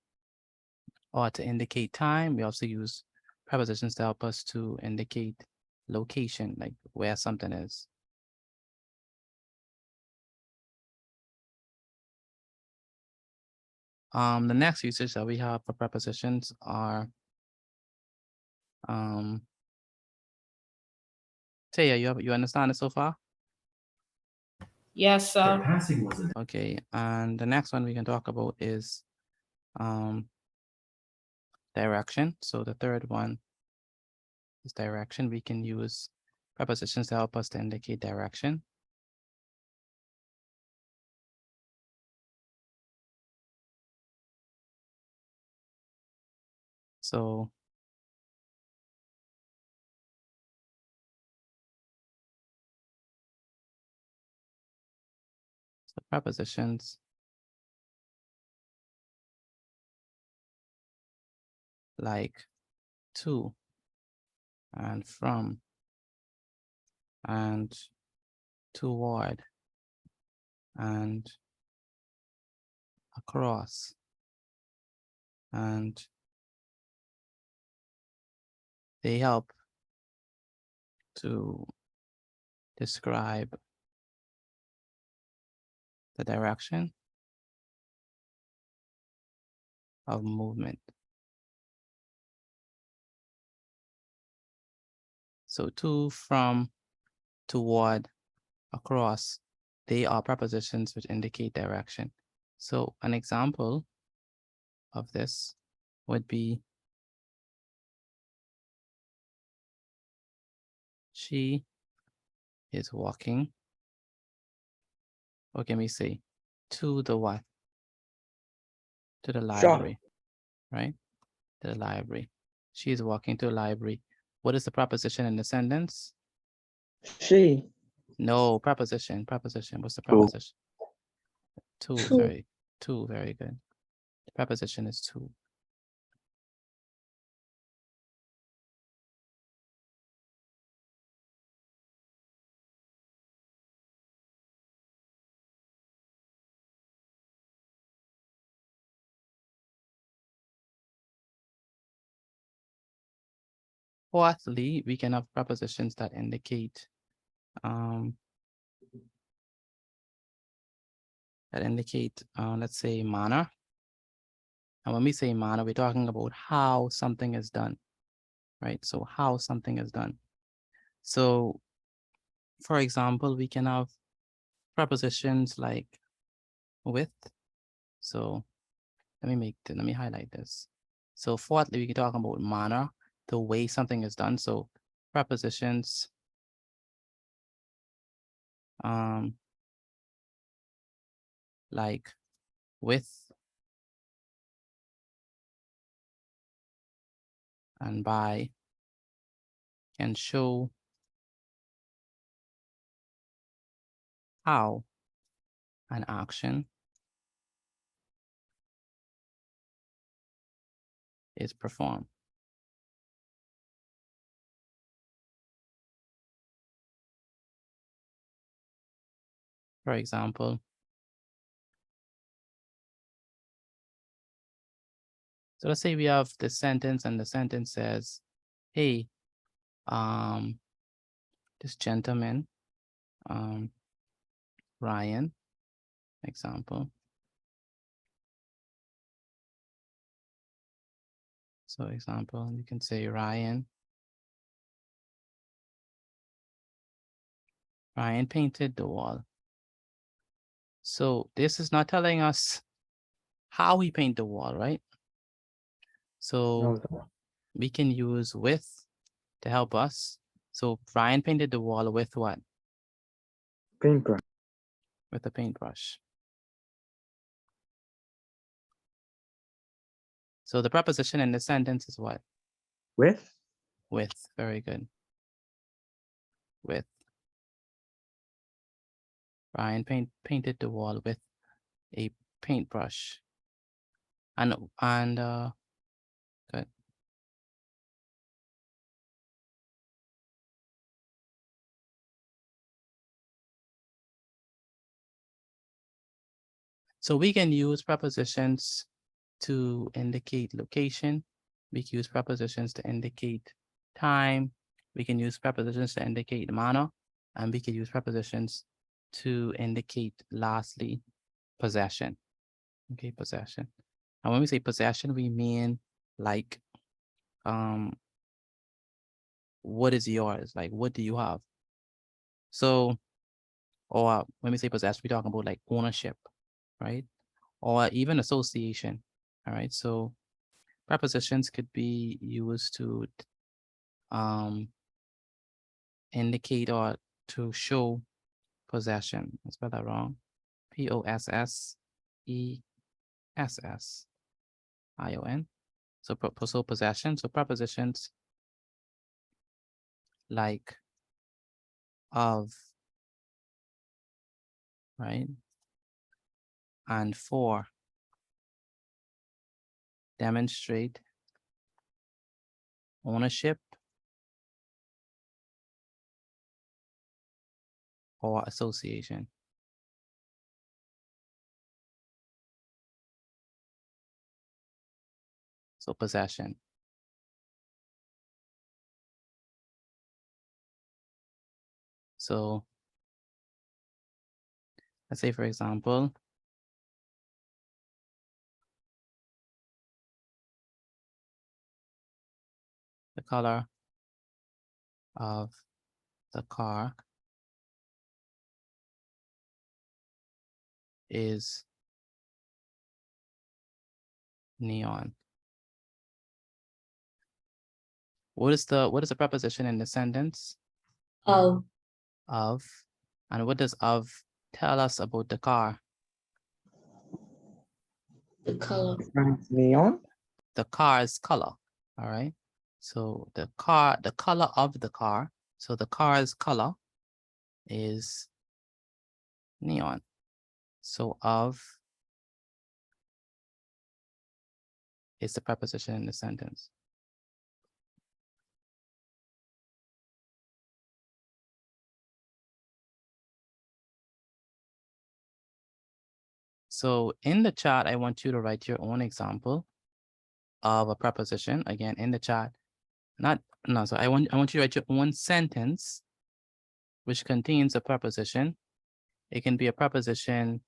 Speaker 1: or to indicate time. We also use prepositions to help us to indicate location, like where something is. The next usage that we have for prepositions are Taya, you understand it so far?
Speaker 7: Yes, sir.
Speaker 1: Okay, and the next one we can talk about is direction. So the third one is direction. We can use prepositions to help us to indicate direction. So prepositions like to and from and toward and across and they help to describe the direction of movement. So to, from, toward, across, they are prepositions which indicate direction. So an example of this would be she is walking, or can we say to the what? To the library, right? To the library. She is walking to the library. What is the preposition in the sentence?
Speaker 9: She.
Speaker 1: No, preposition. What's the preposition? To, very good. The preposition is to. Fourthly, we can have prepositions that indicate let's say manner. And when we say manner, we're talking about how something is done, right? So how something is done. So for example, we can have prepositions like with. So let me highlight this. So fourthly, we can talk about manner, the way something is done. So prepositions like with and by can show how an action is performed. For example, so let's say we have this sentence and the sentence says, hey, this gentleman, Ryan, example. So example, you can say Ryan painted the wall. So this is not telling us how he paint the wall, right? So
Speaker 9: No, sir.
Speaker 1: we can use with to help us. So Ryan painted the wall with what?
Speaker 9: Paintbrush.
Speaker 1: With a paintbrush. So the preposition in the sentence is what?
Speaker 9: With?
Speaker 1: With, very good. With. Ryan painted the wall with a paintbrush. And good. So we can use prepositions to indicate location. We can use prepositions to indicate time. We can use prepositions to indicate manner. And we can use prepositions to indicate, lastly, possession. Okay, possession. And when we say possession, we mean like, what is yours? Like, what do you have? So, or when we say possession, we're talking about like ownership, right? Or even association. All right. So prepositions could be used to indicate or to show possession. I spelled that wrong. Possession. So possession. So prepositions like of, right? And for demonstrate ownership or association. So possession. So let's say, for example, the color of the car is neon. What is the preposition in the sentence?
Speaker 20: Of.
Speaker 1: Of. And what does of tell us about the car?
Speaker 20: The color.
Speaker 9: Neon?
Speaker 1: The car's color. All right. So the color of the car. So the car's color is neon. So of is the preposition in the sentence. So in the chat, I want you to write your own example of a preposition. Again, in the chat, so I want you to write your own sentence which contains a preposition. It can be a preposition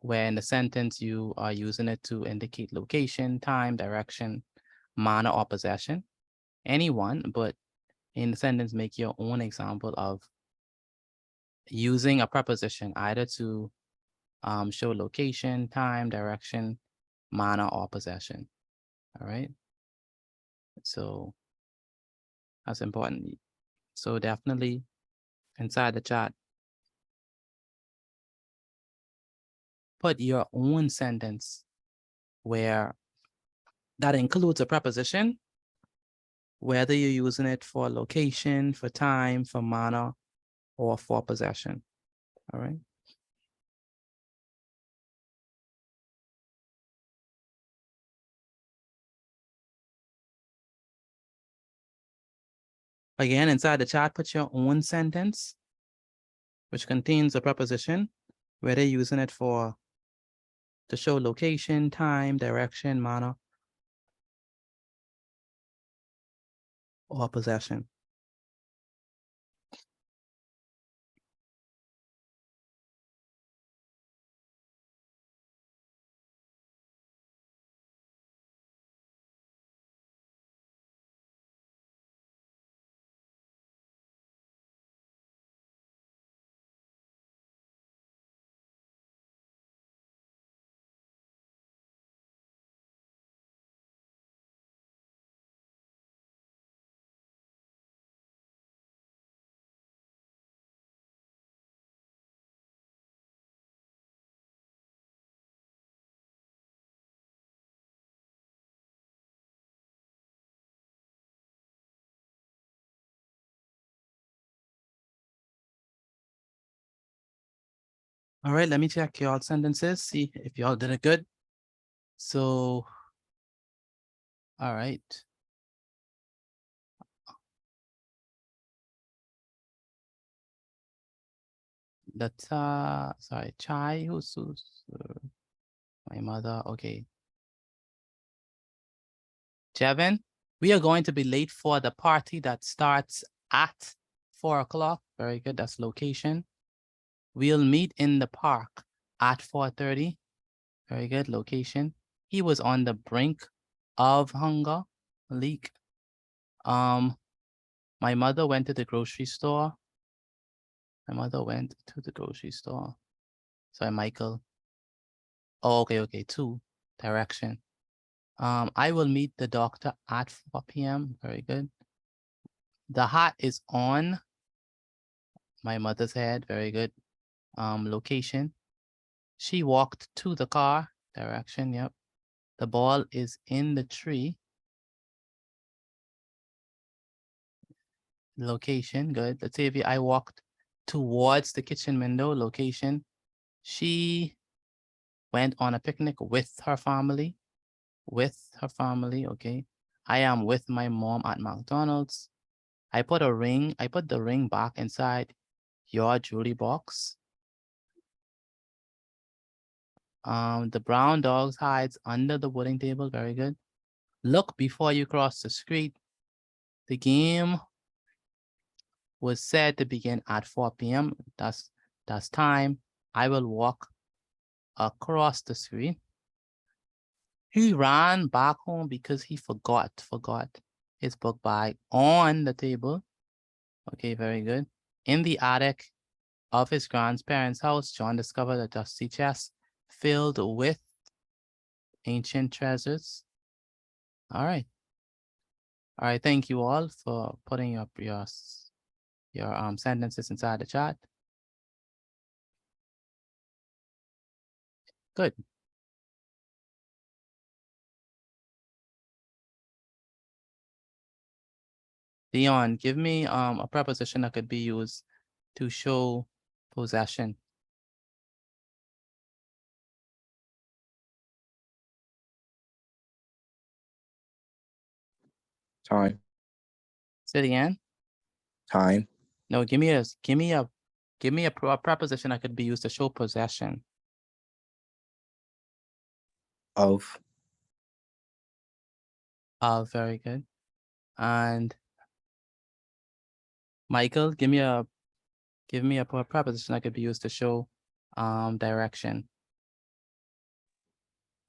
Speaker 1: where in the sentence you are using it to indicate location, time, direction, manner, or possession. Anyone, but in the sentence, make your own example of using a preposition either to show location, time, direction, manner, or possession. All right. So that's important. So definitely inside the chat, put your own sentence where that includes a preposition, whether you're using it for location, for time, for manner, or for possession. All right. Again, inside the chat, put your own sentence, which contains a preposition, whether you're using it for to show location, time, direction, manner, or possession. All right, let me check y'all sentences, see if y'all did it good. So, all right. That's sorry, Chai, who's my mother? Okay. Jevin, we are going to be late for the party that starts at 4 o'clock. Very good, that's location. We'll meet in the park at 4:30. Very good, location. He was on the brink of hunger, leak. My mother went to the grocery store. My mother went to the grocery store. Sorry, Michael. Oh, okay, 2, direction. I will meet the doctor at 4 p.m. Very good. The hat is on my mother's head. Very good. Location. She walked to the car. Direction, yep. The ball is in the tree. Location, good. Let's say if I walked towards the kitchen window. Location. She went on a picnic with her family. With her family, okay. I am with my mom at McDonald's. I put the ring back inside your jewelry box. The brown dog hides under the wooden table. Very good. Look before you cross the street. The game was set to begin at 4 p.m. That's time. I will walk across the street. He ran back home because he forgot his book bag on the table. Okay, very good. In the attic of his grandparents' house, John discovered a dusty chest filled with ancient treasures. All right. All right, thank you all for putting up your sentences inside the chat. Good. Dion, give me a preposition that could be used to show possession.
Speaker 3: Time.
Speaker 1: Say it again.
Speaker 3: Time.
Speaker 1: No, give me a preposition that could be used to show possession.
Speaker 3: Of.
Speaker 1: Very good. And Michael, give me a preposition that could be used to show direction.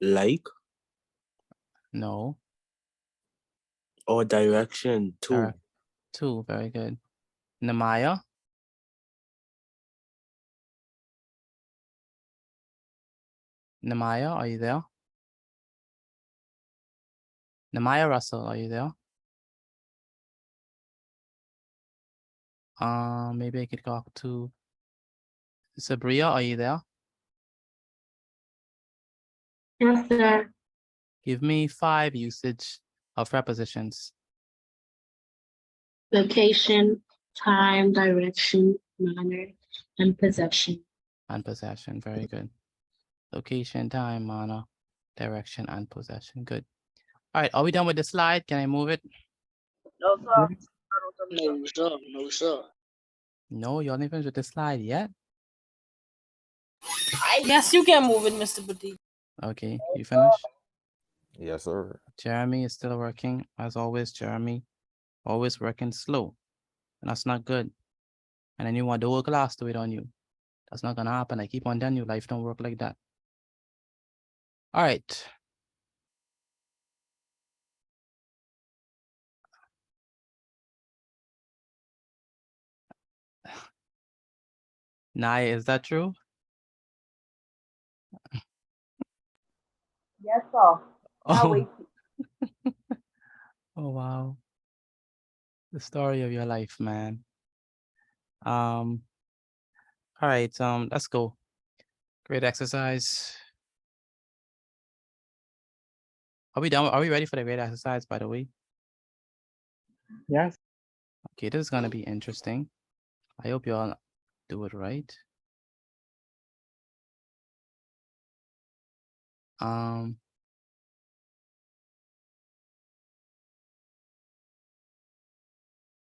Speaker 21: Like
Speaker 1: No.
Speaker 21: or direction too.
Speaker 1: 2, very good. Namaya. Namaya, are you there? Namaya Russell, are you there? Maybe I could talk to Sabria, are you there?
Speaker 20: Yes, sir.
Speaker 1: Give me 5 usage of prepositions.
Speaker 20: Location, time, direction, manner, and possession.
Speaker 1: And possession, very good. Location, time, manner, direction, and possession. Good. All right, are we done with the slide? Can I move it?
Speaker 4: No, sir.
Speaker 5: No, sir. No, sir.
Speaker 1: No, you're not finished with the slide yet?
Speaker 7: Yes, you can move it, Mr. Boutique.
Speaker 1: Okay, you finished?
Speaker 10: Yes, sir.
Speaker 1: Jeremy is still working. As always, Jeremy, always working slow. And that's not good. And then you want the whole class to wait on you. That's not gonna happen. I keep on telling you, life don't work like that. All right. Naya, is that true?
Speaker 4: Yes, sir. I'll wait.
Speaker 1: Oh, wow. The story of your life, man. All right, let's go. Great exercise. Are we done? Are we ready for the great exercise, by the way?
Speaker 9: Yes.
Speaker 1: Okay, this is gonna be interesting. I hope you all do it right.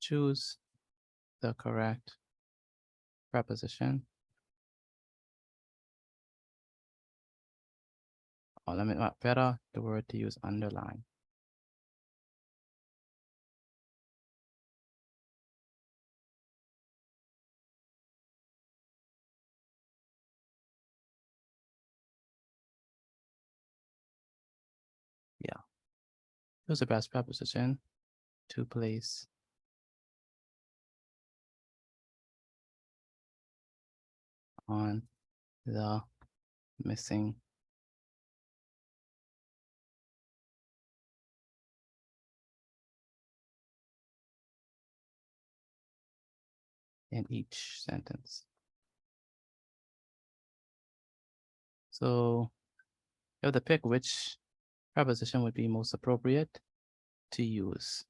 Speaker 1: choose the correct preposition. Or let me better the word to use underline. Yeah. Choose the best preposition to place on the missing in each sentence. So you have to pick which preposition would be most appropriate to use.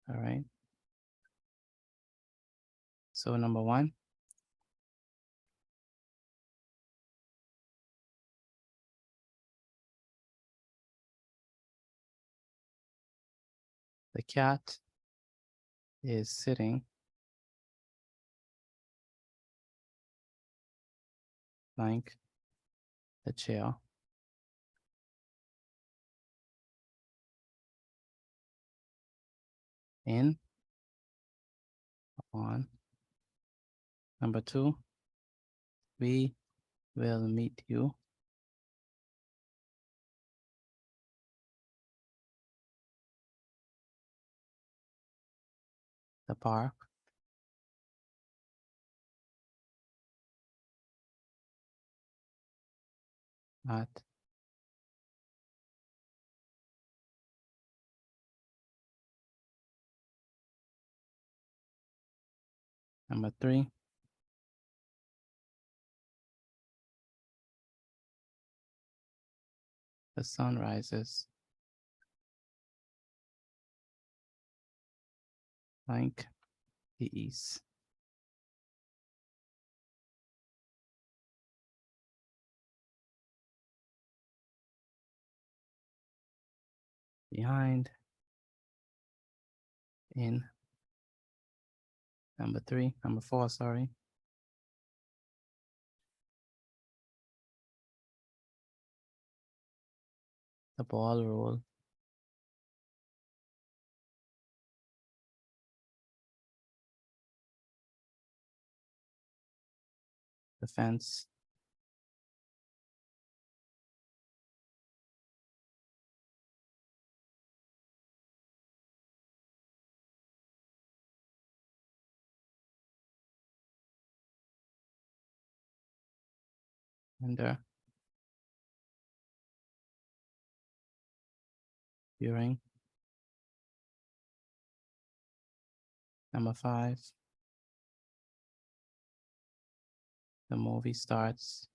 Speaker 1: All right. So number one, the cat is sitting like the chair in on. Number two, we will meet you the park at number three, the sun rises like the east. Behind in number four, sorry. The ball roll the fence under during. Number five, the movie starts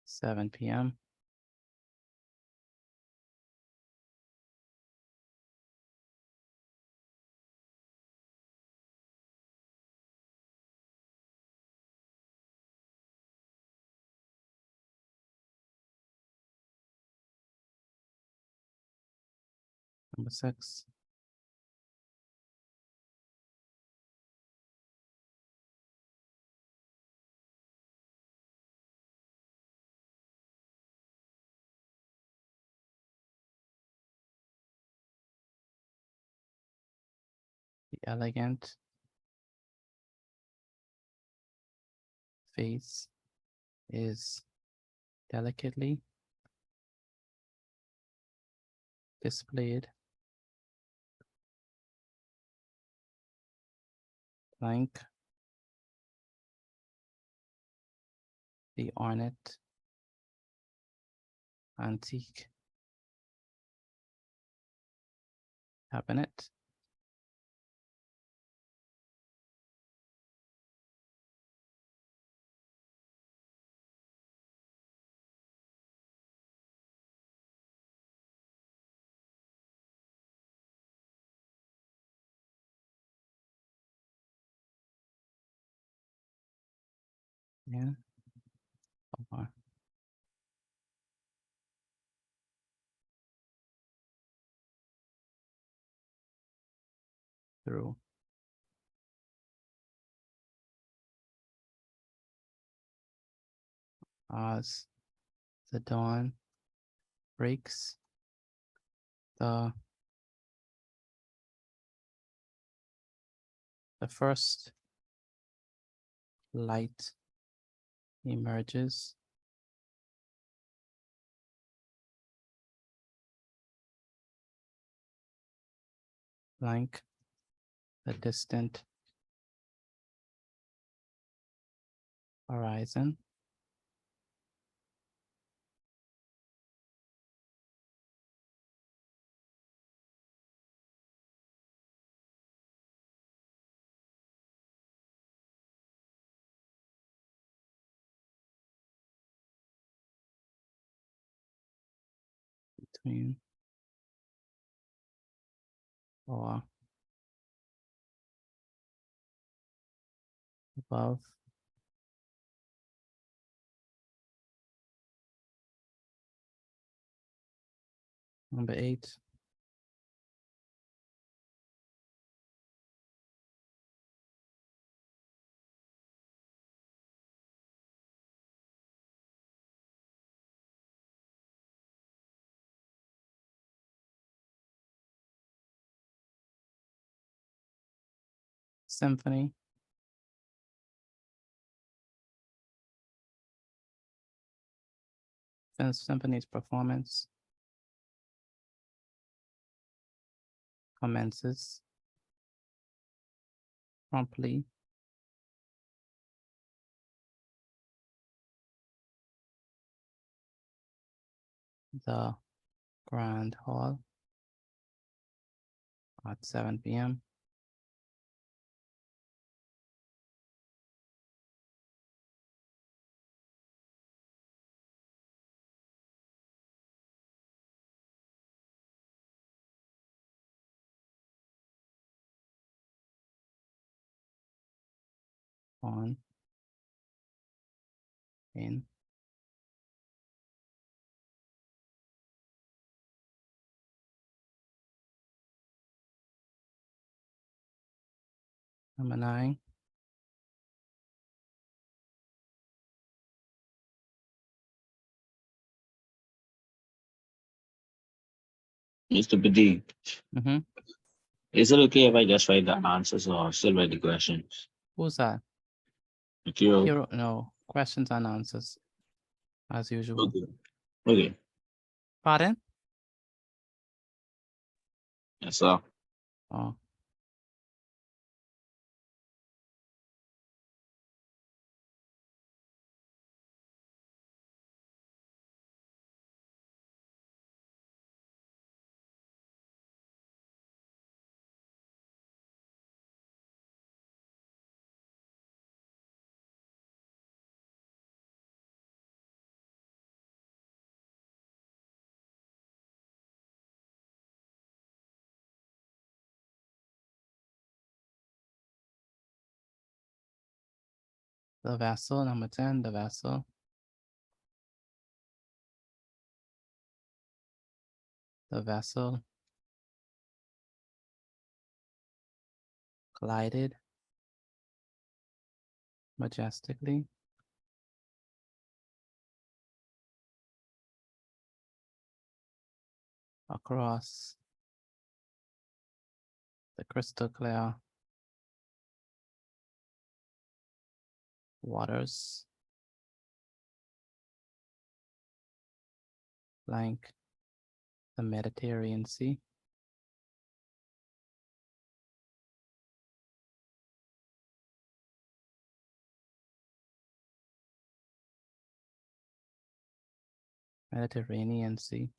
Speaker 1: seven p.m. Number six, the elegant face is delicately displayed like the ornate antique cabinet Yeah. Over. Through. As the dawn breaks, the first light emerges. Blank the distant horizon. Between or above number 8. Symphony. Symphony's performance commences promptly the Grand Hall at 7 p.m. On in number 9.
Speaker 19: Mr. Badi,
Speaker 1: Mm-hmm.
Speaker 19: is it okay if I just write the answers or still write the questions?
Speaker 1: Who's that?
Speaker 19: Akiro.
Speaker 1: Hero, no, questions and answers as usual.
Speaker 19: Okay. Okay.
Speaker 1: Pardon?
Speaker 19: Yes, sir.
Speaker 1: Oh. The vessel, number 10, the vessel. The vessel glided majestically across the crystal clear waters, like the Mediterranean Sea. Mediterranean Sea.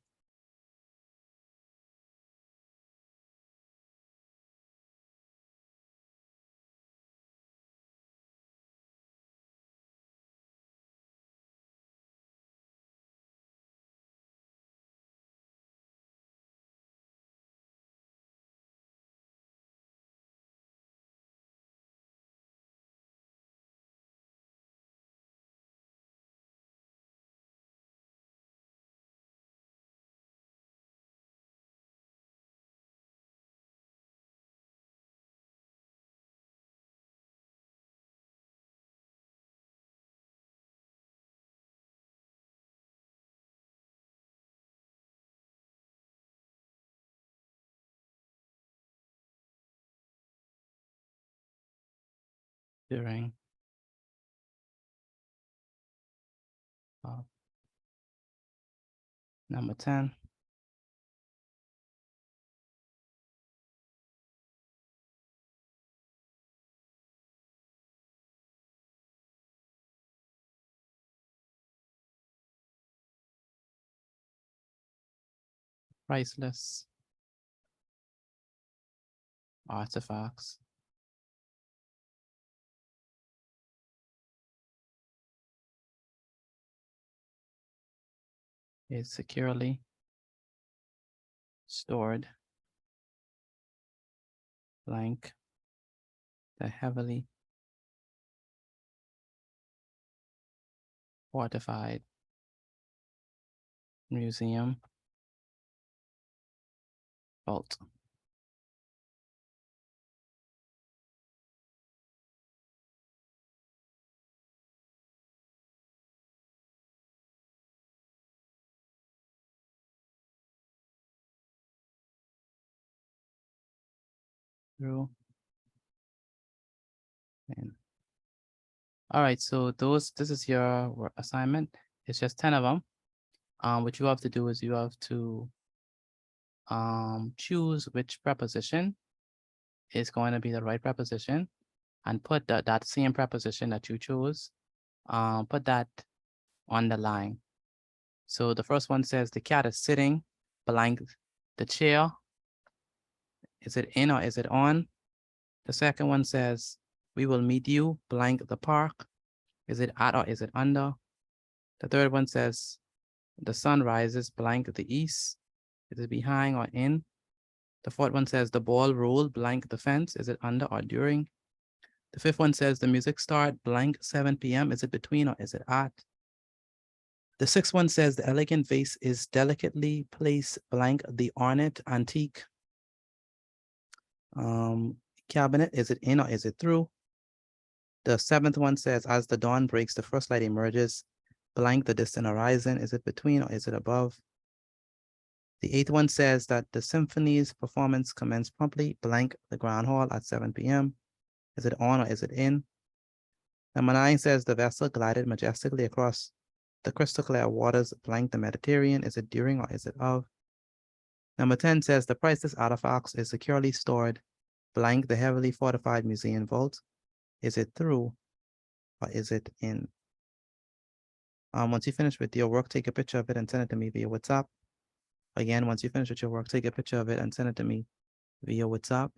Speaker 1: during, number 10. Priceless artifacts is securely stored blank the heavily fortified museum vault. Through and all right, so this is your assignment. It's just 10 of them. What you have to do is you have to choose which preposition is going to be the right preposition and put that same preposition that you chose, put that on the line. So the first one says the cat is sitting blank the chair. Is it in or is it on? The second one says we will meet you blank the park. Is it at or is it under? The third one says the sun rises blank the east. Is it behind or in? The fourth one says the ball rolled blank the fence. Is it under or during? The fifth one says the music start blank 7 p.m. Is it between or is it at? The sixth one says the elegant vase is delicately placed blank the ornate antique cabinet. Is it in or is it through? The seventh one says as the dawn breaks, the first light emerges blank the distant horizon. Is it between or is it above? The eighth one says that the symphony's performance commenced promptly blank the Grand Hall at 7 p.m. Is it on or is it in? Number 9 says the vessel glided majestically across the crystal clear waters blank the Mediterranean. Is it during or is it of? Number 10 says the priceless artifacts is securely stored blank the heavily fortified museum vault. Is it through or is it in? Once you finish with your work, take a picture of it and send it to me via WhatsApp. Again, once you finish with your work, take a picture of it and send it to me via WhatsApp.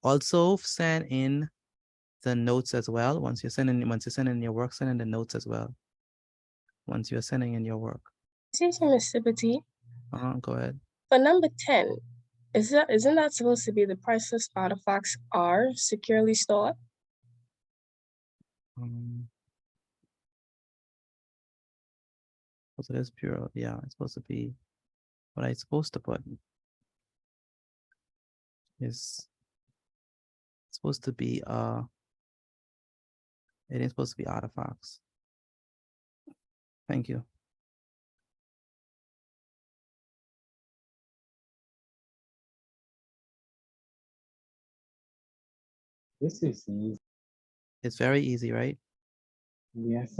Speaker 1: Also send in the notes as well. Once you're sending your work, send in the notes as well. Once you're sending in your work.
Speaker 2: Miss Sippety,
Speaker 1: Go ahead.
Speaker 2: for number 10, isn't that supposed to be the priceless artifacts are securely stored?
Speaker 1: So it is pure. Yeah, it's supposed to be what I'm supposed to put. Is supposed to be it is supposed to be artifacts. Thank you.
Speaker 9: This is easy.
Speaker 1: It's very easy, right?
Speaker 9: Yes.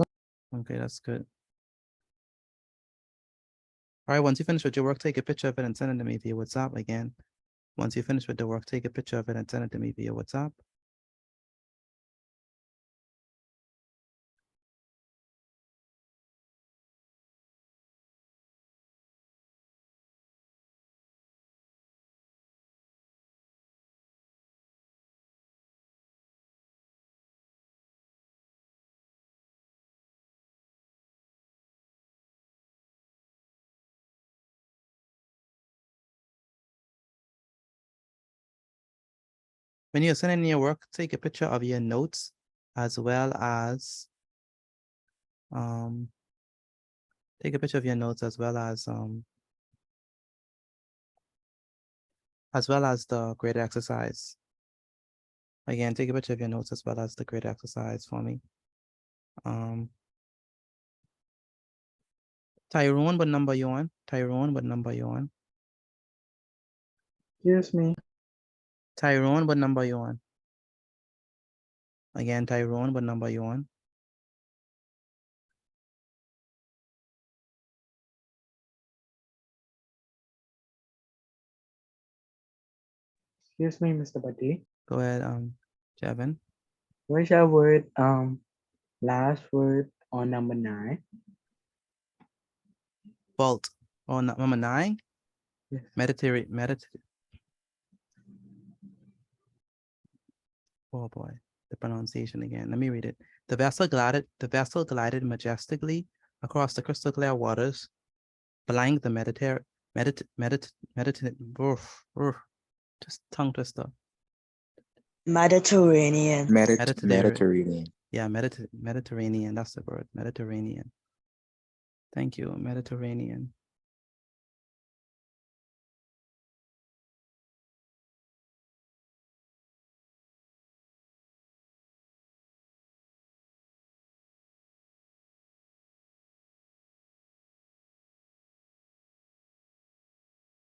Speaker 1: Okay, that's good. All right, once you finish with your work, take a picture of it and send it to me via WhatsApp again. Once you finish with the work, take a picture of it and send it to me via WhatsApp. When you're sending your work, take a picture of your notes as well as take a picture of your notes as well as the graded exercise. Again, take a picture of your notes as well as the graded exercise for me. Tyrone, what number you on? Tyrone, what number you on?
Speaker 9: Excuse me.
Speaker 1: Tyrone, what number are you on? Again, Tyrone, what number are you on?
Speaker 9: Excuse me, Mr. Bati.
Speaker 1: Go ahead, Jevin.
Speaker 9: Where's your word? Last word on number 9.
Speaker 1: Vault. Oh, number 9.
Speaker 9: Yes.
Speaker 1: Oh boy, the pronunciation again. Let me read it. The vessel glided majestically across the crystal clear waters, flying the just tongue twister.
Speaker 14: Mediterranean.
Speaker 3: Mediterranean.
Speaker 1: Yeah, Mediterranean. That's the word. Mediterranean. Thank you, Mediterranean.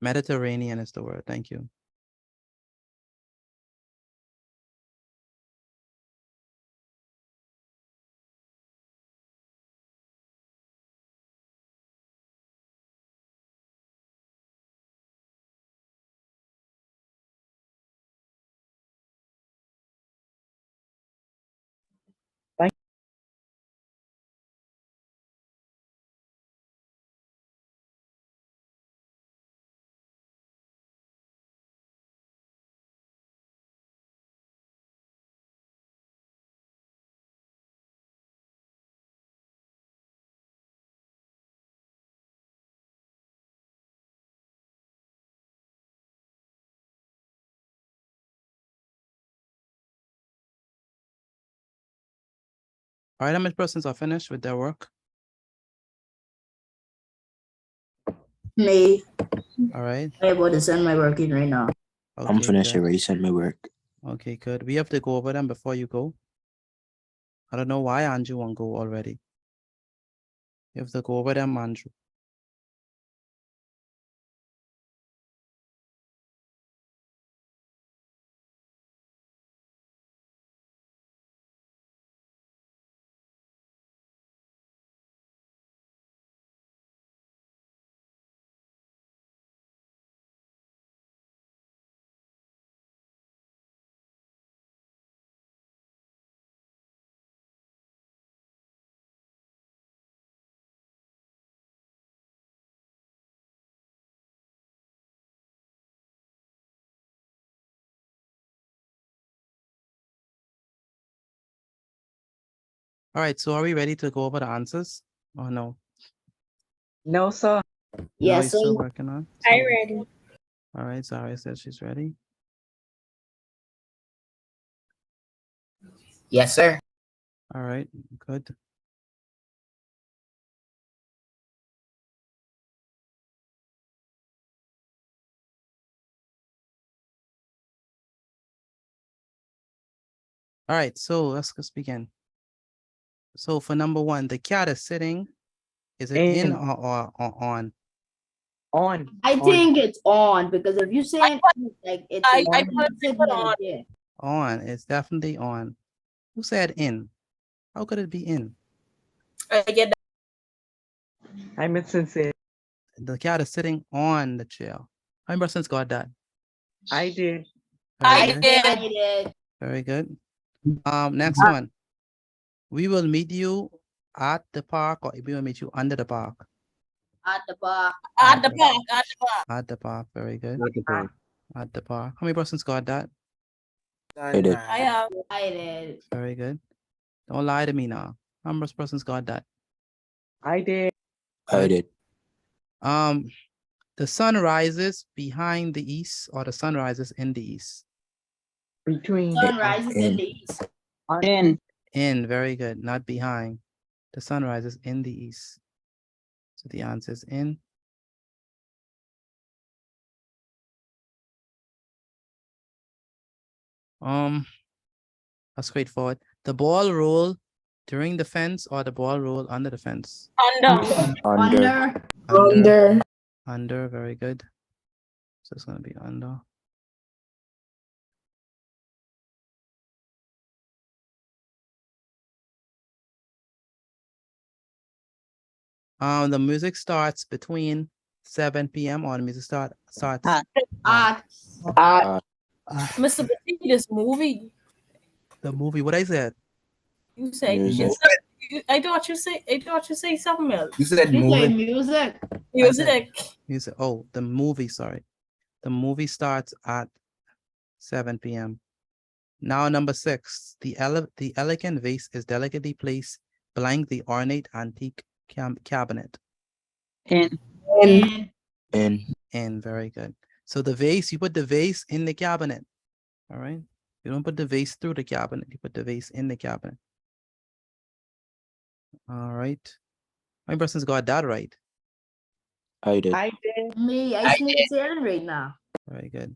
Speaker 1: Mediterranean is the word. Thank you. All right, how many persons are finished with their work?
Speaker 6: Me.
Speaker 1: All right.
Speaker 6: I'm able to send my work in right now.
Speaker 1: Okay,
Speaker 3: I'm finished
Speaker 1: good.
Speaker 3: already. Sent my work.
Speaker 1: Okay, good. We have to go over them before you go. I don't know why Anju won't go already. You have to go over them, Anju. All right, so are we ready to go over the answers? Oh no.
Speaker 9: No, sir.
Speaker 1: No,
Speaker 6: Yes,
Speaker 1: you're still
Speaker 6: sir.
Speaker 1: working on?
Speaker 17: I ready.
Speaker 1: All right, Zara says she's ready.
Speaker 12: Yes, sir.
Speaker 1: All right, good. All right, so let's begin. So for number 1, the cat is sitting. Is it in or on?
Speaker 9: On.
Speaker 6: I think it's on because if you say like it's
Speaker 7: I
Speaker 6: sitting
Speaker 7: put
Speaker 6: like,
Speaker 7: on.
Speaker 6: yeah.
Speaker 1: On, it's definitely on. Who said in? How could it be in?
Speaker 7: I get that.
Speaker 9: I'm sincere.
Speaker 1: The cat is sitting on the chair. How many persons got that?
Speaker 9: I did.
Speaker 1: Very good.
Speaker 6: did.
Speaker 1: Very good. Next one. We will meet you at the park, or we will meet you under the park.
Speaker 6: At the bar.
Speaker 7: At the park. At the park.
Speaker 1: At the park. Very good.
Speaker 21: At the park.
Speaker 1: At the park. How many persons got that?
Speaker 3: I did.
Speaker 7: I have.
Speaker 6: I did.
Speaker 1: Very good. Don't lie to me now. How many persons got that?
Speaker 9: I did.
Speaker 3: I did.
Speaker 1: The sun rises behind the east, or the sun rises in the east?
Speaker 9: Between.
Speaker 6: Sun rises in the east.
Speaker 1: In, very good. Not behind. The sun rises in the east. So the answer is in. That's straightforward. The ball roll during the fence, or the ball roll under the fence?
Speaker 7: Under.
Speaker 1: Under. Under, very good. So it's gonna be under. The music starts between 7 p.m. or the music starts
Speaker 7: Mr. Petit, this movie.
Speaker 1: the movie. What I said?
Speaker 7: You say
Speaker 1: Music.
Speaker 7: I thought you say something else.
Speaker 1: You said
Speaker 6: You say
Speaker 1: music.
Speaker 6: music.
Speaker 1: Music. Oh, the movie. Sorry, the movie starts at 7 p.m. Now, number 6. The elegant vase is delicately placed blank the ornate antique cabinet.
Speaker 13: In.
Speaker 1: Very good. So the vase, you put the vase in the cabinet. All right. You don't put the vase through the cabinet. You put the vase in the cabinet. All right. How many persons got that right?
Speaker 3: I did.
Speaker 6: I did. Me, I smooth sailing right now.
Speaker 1: Very good.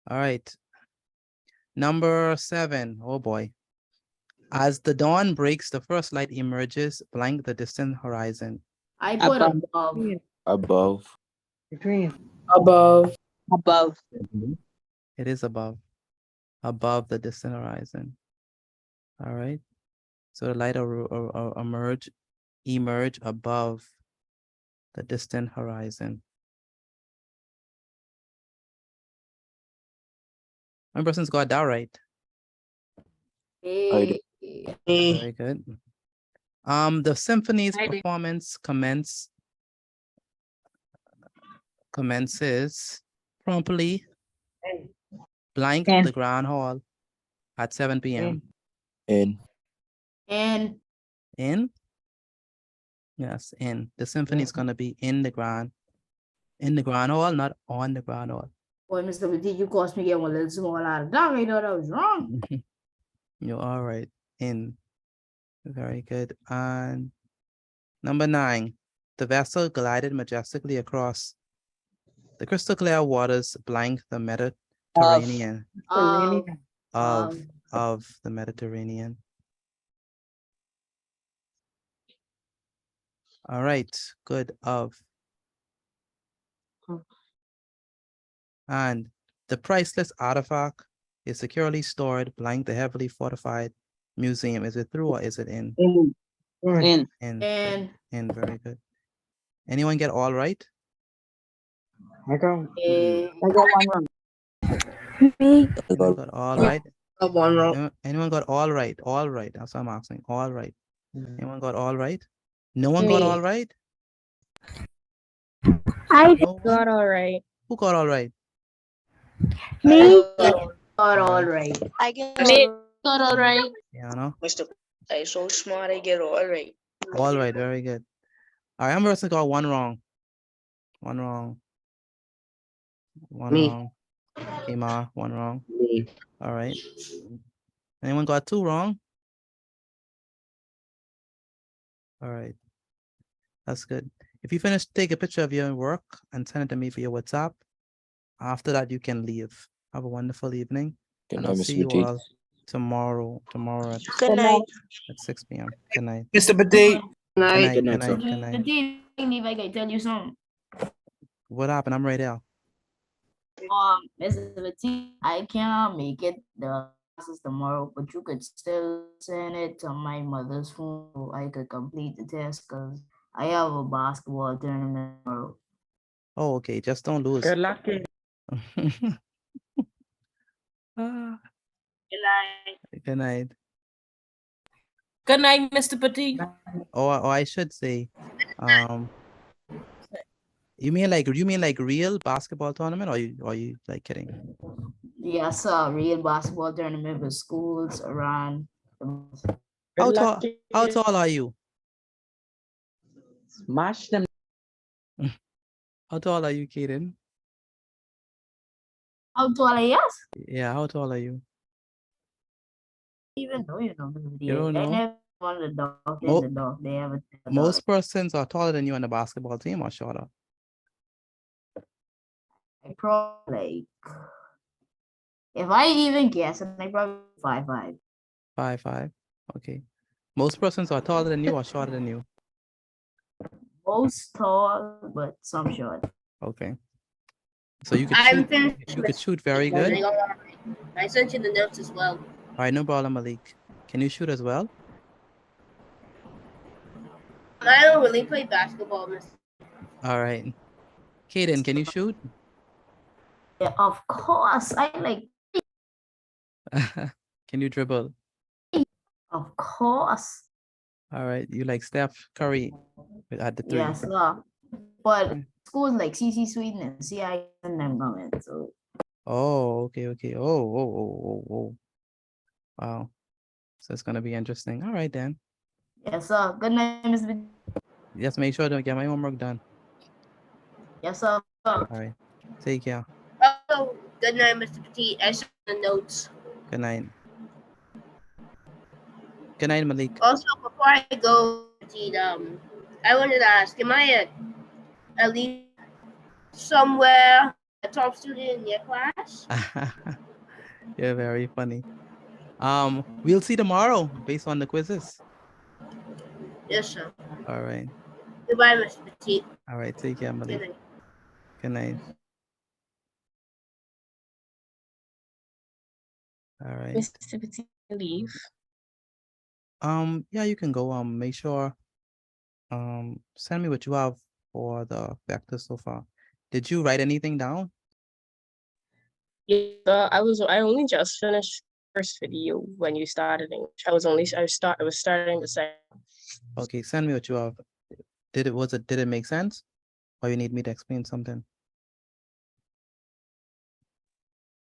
Speaker 1: All right. Number 7. Oh boy. As the dawn breaks, the first light emerges blank the distant horizon.
Speaker 6: I put above.
Speaker 3: Above.
Speaker 9: Between.
Speaker 7: Above.
Speaker 13: Above.
Speaker 1: It is above. Above the distant horizon. All right. So the light emerge above the distant horizon. One person's got that right.
Speaker 6: Hey.
Speaker 1: Very good. The symphony's performance commences promptly blank the Grand Hall at 7 p.m.
Speaker 3: In.
Speaker 1: Yes, in. The symphony is gonna be in the Grand Hall, not on the Grand Hall.
Speaker 6: Boy, Mr. Petit, you cost me get one little small out of that. I know that was wrong.
Speaker 1: You're all right. In. Very good. And number 9. The vessel glided majestically across the crystal clear waters blank the Mediterranean. Of the Mediterranean. All right, good. Of. And the priceless artifact is securely stored blank the heavily fortified museum. Is it through or is it in?
Speaker 13: In.
Speaker 1: In. Very good. Anyone get all right?
Speaker 9: I got
Speaker 13: one wrong.
Speaker 1: Anyone got all right?
Speaker 12: One wrong.
Speaker 1: Anyone got all right? All right. That's what I'm asking. All right. Anyone got all right? No one got all right?
Speaker 2: I
Speaker 1: No
Speaker 2: got all right.
Speaker 1: Who got all right?
Speaker 2: Me?
Speaker 6: Got all right.
Speaker 15: I get
Speaker 2: Got all right.
Speaker 1: Yeah, no?
Speaker 12: Mr. I so smart, I get all right.
Speaker 1: All right, very good. All right, I'm person got one wrong. One wrong. One
Speaker 12: Me.
Speaker 1: wrong. Kmar, one wrong.
Speaker 12: Me.
Speaker 1: All right. Anyone got 2 wrong? All right. That's good. If you finish, take a picture of your work and send it to me via WhatsApp. After that, you can leave. Have a wonderful evening.
Speaker 3: Good
Speaker 1: And
Speaker 3: night,
Speaker 1: I'll
Speaker 3: Mr.
Speaker 1: see you
Speaker 3: Petit.
Speaker 1: all tomorrow
Speaker 15: Good night.
Speaker 1: at 6 p.m. Good night.
Speaker 21: Mr. Petit.
Speaker 1: Good night.
Speaker 3: Good
Speaker 1: Good
Speaker 3: night,
Speaker 1: night.
Speaker 3: sir.
Speaker 1: Good night.
Speaker 6: Petit, if I can tell you something.
Speaker 1: What happened? I'm right there.
Speaker 6: Mr. Petit, I cannot make it the classes tomorrow, but you could still send it to my mother's phone so I could complete the test because I have a basketball tournament tomorrow.
Speaker 1: Oh, okay. Just don't lose.
Speaker 9: Good luck. Kid.
Speaker 1: Ah,
Speaker 4: Good night.
Speaker 1: good night.
Speaker 7: Good night, Mr. Petit.
Speaker 1: Or I should say, you mean like real basketball tournament, or you like kidding?
Speaker 6: Yes, a real basketball tournament with schools around.
Speaker 1: How tall are you?
Speaker 9: Smash them.
Speaker 1: How tall are you, Kaden?
Speaker 6: How tall are you?
Speaker 1: Yeah, how tall are you?
Speaker 6: Even though you know,
Speaker 1: You don't
Speaker 6: I
Speaker 1: know?
Speaker 6: never wanted the dog in
Speaker 1: Oh,
Speaker 6: the dog. They have a
Speaker 1: most persons are taller than you on the basketball team or shorter?
Speaker 6: I probably if I even guess, I probably 5'5".
Speaker 1: 5'5". Okay. Most persons are taller than you or shorter than you?
Speaker 6: Most tall, but some short.
Speaker 1: Okay. So you could
Speaker 15: I'm
Speaker 1: shoot.
Speaker 15: finished
Speaker 1: You could shoot very good.
Speaker 15: I sent you the notes as well.
Speaker 1: All right, no problem, Malik. Can you shoot as well?
Speaker 15: I don't really play basketball, Miss.
Speaker 1: All right. Kaden, can you shoot?
Speaker 6: Yeah, of course. I like.
Speaker 1: Can you dribble?
Speaker 6: Of course.
Speaker 1: All right. You like Steph Curry at the three?
Speaker 6: Yes, sir. But schools like CC Sweden and CI and them going. So
Speaker 1: Oh, okay, okay. Oh. Wow. So it's gonna be interesting. All right then.
Speaker 6: yes, sir. Good night, Mr.
Speaker 1: Just make sure to get my homework done.
Speaker 6: Yes, sir.
Speaker 1: All right. Take care.
Speaker 15: Oh, good night, Mr. Petit. I saw the notes.
Speaker 1: Good night. Good night, Malik.
Speaker 15: Also, before I go, Petit, I wanted to ask, am I at least somewhere a top student in your class?
Speaker 1: You're very funny. We'll see tomorrow based on the quizzes.
Speaker 15: Yes, sir.
Speaker 1: All right.
Speaker 15: Goodbye, Mr. Petit.
Speaker 1: All right. Take care, Malik.
Speaker 15: Good night.
Speaker 1: Good night. All right.
Speaker 2: Mr. Petit, leave.
Speaker 1: Yeah, you can go. Make sure. Send me what you have for the vectors so far. Did you write anything down?
Speaker 2: Yeah, I only just finished the first video when you started English. I was starting the second.
Speaker 1: Okay, send me what you have. Did it make sense? Or you need me to explain something?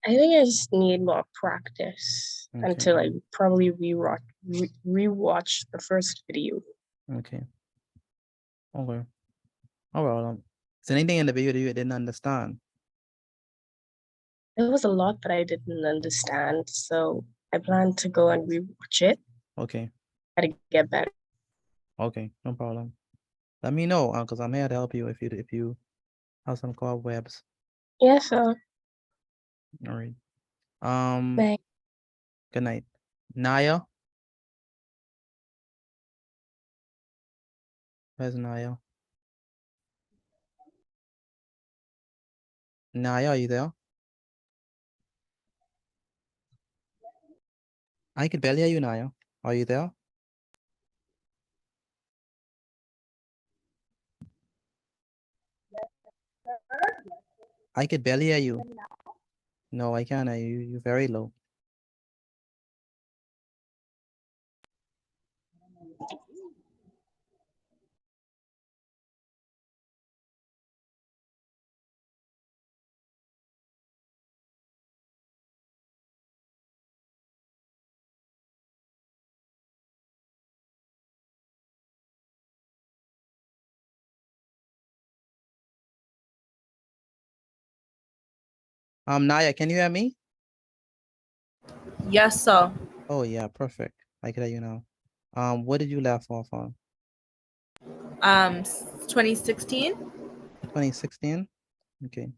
Speaker 2: I think I just need more practice until I probably rewatch the first video.
Speaker 1: Okay. Okay. All right. Is there anything in the video that you didn't understand?
Speaker 2: There was a lot that I didn't understand, so I plan to go and rewatch it.
Speaker 1: Okay.
Speaker 2: Try to get better.
Speaker 1: Okay, no problem. Let me know, because I'm here to help you if you have some cobwebs.
Speaker 2: Yes, sir.
Speaker 1: All right.
Speaker 2: Bye.
Speaker 1: Good night. Naya? Where's Naya? Naya, are you there? I could barely hear you, Naya. Are you there? I could barely hear you. No, I can't hear you. You're very low. Naya, can you hear me?
Speaker 7: Yes, sir.
Speaker 1: Oh yeah, perfect. I can hear you now. What did you laugh off on?
Speaker 7: 2016.
Speaker 1: 2016? Okay.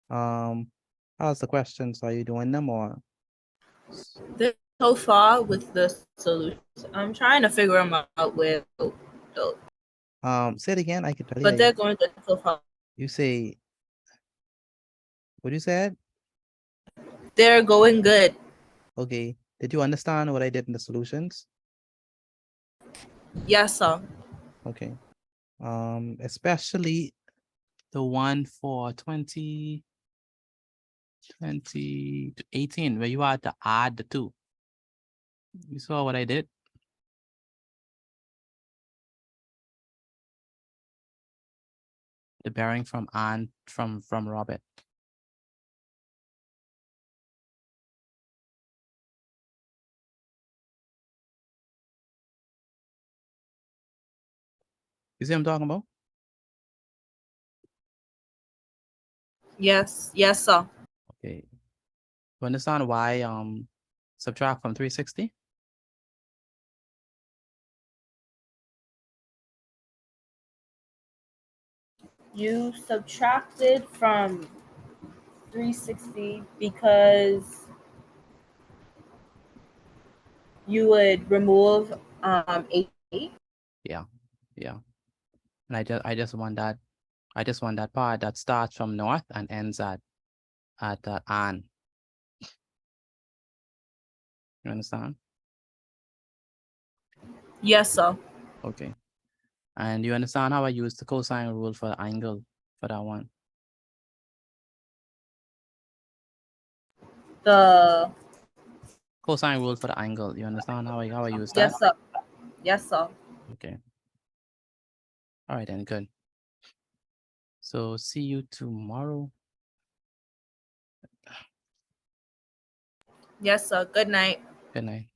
Speaker 1: How's the questions? Are you doing them or?
Speaker 7: So far with the solutions, I'm trying to figure them out with.
Speaker 1: Say it again. I could barely
Speaker 7: But
Speaker 1: hear
Speaker 7: they're
Speaker 1: you.
Speaker 7: going good so far.
Speaker 1: You say, what you said?
Speaker 7: They're going good.
Speaker 1: Okay. Did you understand what I did in the solutions?
Speaker 7: Yes, sir.
Speaker 1: Okay. Especially the one for 2018, where you had to add the two. You saw what I did? The bearing from Anne from Robert. You see what I'm talking about?
Speaker 7: Yes, sir.
Speaker 1: Okay. You understand why subtract from 360?
Speaker 7: You subtracted from 360 because you would remove 8.
Speaker 1: Yeah. And I just want that part that starts from north and ends at Anne. You understand?
Speaker 7: Yes, sir.
Speaker 1: Okay. And you understand how I use the cosine rule for the angle for that one?
Speaker 7: The
Speaker 1: Cosine rule for the angle. You understand how I use that?
Speaker 7: yes, sir. Yes, sir.
Speaker 1: Okay. All right, then, good. So see you tomorrow.
Speaker 7: Yes, sir. Good night.
Speaker 1: Good night.